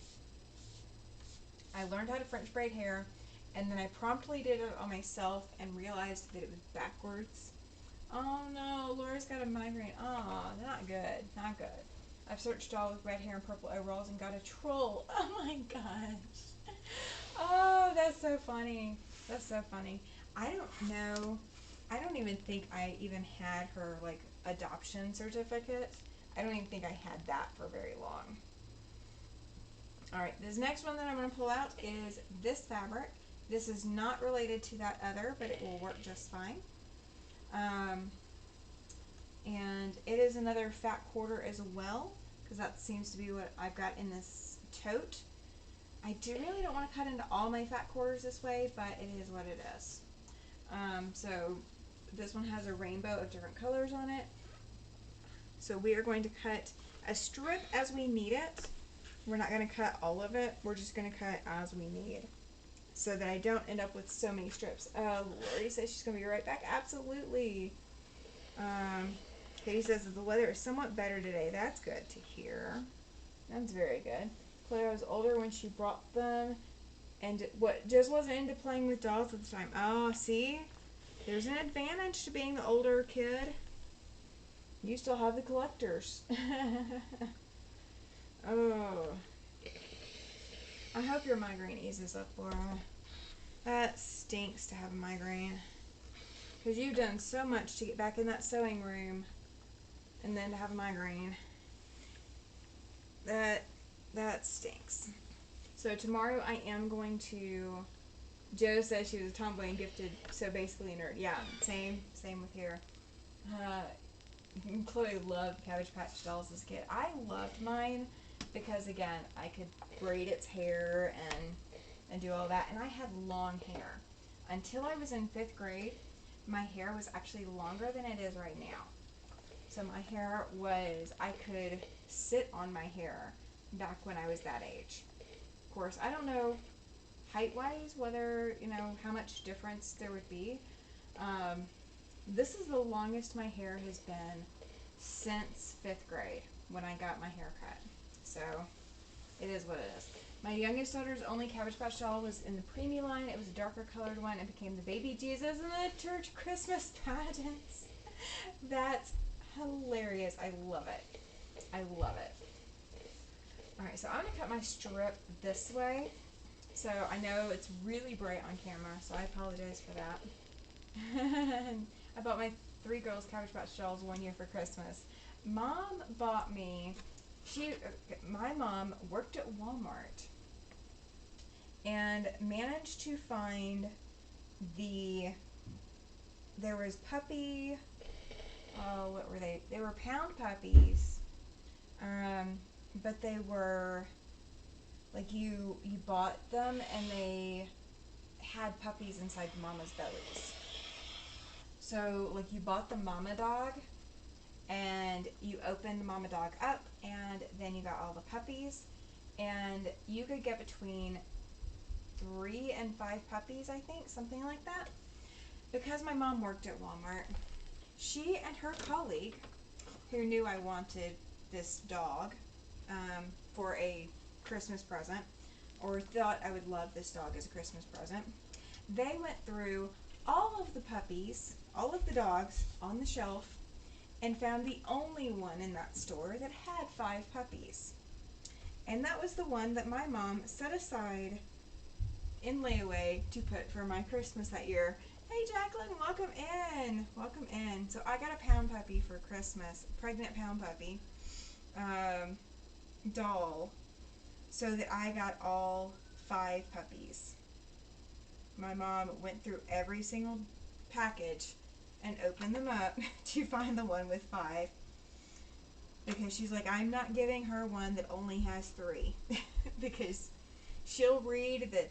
S1: I learned how to French braid hair, and then I promptly did it on myself and realized that it was backwards. Oh no, Laura's got a migraine. Oh, not good, not good. I've searched all with red hair and purple overalls and got a troll. Oh my gosh. Oh, that's so funny. That's so funny. I don't know. I don't even think I even had her like adoption certificate. I don't even think I had that for very long. Alright, this next one that I'm going to pull out is this fabric. This is not related to that other, but it will work just fine. And it is another fat quarter as well, because that seems to be what I've got in this tote. I really don't want to cut into all my fat quarters this way, but it is what it is. So this one has a rainbow of different colors on it. So we are going to cut a strip as we need it. We're not going to cut all of it. We're just going to cut as we need so that I don't end up with so many strips. Lori says she's going to be right back. Absolutely. Katie says that the weather is somewhat better today. That's good to hear. That's very good. Clara was older when she brought them and just wasn't into playing with dolls at the time. Oh, see? There's an advantage to being the older kid. You still have the collectors. Oh. I hope your migraine eases up, Laura. That stinks to have a migraine. Because you've done so much to get back in that sewing room and then to have a migraine. That stinks. So tomorrow I am going to... Joe says she was a tomboy and gifted, so basically a nerd. Yeah, same with here. Chloe loved Cabbage Patch dolls as a kid. I loved mine because, again, I could braid its hair and do all that. And I had long hair. Until I was in 5th grade, my hair was actually longer than it is right now. So my hair was, I could sit on my hair back when I was that age. Of course, I don't know height-wise whether, how much difference there would be. This is the longest my hair has been since 5th grade when I got my hair cut. So it is what it is. My youngest daughter's only Cabbage Patch doll was in the preemie line. It was a darker colored one. It became the baby Jesus in the church Christmas pageants. That's hilarious. I love it. I love it. Alright, so I'm going to cut my strip this way. So I know it's really bright on camera, so I apologize for that. I bought my 3 girls Cabbage Patch dolls one year for Christmas. Mom bought me, my mom worked at Walmart and managed to find there was puppy, oh, what were they? They were pound puppies, but they were, like you bought them and they had puppies inside the mama's bellies. So, like, you bought the mama dog, and you opened the mama dog up, and then you got all the puppies, and you could get between 3 and 5 puppies, I think, something like that. Because my mom worked at Walmart, she and her colleague, who knew I wanted this dog for a Christmas present, or thought I would love this dog as a Christmas present, they went through all of the puppies, all of the dogs on the shelf, and found the only one in that store that had 5 puppies. And that was the one that my mom set aside in layaway to put for my Christmas that year. Hey Jacqueline, welcome in. Welcome in. So I got a pound puppy for Christmas, pregnant pound puppy doll, so that I got all 5 puppies. My mom went through every single package and opened them up to find the one with 5. because she's like, I'm not giving her one that only has 3 because she'll read that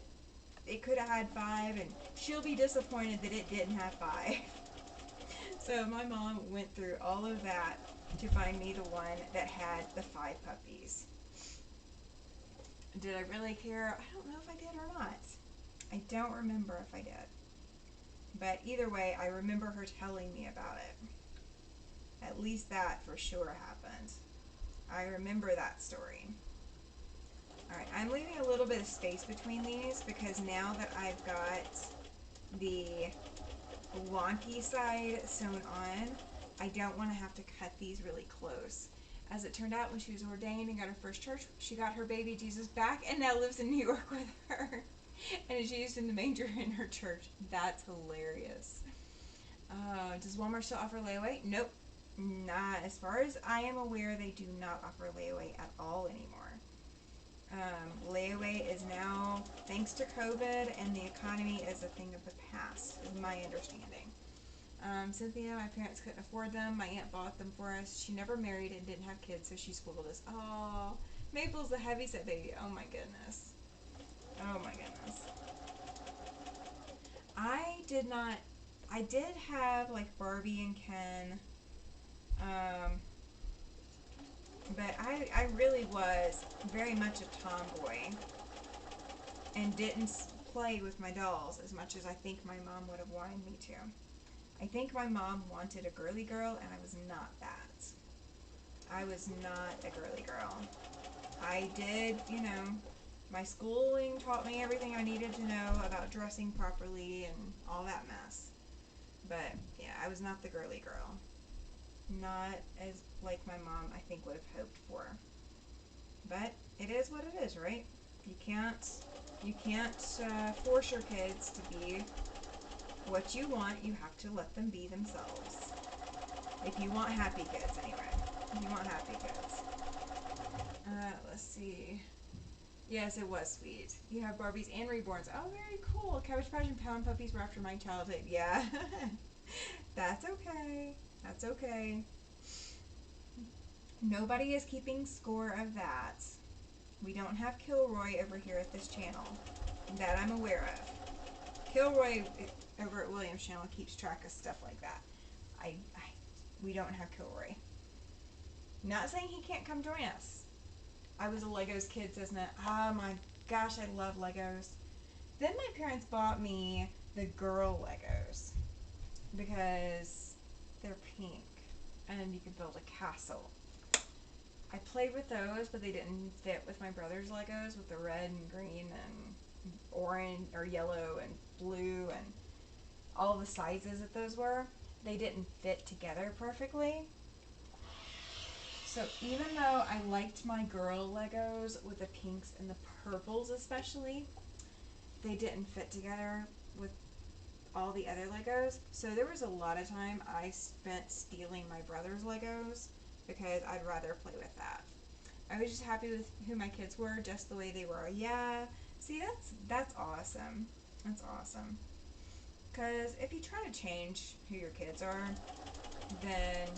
S1: it could have had 5 and she'll be disappointed that it didn't have 5. So my mom went through all of that to find me the one that had the 5 puppies. Did I really care? I don't know if I did or not. I don't remember if I did. But either way, I remember her telling me about it. At least that for sure happened. I remember that story. Alright, I'm leaving a little bit of space between these because now that I've got the wonky side sewn on, I don't want to have to cut these really close. As it turned out, when she was ordained and got her first church, she got her baby Jesus back and now lives in New York with her. And is used in the manger in her church. That's hilarious. Does Walmart still offer layaway? Nope. Not as far as I am aware, they do not offer layaway at all anymore. Layaway is now, thanks to COVID and the economy, is a thing of the past, is my understanding. Cynthia, my parents couldn't afford them. My aunt bought them for us. She never married and didn't have kids, so she spoiled us. Oh, Maple's the heavyset baby. Oh my goodness. Oh my goodness. I did have like Barbie and Ken, but I really was very much a tomboy and didn't play with my dolls as much as I think my mom would have wanted me to. I think my mom wanted a girly girl, and I was not that. I was not a girly girl. I did, my schooling taught me everything I needed to know about dressing properly and all that mess. But, yeah, I was not the girly girl. Not as like my mom, I think, would have hoped for. But it is what it is, right? You can't force your kids to be what you want. You have to let them be themselves. If you want happy kids, anyway. If you want happy kids. Let's see. Yes, it was sweet. You have Barbies and reborns. Oh, very cool. Cabbage Patch and Pound Puppies were after my childhood. Yeah. That's okay. That's okay. Nobody is keeping score of that. We don't have Kilroy over here at this channel. That I'm aware of. Kilroy over at William's channel keeps track of stuff like that. We don't have Kilroy. Not saying he can't come join us. I was a Legos kid, says Nat. Oh my gosh, I love Legos. Then my parents bought me the girl Legos because they're pink and you can build a castle. I played with those, but they didn't fit with my brother's Legos with the red and green and orange or yellow and blue and all the sizes that those were. They didn't fit together perfectly. So even though I liked my girl Legos with the pinks and the purples especially, they didn't fit together with all the other Legos. So there was a lot of time I spent stealing my brother's Legos because I'd rather play with that. I was just happy with who my kids were, just the way they were. Yeah, see, that's awesome. That's awesome. Because if you try to change who your kids are, then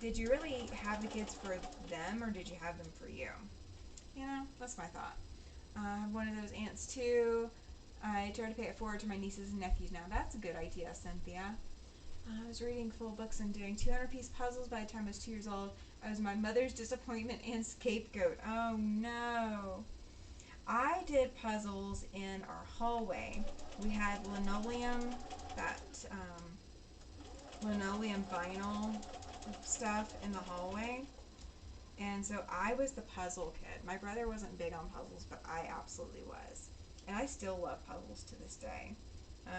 S1: did you really have the kids for them or did you have them for you? That's my thought. I have one of those aunts too. I try to pay it forward to my nieces and nephews now. That's a good idea, Cynthia. I was reading full books and doing 200-piece puzzles by the time I was 2 years old. I was my mother's disappointment and scapegoat. Oh no. I did puzzles in our hallway. We had linoleum, that linoleum vinyl stuff in the hallway. And so I was the puzzle kid. My brother wasn't big on puzzles, but I absolutely was. And I still love puzzles to this day.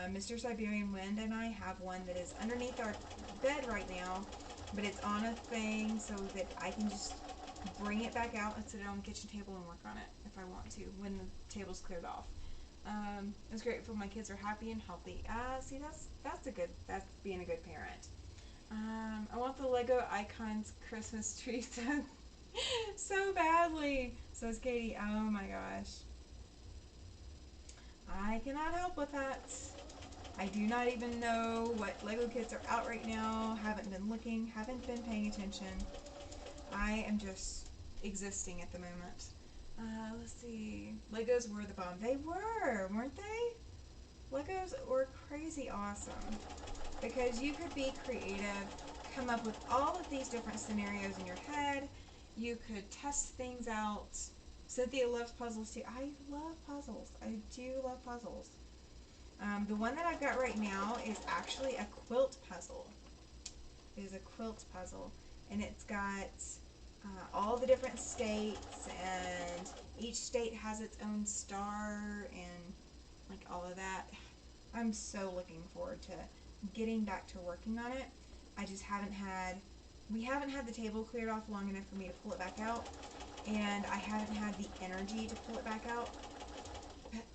S1: Mr. Siberian Wind and I have one that is underneath our bed right now, but it's on a thing so that I can just bring it back out and sit it on the kitchen table and work on it if I want to when the table's cleared off. It's grateful my kids are happy and healthy. See, that's being a good parent. I want the Lego Icons Christmas tree so badly, says Katie. Oh my gosh. I cannot help with that. I do not even know what Lego kits are out right now. Haven't been looking, haven't been paying attention. I am just existing at the moment. Let's see. Legos were the bomb. They were, weren't they? Legos were crazy awesome because you could be creative, come up with all of these different scenarios in your head. You could test things out. Cynthia loves puzzles too. I love puzzles. I do love puzzles. The one that I've got right now is actually a quilt puzzle. It is a quilt puzzle, and it's got all the different states, and each state has its own star, and like all of that. I'm so looking forward to getting back to working on it. I just we haven't had the table cleared off long enough for me to pull it back out, and I haven't had the energy to pull it back out.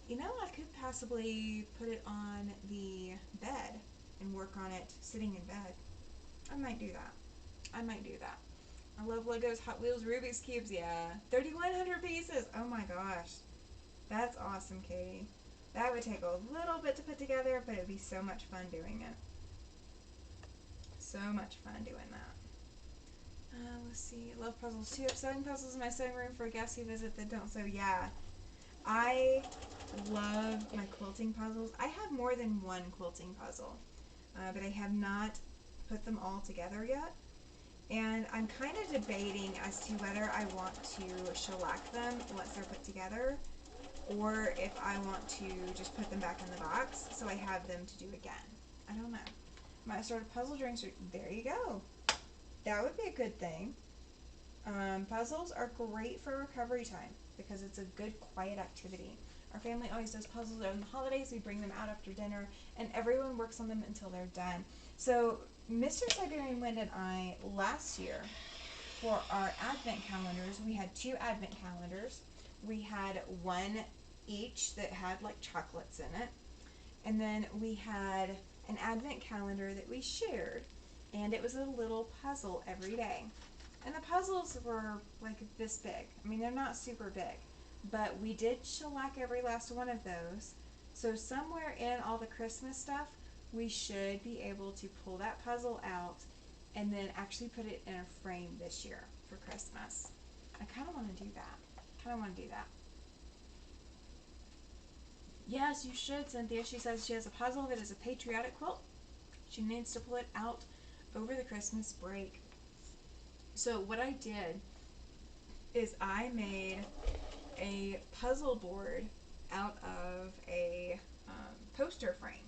S1: You know, I could possibly put it on the bed and work on it sitting in bed. I might do that. I might do that. I love Legos, Hot Wheels, Rubik's Cubes. Yeah. 3,100 pieces. Oh my gosh. That's awesome, Katie. That would take a little bit to put together, but it would be so much fun doing it. So much fun doing that. Let's see. I love puzzles too. Sewing puzzles in my sewing room for guests who visit that don't sew. Yeah. I love my quilting puzzles. I have more than one quilting puzzle, but I have not put them all together yet. And I'm kind of debating as to whether I want to shellac them once they're put together, or if I want to just put them back in the box so I have them to do again. I don't know. Might start a puzzle during. There you go. That would be a good thing. Puzzles are great for recovery time because it's a good quiet activity. Our family always does puzzles on the holidays. We bring them out after dinner, and everyone works on them until they're done. So Mr. Siberian Wind and I, last year, for our Advent calendars, we had 2 Advent calendars. We had one each that had like chocolates in it, and then we had an Advent calendar that we shared, and it was a little puzzle every day. And the puzzles were like this big. I mean, they're not super big, but we did shellac every last one of those. So somewhere in all the Christmas stuff, we should be able to pull that puzzle out and then actually put it in a frame this year for Christmas. I kind of want to do that. Yes, you should, Cynthia. She says she has a puzzle that is a patriotic quilt. She needs to pull it out over the Christmas break. So what I did is I made a puzzle board out of a poster frame.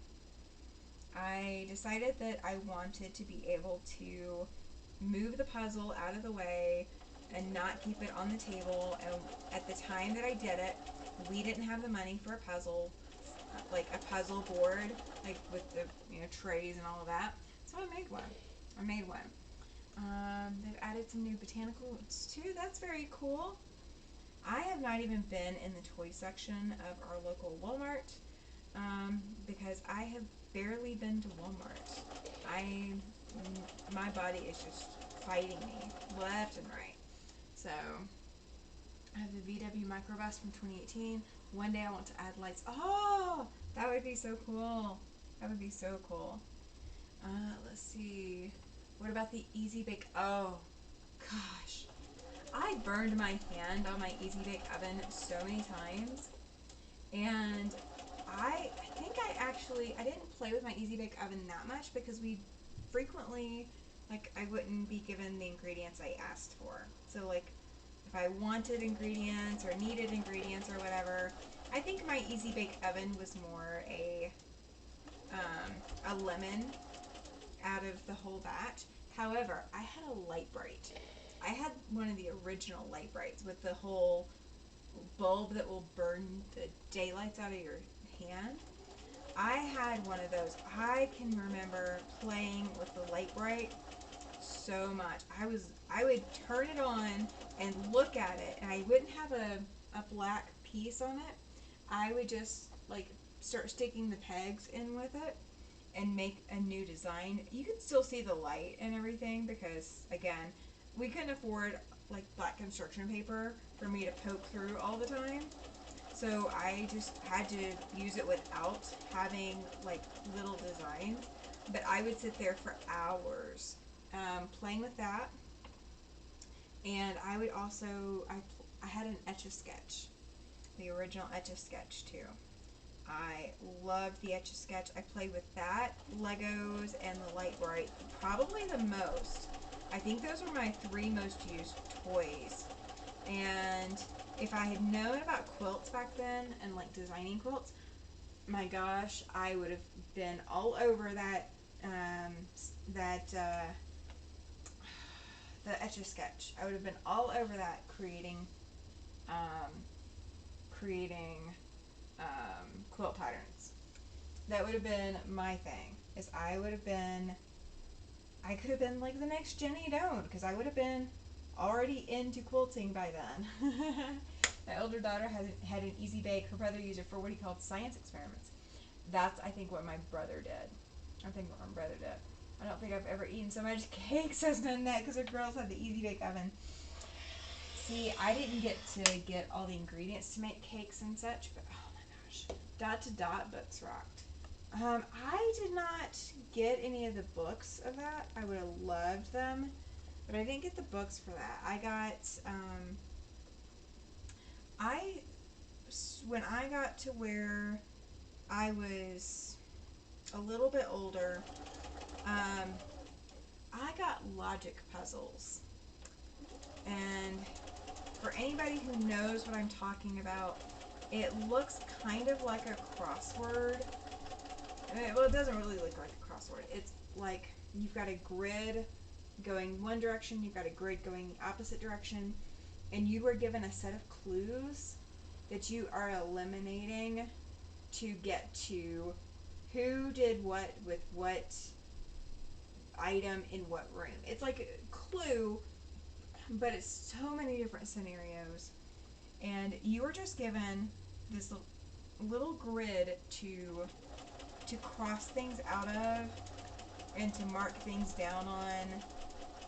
S1: I decided that I wanted to be able to move the puzzle out of the way and not keep it on the table. And at the time that I did it, we didn't have the money for a puzzle, like a puzzle board, like with the trays and all of that. So I made one. They've added some new botanicals too. That's very cool. I have not even been in the toy section of our local Walmart because I have barely been to Walmart. My body is just fighting me left and right. So I have the VW Microbus from 2018. One day I want to add lights. Oh, that would be so cool. Let's see. What about the Easy Bake? Oh, gosh. I burned my hand on my Easy Bake oven so many times. And I think I didn't play with my Easy Bake oven that much because we frequently, I wouldn't be given the ingredients I asked for. So, if I wanted ingredients or needed ingredients or whatever, I think my Easy Bake oven was more a lemon out of the whole batch. However, I had a light bright. I had one of the original light brights with the whole bulb that will burn the daylights out of your hand. I had one of those. I can remember playing with the light bright so much. I would turn it on and look at it, and I wouldn't have a black piece on it. I would just start sticking the pegs in with it and make a new design. You can still see the light and everything because, again, we couldn't afford black construction paper for me to poke through all the time. So I just had to use it without having little designs. But I would sit there for hours playing with that. And I would also, I had an Etch-a-Sketch, the original Etch-a-Sketch too. I loved the Etch-a-Sketch. I played with that, Legos, and the Light Bright probably the most. I think those were my 3 most used toys. And if I had known about quilts back then and like designing quilts, my gosh, I would have been all over that that the Etch-a-Sketch. I would have been all over that um, creating quilt patterns. That would have been my thing. Is I could have been like the next Jenny Doan because I would have been already into quilting by then. My older daughter had an easy bake. Her brother used it for what he called science experiments. That's, I think, what my brother did. I don't think I've ever eaten so much cakes as done that because our girls had the easy bake oven. See, I didn't get to get all the ingredients to make cakes and such, but oh my gosh, Dot to Dot books rocked. I did not get any of the books of that. I would have loved them, but I didn't get the books for that. I got, I, when I got to where I was a little bit older, I got logic puzzles. And for anybody who knows what I'm talking about, it looks kind of like a crossword. Well, it doesn't really look like a crossword. It's like you've got a grid going one direction, you've got a grid going the opposite direction, and you were given a set of clues that you are eliminating to get to who did what with what item in what room. It's like a clue, but it's so many different scenarios. And you were just given this little grid to cross things out of and to mark things down on.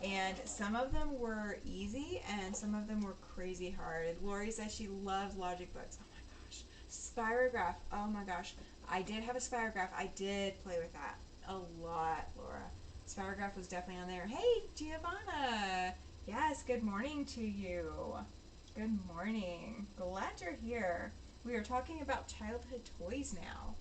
S1: And some of them were easy and some of them were crazy hard. Lori says she loves logic books. Oh my gosh. Spirograph. Oh my gosh. I did have a spirograph. I did play with that a lot, Laura. Spirograph was definitely on there. Hey, Giovanna. Yes, good morning to you. Good morning. Glad you're here. We are talking about childhood toys now.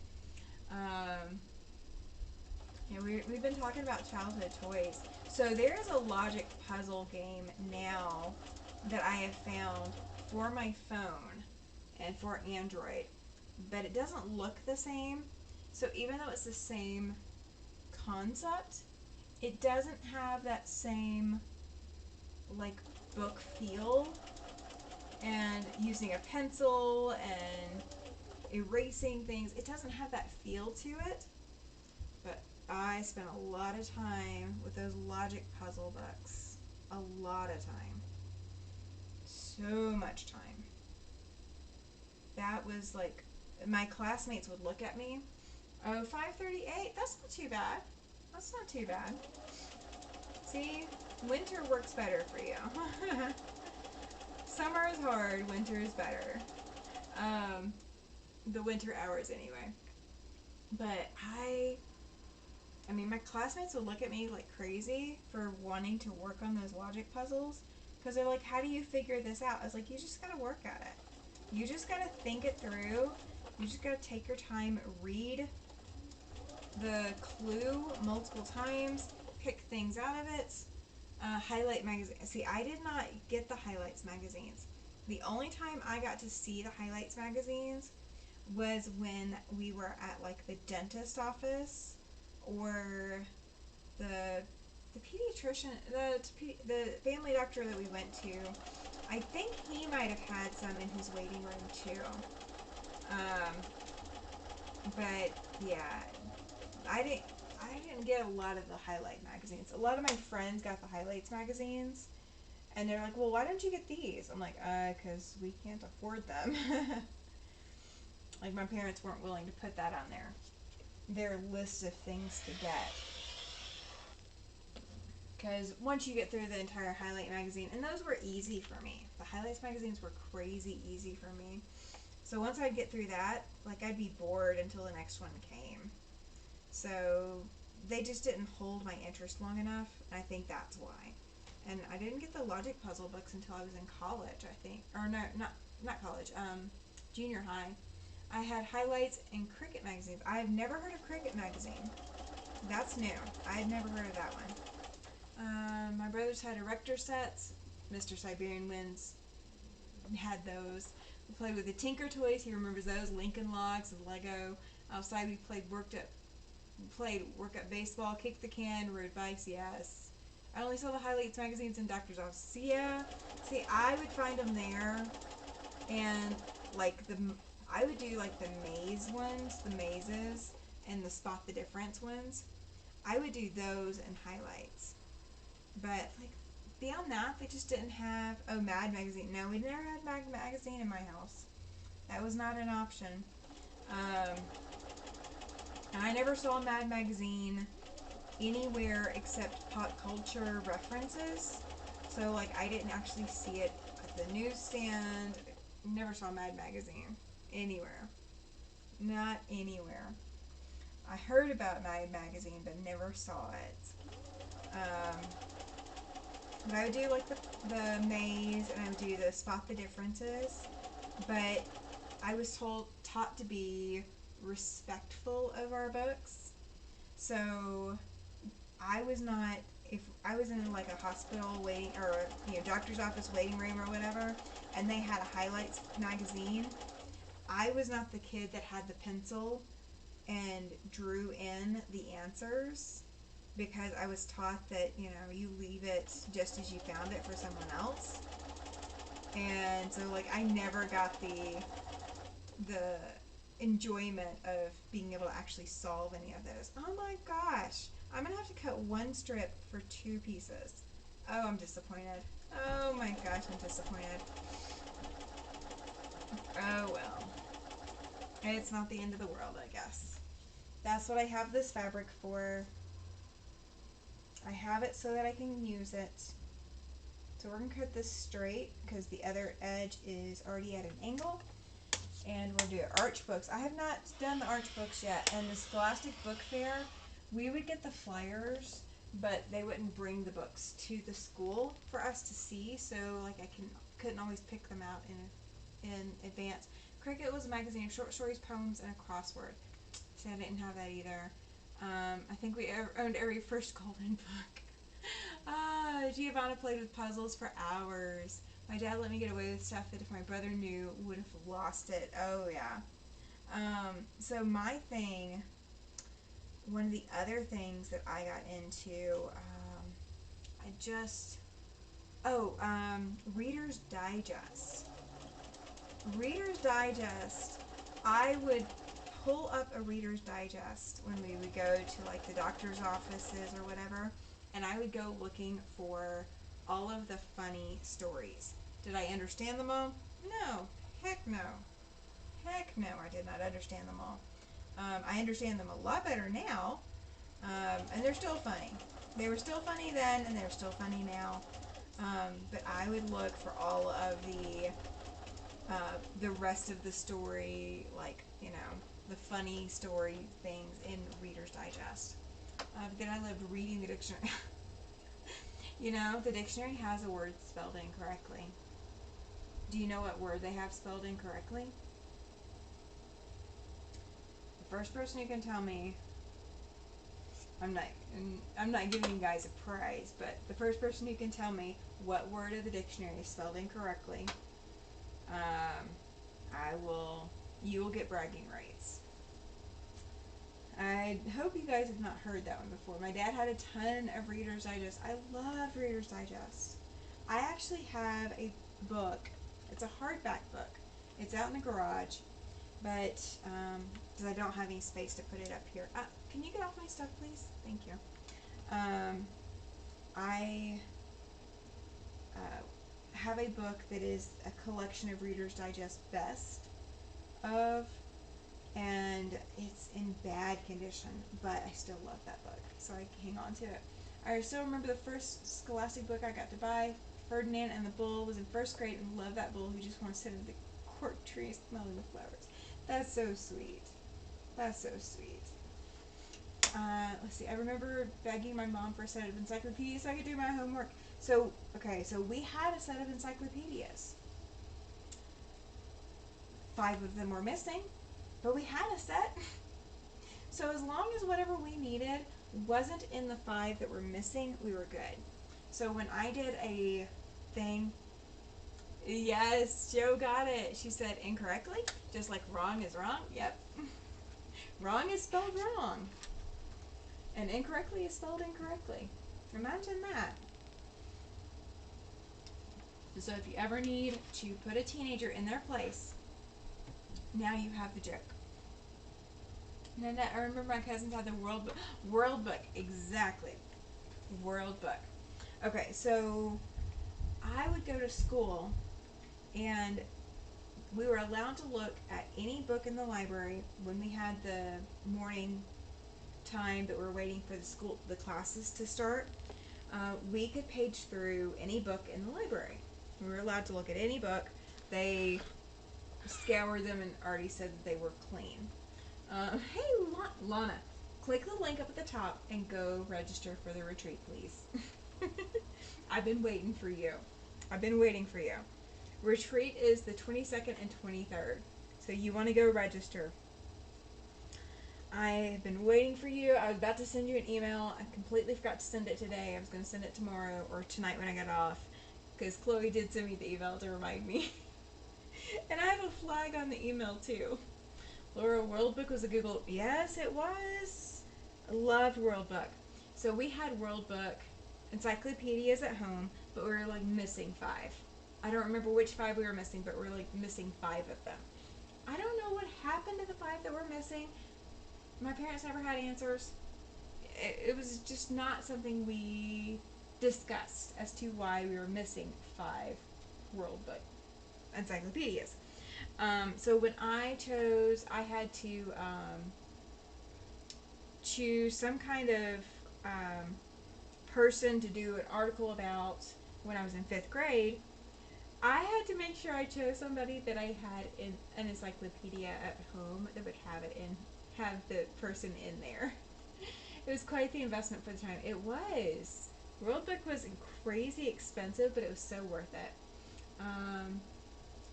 S1: Yeah, we've been talking about childhood toys. So there is a logic puzzle game now that I have found for my phone and for Android, but it doesn't look the same. So even though it's the same concept, it doesn't have that same like book feel, and using a pencil and erasing things, it doesn't have that feel to it. But I spent a lot of time with those logic puzzle books. A lot of time. So much time. That was like, my classmates would look at me. Oh, 5:38, that's not too bad. That's not too bad. See, winter works better for you. Summer is hard, winter is better. The winter hours anyway. But I mean, my classmates would look at me like crazy for wanting to work on those logic puzzles because they're like, how do you figure this out? I was like, you just gotta work at it. You just gotta think it through. You just gotta take your time, read the clue multiple times, pick things out of it. Highlight magazine. See, I did not get the highlights magazines. The only time I got to see the highlights magazines was when we were at like the dentist office or the pediatrician, the family doctor that we went to. I think he might have had some in his waiting room too. But yeah, I didn't get a lot of the highlight magazines. A lot of my friends got the highlights magazines, and they're like, "Well, why don't you get these?" I'm like, "'Cause we can't afford them." Like my parents weren't willing to put that on their list of things to get. Because once you get through the entire highlight magazine, and those were easy for me. The highlights magazines were crazy easy for me. So once I'd get through that, like I'd be bored until the next one came. So they just didn't hold my interest long enough, and I think that's why. and I didn't get the logic puzzle books until I was in college, I think. Or no, not college, junior high. I had highlights and cricket magazines. I have never heard of cricket magazine. That's new. I had never heard of that one. My brothers had erector sets. Mr. Siberian Winds had those. We played with the Tinker toys. He remembers those. Lincoln Logs and Lego. Outside we played work up baseball, kicked the can, rode bikes. Yes. I only saw the highlights magazines in doctor's office. Yeah. See, I would find them there, and like I would do like the maze ones, the mazes, and the spot the difference ones. I would do those and highlights. But like beyond that, they just didn't have Mad Magazine. No, we never had Mad Magazine in my house. That was not an option. Um, and I never saw Mad Magazine anywhere except pop culture references. So like I didn't actually see it at the newsstand. Never saw Mad Magazine anywhere. Not anywhere. I heard about Mad Magazine but never saw it. But I would do like the maze, and I would do the spot the differences. But I was taught to be respectful of our books. So I was not, if I was in like a hospital waiting, or doctor's office waiting room or whatever, and they had a highlights magazine, I was not the kid that had the pencil and drew in the answers, because I was taught that you leave it just as you found it for someone else. And so like I never got the enjoyment of being able to actually solve any of those. Oh my gosh, I'm gonna have to cut one strip for 2 pieces. Oh, I'm disappointed. Oh my gosh, I'm disappointed. Oh well, it's not the end of the world, I guess. That's what I have this fabric for. I have it so that I can use it. So we're going to cut this straight because the other edge is already at an angle. And we'll do arch books. I have not done the arch books yet. And the Scholastic Book Fair, we would get the flyers, but they wouldn't bring the books to the school for us to see. So like couldn't always pick them out in advance. Cricket was a magazine of short stories, poems, and a crossword. See, I didn't have that either. I think we owned every first Golden book. Giovanna played with puzzles for hours. My dad let me get away with stuff that if my brother knew, would have lost it. Oh, yeah. So my thing, one of the other things that I got into, Reader's Digest. Reader's Digest, I would pull up a Reader's Digest when we would go to like the doctor's offices or whatever, and I would go looking for all of the funny stories. Did I understand them all? No. Heck no. Heck no, I did not understand them all. I understand them a lot better now, and they're still funny. They were still funny then, and they're still funny now. But I would look for all of the rest of the story, like, the funny story things in Reader's Digest. But then I loved reading the dictionary. The dictionary has a word spelled incorrectly. Do you know what word they have spelled incorrectly? The first person who can tell me, I'm not giving you guys a prize, but the first person who can tell me what word of the dictionary is spelled incorrectly, you will get bragging rights. I hope you guys have not heard that one before. My dad had a ton of Reader's Digest. I loved Reader's Digest. I actually have a book. It's a hardback book. It's out in the garage, but because I don't have any space to put it up here. Can you get off my stuff, please? Thank you. I have a book that is a collection of Reader's Digest best of, and it's in bad condition, but I still love that book, so I hang on to it. I still remember the first Scholastic book I got to buy. Ferdinand and the Bull was in first grade, and loved that bull who just wanted to sit under the cork tree smelling the flowers. That's so sweet. That's so sweet. Let's see, I remember begging my mom for a set of encyclopedias so I could do my homework. So, okay, so we had a set of encyclopedias. 5 of them were missing, but we had a set. So as long as whatever we needed wasn't in the 5 that were missing, we were good. So when I did a thing, yes, Joe got it. She said incorrectly, just like wrong is wrong. Yep. Wrong is spelled wrong. And incorrectly is spelled incorrectly. Imagine that. So if you ever need to put a teenager in their place, now you have the joke. Nanette, I remember my cousins had the World Book. World Book, exactly. World Book. Okay, so I would go to school and we were allowed to look at any book in the library when we had the morning time that we're waiting for the classes to start. We could page through any book in the library. We were allowed to look at any book. They scoured them and already said that they were clean. Hey, Lana, click the link up at the top and go register for the retreat, please. I've been waiting for you. Retreat is the 22nd and 23rd, so you want to go register. I have been waiting for you. I was about to send you an email. I completely forgot to send it today. I was going to send it tomorrow or tonight when I get off, because Chloe did send me the email to remind me. And I have a flag on the email too. Laura, World Book was a Google. Yes, it was. I loved World Book. So we had World Book encyclopedias at home, but we were like missing 5. I don't remember which 5 we were missing, but we were like missing 5 of them. I don't know what happened to the 5 that were missing. My parents never had answers. It was just not something we discussed as to why we were missing 5 World Book encyclopedias. So when I had to choose some kind of person to do an article about when I was in 5th grade. I had to make sure I chose somebody that I had in an encyclopedia at home that would have the person in there. It was quite the investment for the time. It was. World Book was crazy expensive, but it was so worth it.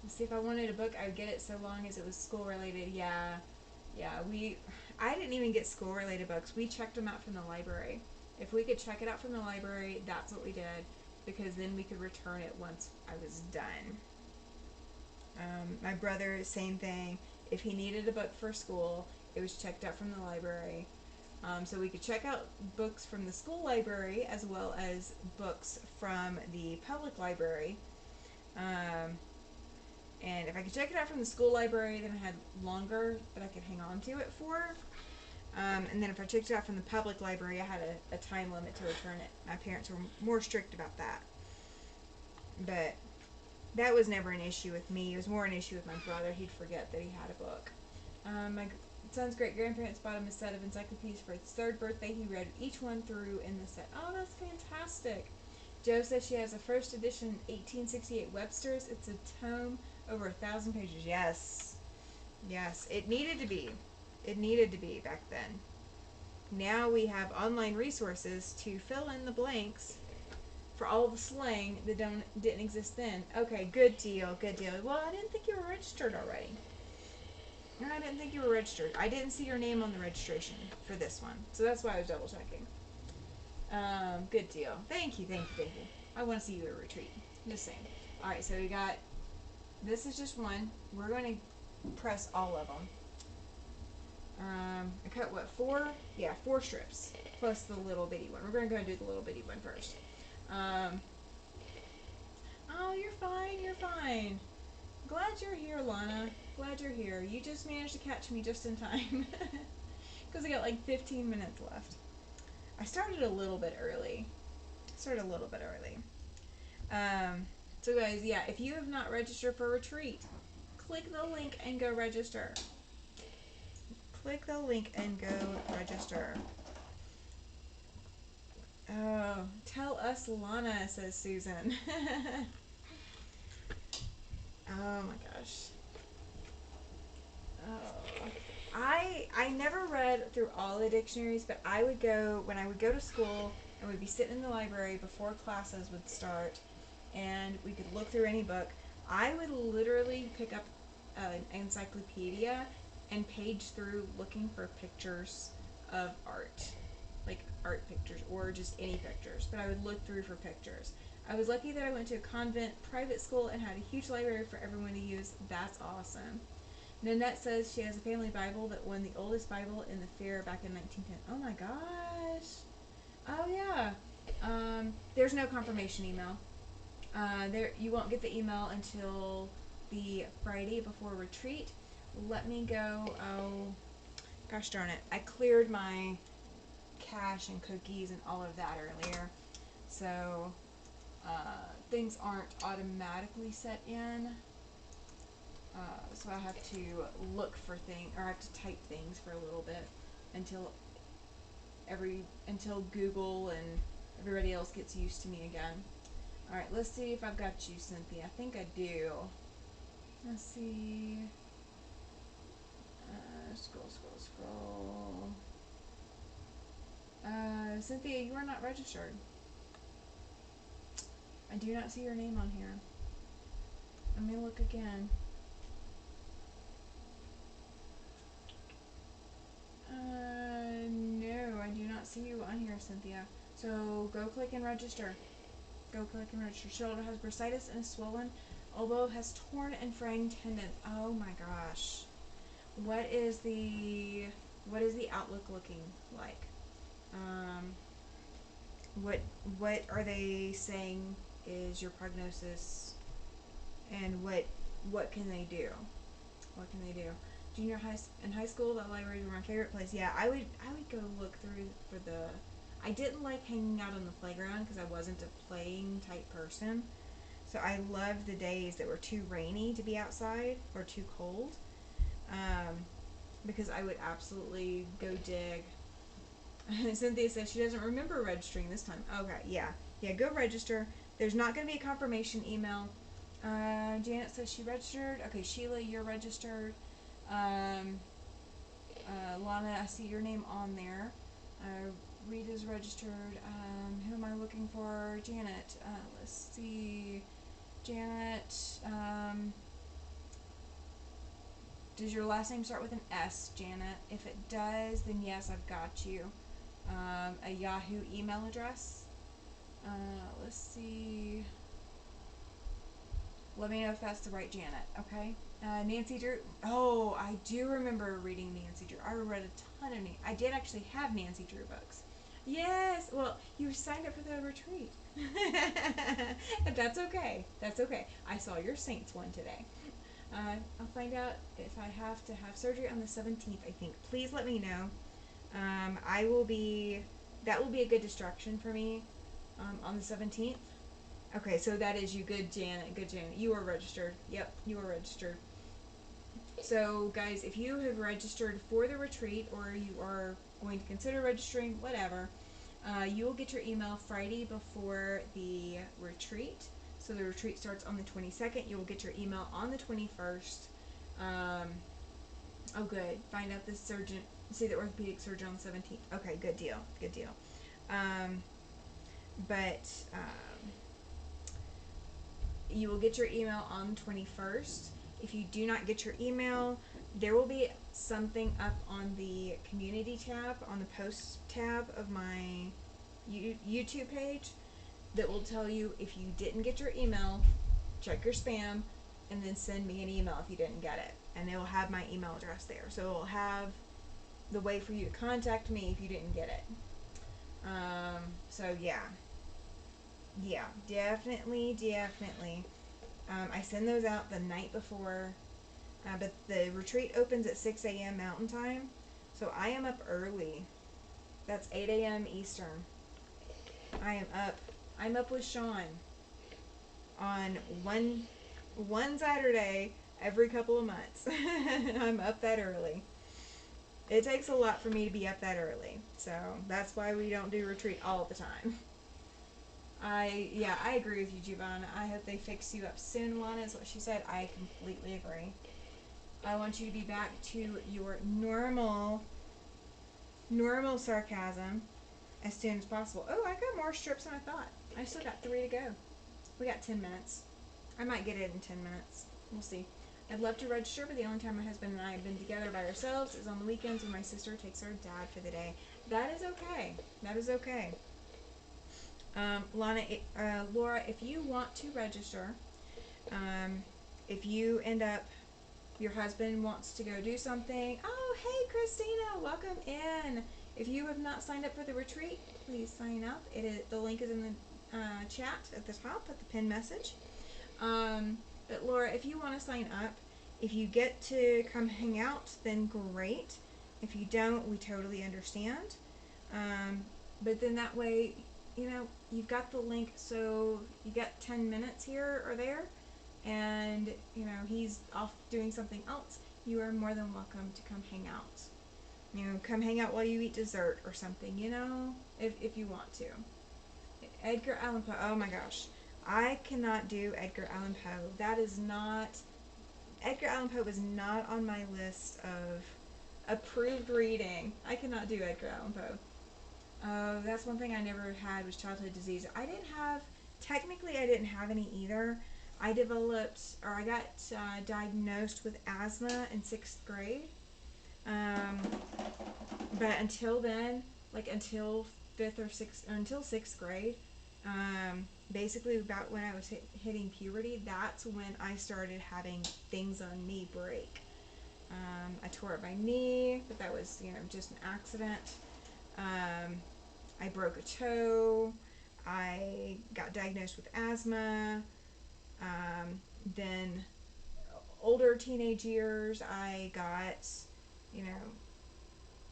S1: Let's see, if I wanted a book, I would get it so long as it was school related. Yeah. I didn't even get school related books. We checked them out from the library. If we could check it out from the library, that's what we did, because then we could return it once I was done. My brother, same thing. If he needed a book for school, it was checked out from the library. So we could check out books from the school library as well as books from the public library. And if I could check it out from the school library, then I had longer that I could hang on to it for. And then if I checked it out from the public library, I had a time limit to return it. My parents were more strict about that. But that was never an issue with me. It was more an issue with my brother. He'd forget that he had a book. My son's great-grandparents bought him a set of encyclopedias for his 3rd birthday. He read each one through in the set. Oh, that's fantastic. Jo says she has a first edition 1868 Webster's. It's a tome over 1,000 pages. Yes. It needed to be. Back then. Now we have online resources to fill in the blanks for all the slang that didn't exist then. Okay, good deal. Well, I didn't think you were registered already. No, I didn't think you were registered. I didn't see your name on the registration for this one, so that's why I was double checking. Good deal. Thank you. I want to see you at a retreat. Just saying. All right, so we got. This is just one. We're going to press all of them. I cut 4? Yeah, 4 strips plus the little bitty one. We're going to go and do the little bitty one first. Oh, you're fine. Glad you're here, Lana. Glad you're here. You just managed to catch me just in time. Because I got like 15 minutes left. I started a little bit early. So guys, yeah, if you have not registered for retreat, click the link and go register. Oh, tell us, Lana, says Susan. Oh my gosh. Oh. I never read through all the dictionaries, but when I would go to school, and we'd be sitting in the library before classes would start, and we could look through any book. I would literally pick up an encyclopedia and page through looking for pictures of art, like art pictures or just any pictures, but I would look through for pictures. I was lucky that I went to a convent private school and had a huge library for everyone to use. That's awesome. Nanette says she has a family Bible that won the oldest Bible in the fair back in 1910. Oh my gosh. Oh yeah. There's no confirmation email. There, you won't get the email until the Friday before retreat. Let me go. Oh, gosh darn it! I cleared my cache and cookies and all of that earlier, so things aren't automatically set in. So I have to look for things, or I have to type things for a little bit until until Google and everybody else gets used to me again. All right, let's see if I've got you, Cynthia. I think I do. Let's see. Scroll, scroll, scroll. Cynthia, you are not registered. I do not see your name on here. Let me look again. No, I do not see you on here, Cynthia. So go click and register. Go click and register. Shoulder has bursitis and is swollen. Elbow has torn and fraying tendons. Oh my gosh. What is the outlook looking like? What are they saying is your prognosis, and what can they do? What can they do? Junior high in high school, the libraries were my favorite place. Yeah, I would go look through for the. I didn't like hanging out on the playground because I wasn't a playing type person. So I loved the days that were too rainy to be outside or too cold, because I would absolutely go dig. Cynthia says she doesn't remember registering this time. Okay, yeah, go register. There's not going to be a confirmation email. Janet says she registered. Okay, Sheila, you're registered. Lana, I see your name on there. Rita's registered. Who am I looking for? Janet. Let's see. Janet. Does your last name start with an S, Janet? If it does, then yes, I've got you. A Yahoo email address. Let's see. Let me know if that's the right Janet, okay? Nancy Drew. Oh, I do remember reading Nancy Drew. I read a ton of I did actually have Nancy Drew books. Yes. Well, you signed up for the retreat. That's okay. That's okay. I saw your Saints one today. I'll find out if I have to have surgery on the 17th, I think. Please let me know. That will be a good distraction for me on the 17th. Okay, so that is you. Good, Janet. Good, Janet. You are registered. Yep, you are registered. So, guys, if you have registered for the retreat or you are going to consider registering, whatever, you will get your email Friday before the retreat. So the retreat starts on the 22nd. You will get your email on the 21st. Oh, good. Find out the surgeon. See the orthopedic surgeon on the 17th. Okay, good deal. Good deal. You will get your email on the 21st. If you do not get your email, there will be something up on the community tab, on the posts tab of my YouTube page that will tell you if you didn't get your email, check your spam, and then send me an email if you didn't get it. And it will have my email address there. So it will have the way for you to contact me if you didn't get it. So yeah, definitely. I send those out the night before, but the retreat opens at 6 a.m. Mountain Time, so I am up early. That's 8 a.m. Eastern. I'm up with Sean on one Saturday every couple of months. I'm up that early. It takes a lot for me to be up that early, so that's why we don't do retreat all the time. I agree with you, Giovanna. I hope they fix you up soon, Lana, is what she said. I completely agree. I want you to be back to your normal sarcasm. as soon as possible. Oh, I got more strips than I thought. I still got 3 to go. We got 10 minutes. I might get it in 10 minutes. We'll see. I'd love to register, but the only time my husband and I have been together by ourselves is on the weekends when my sister takes her dad for the day. That is okay. That is okay. Laura, if you want to register, if you end up, your husband wants to go do something. Oh, hey, Christina, welcome in. If you have not signed up for the retreat, please sign up. The link is in the chat at the top, at the pinned message. But Laura, if you want to sign up, if you get to come hang out, then great. If you don't, we totally understand. But then that way, you've got the link, so you got 10 minutes here or there, and, he's off doing something else. You are more than welcome to come hang out. Come hang out while you eat dessert or something, if you want to. Edgar Allan Poe, oh my gosh. I cannot do Edgar Allan Poe. Edgar Allan Poe is not on my list of approved reading. I cannot do Edgar Allan Poe. That's one thing I never had was childhood disease. I didn't have any either. I got diagnosed with asthma in 6th grade. But until then, until 6th grade, basically about when I was hitting puberty, that's when I started having things on me break. I tore up my knee, but that was, just an accident. I broke a toe. I got diagnosed with asthma. Then older teenage years, I got,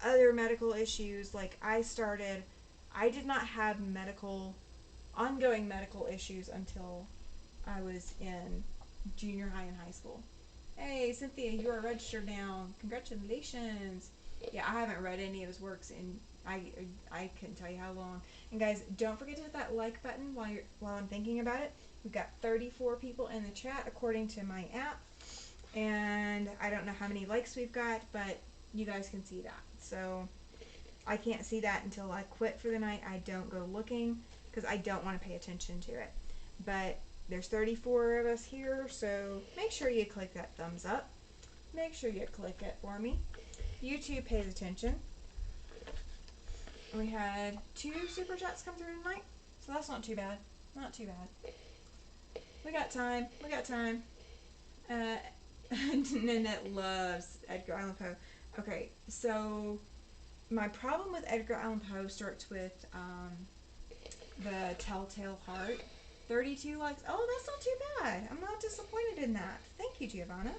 S1: other medical issues. I did not have ongoing medical issues until I was in junior high and high school. Hey, Cynthia, you are registered now. Congratulations. Yeah, I haven't read any of his works in I couldn't tell you how long. And guys, don't forget to hit that like button while I'm thinking about it. We've got 34 people in the chat according to my app, and I don't know how many likes we've got, but you guys can see that. So I can't see that until I quit for the night. I don't go looking because I don't want to pay attention to it. But there's 34 of us here, so make sure you click that thumbs up. Make sure you click it for me. YouTube pays attention. We had 2 super chats come through tonight, so that's not too bad. Not too bad. We got time. Nanette loves Edgar Allan Poe. Okay, so my problem with Edgar Allan Poe starts with the Telltale Heart. 32 likes. Oh, that's not too bad. I'm not disappointed in that. Thank you, Giovanna.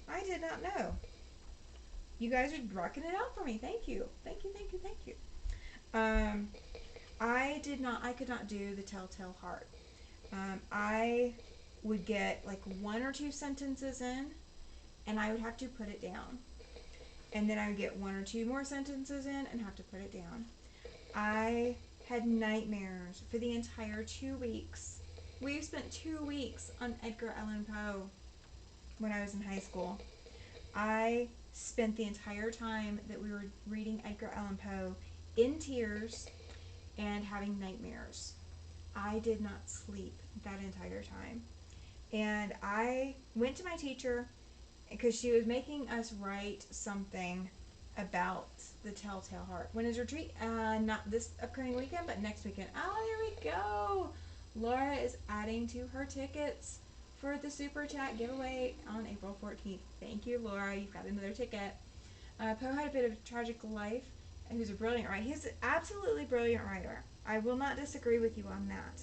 S1: I did not know. You guys are rocking it out for me. Thank you. Thank you. I could not do the Telltale Heart. I would get 1 or 2 sentences in, and I would have to put it down. And then I would get 1 or 2 more sentences in and have to put it down. I had nightmares for the entire 2 weeks. We spent 2 weeks on Edgar Allan Poe when I was in high school. I spent the entire time that we were reading Edgar Allan Poe in tears and having nightmares. I did not sleep that entire time. And I went to my teacher because she was making us write something about the Telltale Heart. When is retreat? Not this upcoming weekend, but next weekend. Oh, here we go. Laura is adding to her tickets for the Super Chat giveaway on April 14th. Thank you, Laura. You've got another ticket. Poe had a bit of a tragic life. He's a brilliant writer. He's an absolutely brilliant writer. I will not disagree with you on that.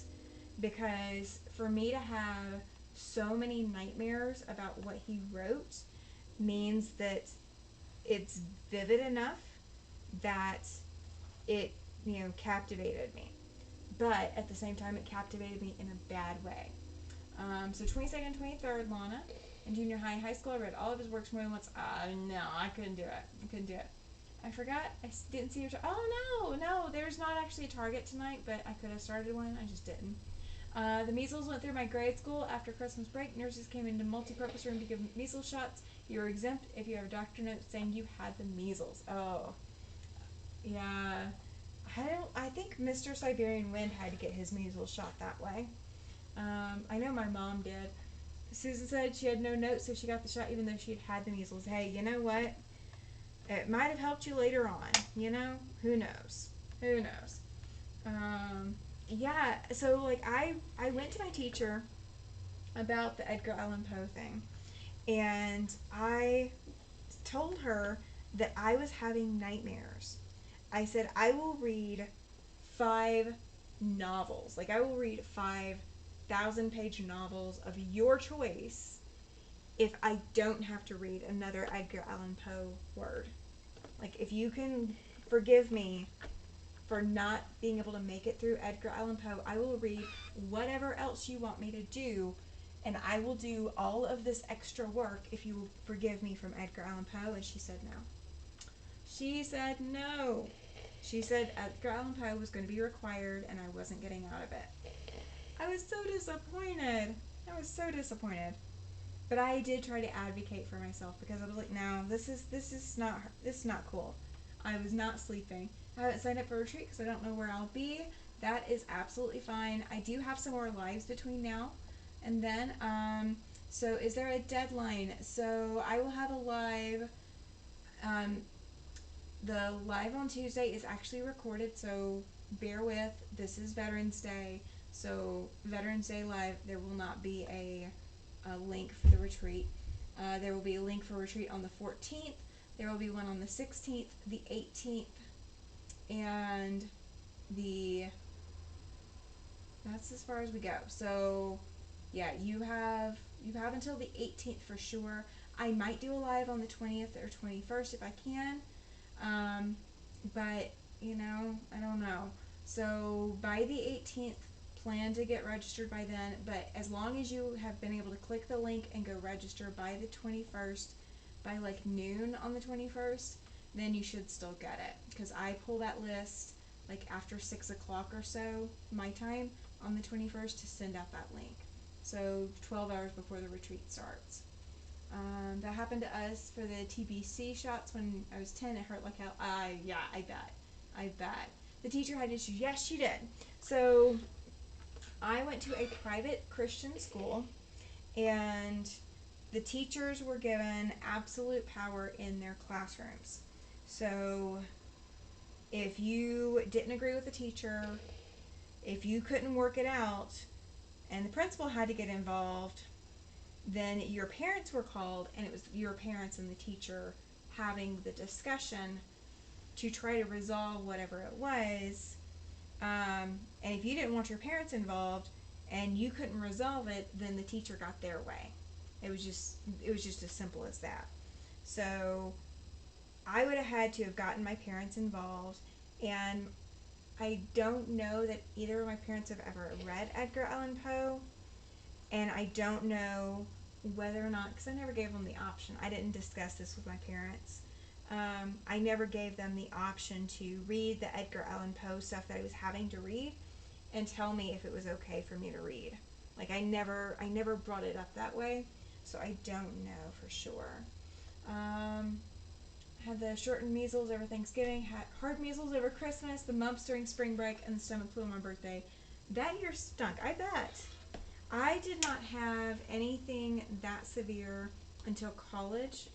S1: Because for me to have so many nightmares about what he wrote means that it's vivid enough that it, captivated me. But at the same time, it captivated me in a bad way. So 22nd, 23rd, Lana. In junior high and high school, I read all of his works more than once. No, I couldn't do it. I forgot. I didn't see your... Oh, no, there's not actually a Target tonight, but I could have started one. I just didn't. The measles went through my grade school after Christmas break. Nurses came into multi-purpose room to give measles shots. You were exempt if you have a doctor note saying you had the measles. Oh. Yeah. I think Mr. Siberian Wind had to get his measles shot that way. I know my mom did. Susan said she had no notes, so she got the shot even though she'd had the measles. Hey, you know what? It might have helped you later on. You know? Who knows? Who knows? Yeah, so like I went to my teacher about the Edgar Allan Poe thing, and I told her that I was having nightmares. I said I will read 5 novels. Like I will read 5,000-page novels of your choice if I don't have to read another Edgar Allan Poe word. Like if you can forgive me for not being able to make it through Edgar Allan Poe, I will read whatever else you want me to do, and I will do all of this extra work if you will forgive me from Edgar Allan Poe. And she said no. She said no. She said Edgar Allan Poe was going to be required and I wasn't getting out of it. I was so disappointed. I was so disappointed. But I did try to advocate for myself because I was like, no, this is not cool. I was not sleeping. I haven't signed up for a retreat because I don't know where I'll be. That is absolutely fine. I do have some more lives between now and then. So is there a deadline? So I will have a live. Um, the live on Tuesday is actually recorded, so bear with. This is Veterans Day, so Veterans Day live. There will not be a link for the retreat. There will be a link for retreat on the 14th. There will be one on the 16th, the 18th, and that's as far as we go. So yeah, you have until the 18th for sure. I might do a live on the 20th or 21st if I can. But I don't know. So by the 18th, plan to get registered by then, but as long as you have been able to click the link and go register by the 21st, by like noon on the 21st, then you should still get it, because I pull that list like after 6 o'clock or so my time on the 21st to send out that link, so 12 hours before the retreat starts. That happened to us for the TBC shots when I was 10. It hurt like hell. Yeah, I bet. The teacher had issues. Yes, she did. So I went to a private Christian school, and the teachers were given absolute power in their classrooms. So if you didn't agree with the teacher, if you couldn't work it out, and the principal had to get involved, then your parents were called, and it was your parents and the teacher having the discussion to try to resolve whatever it was. And if you didn't want your parents involved and you couldn't resolve it, then the teacher got their way. It was just as simple as that. So I would have had to have gotten my parents involved, and I don't know that either of my parents have ever read Edgar Allan Poe, and I don't know whether or not, because I never gave them the option. I didn't discuss this with my parents. I never gave them the option to read the Edgar Allan Poe stuff that I was having to read and tell me if it was okay for me to read. Like I never brought it up that way, so I don't know for sure. Had the shortened measles over Thanksgiving, had hard measles over Christmas, the mumps during spring break, and the stomach flu on my birthday. That year stunk, I bet. I did not have anything that severe until college,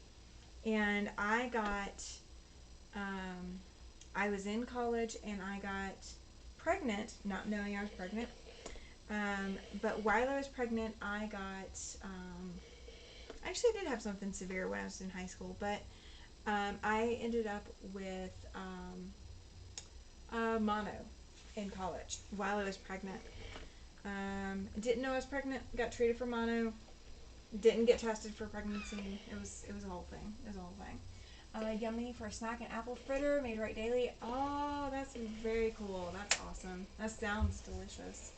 S1: and I was in college and I got pregnant, not knowing I was pregnant. But while I was pregnant, I actually did have something severe when I was in high school, but I ended up with mono in college while I was pregnant. Didn't know I was pregnant, got treated for mono, didn't get tested for pregnancy. It was a whole thing. Yummy for a snack, an apple fritter made right daily. Oh, that's very cool. That's awesome. That sounds delicious.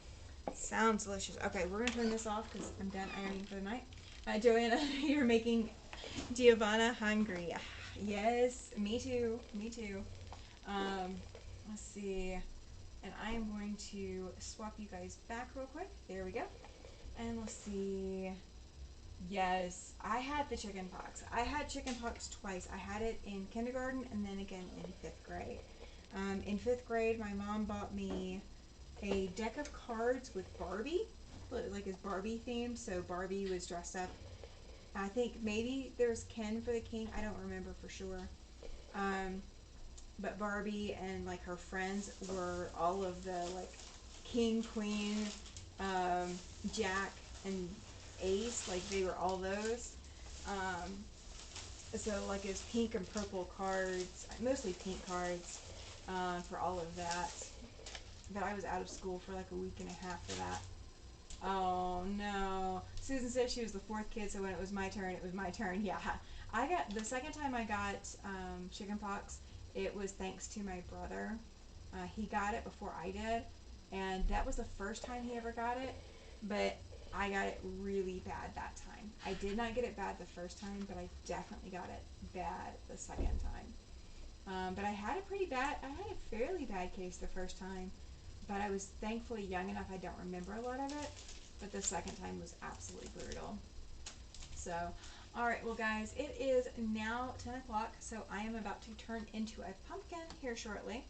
S1: Okay, we're gonna turn this off because I'm done ironing for the night. Joanna, you're making Giovanna hungry. Yes, me too. Let's see. And I am going to swap you guys back real quick. There we go. And let's see. Yes, I had the chicken pox. I had chicken pox twice. I had it in kindergarten and then again in 5th grade. In 5th grade, my mom bought me a deck of cards with Barbie, like it's Barbie themed. So Barbie was dressed up. I think maybe there's Ken for the king. I don't remember for sure. Um, but Barbie and like her friends were all of the like king, queen, um, jack, and ace. Like they were all those. Um, so like it's pink and purple cards, mostly pink cards, for all of that. But I was out of school for like a week and a half for that. Oh no. Susan said she was the fourth kid, so when it was my turn, it was my turn. Yeah. I got the second time I got chicken pox, it was thanks to my brother. He got it before I did, and that was the first time he ever got it, but I got it really bad that time. I did not get it bad the first time, but I definitely got it bad the second time. But I had a fairly bad case the first time, but I was thankfully young enough I don't remember a lot of it. But the second time was absolutely brutal. So, all right, well, guys, it is now 10 o'clock, so I am about to turn into a pumpkin here shortly.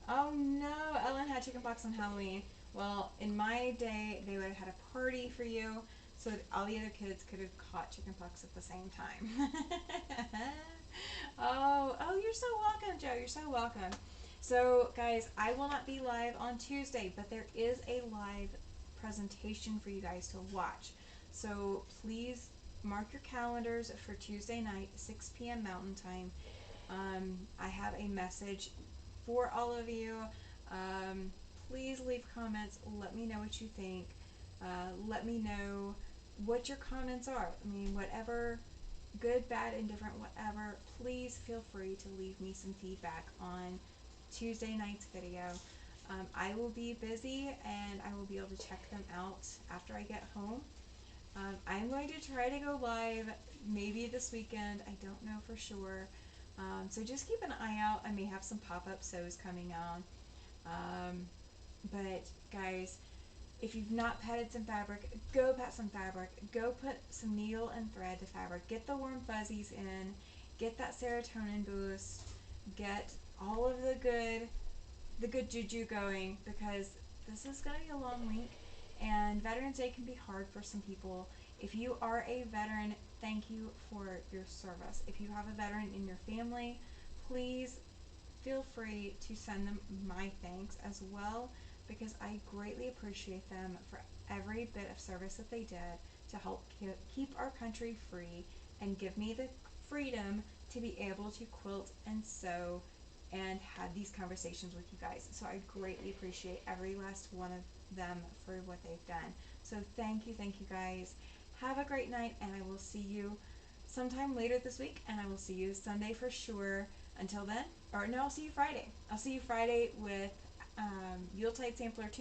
S1: Oh no, Ellen had chickenpox on Halloween. Well, in my day, they would have had a party for you so that all the other kids could have caught chickenpox at the same time. Oh, you're so welcome, Joe. You're so welcome. So, guys, I will not be live on Tuesday, but there is a live presentation for you guys to watch. So, please mark your calendars for Tuesday night, 6 p.m. Mountain Time. I have a message for all of you. Um, Please leave comments. Let me know what you think. Let me know what your comments are. I mean, whatever, good, bad, indifferent, whatever, please feel free to leave me some feedback on Tuesday night's video. I will be busy and I will be able to check them out after I get home. I'm going to try to go live maybe this weekend. I don't know for sure. So just keep an eye out. I may have some pop-up sews coming on. But guys, if you've not patted some fabric, go pat some fabric. Go put some needle and thread to fabric. Get the warm fuzzies in. Get that serotonin boost. Get all of the good juju going, because this is going to be a long week and Veterans Day can be hard for some people. If you are a veteran, thank you for your service. If you have a veteran in your family, please feel free to send them my thanks as well, because I greatly appreciate them for every bit of service that they did to help keep our country free and give me the freedom to be able to quilt and sew and have these conversations with you guys. So I greatly appreciate every last one of them for what they've done. So thank you guys. Have a great night, and I will see you sometime later this week, and I will see you Sunday for sure. Until then, or no, I'll see you Friday. I'll see you Friday with Yuletide Sampler 2.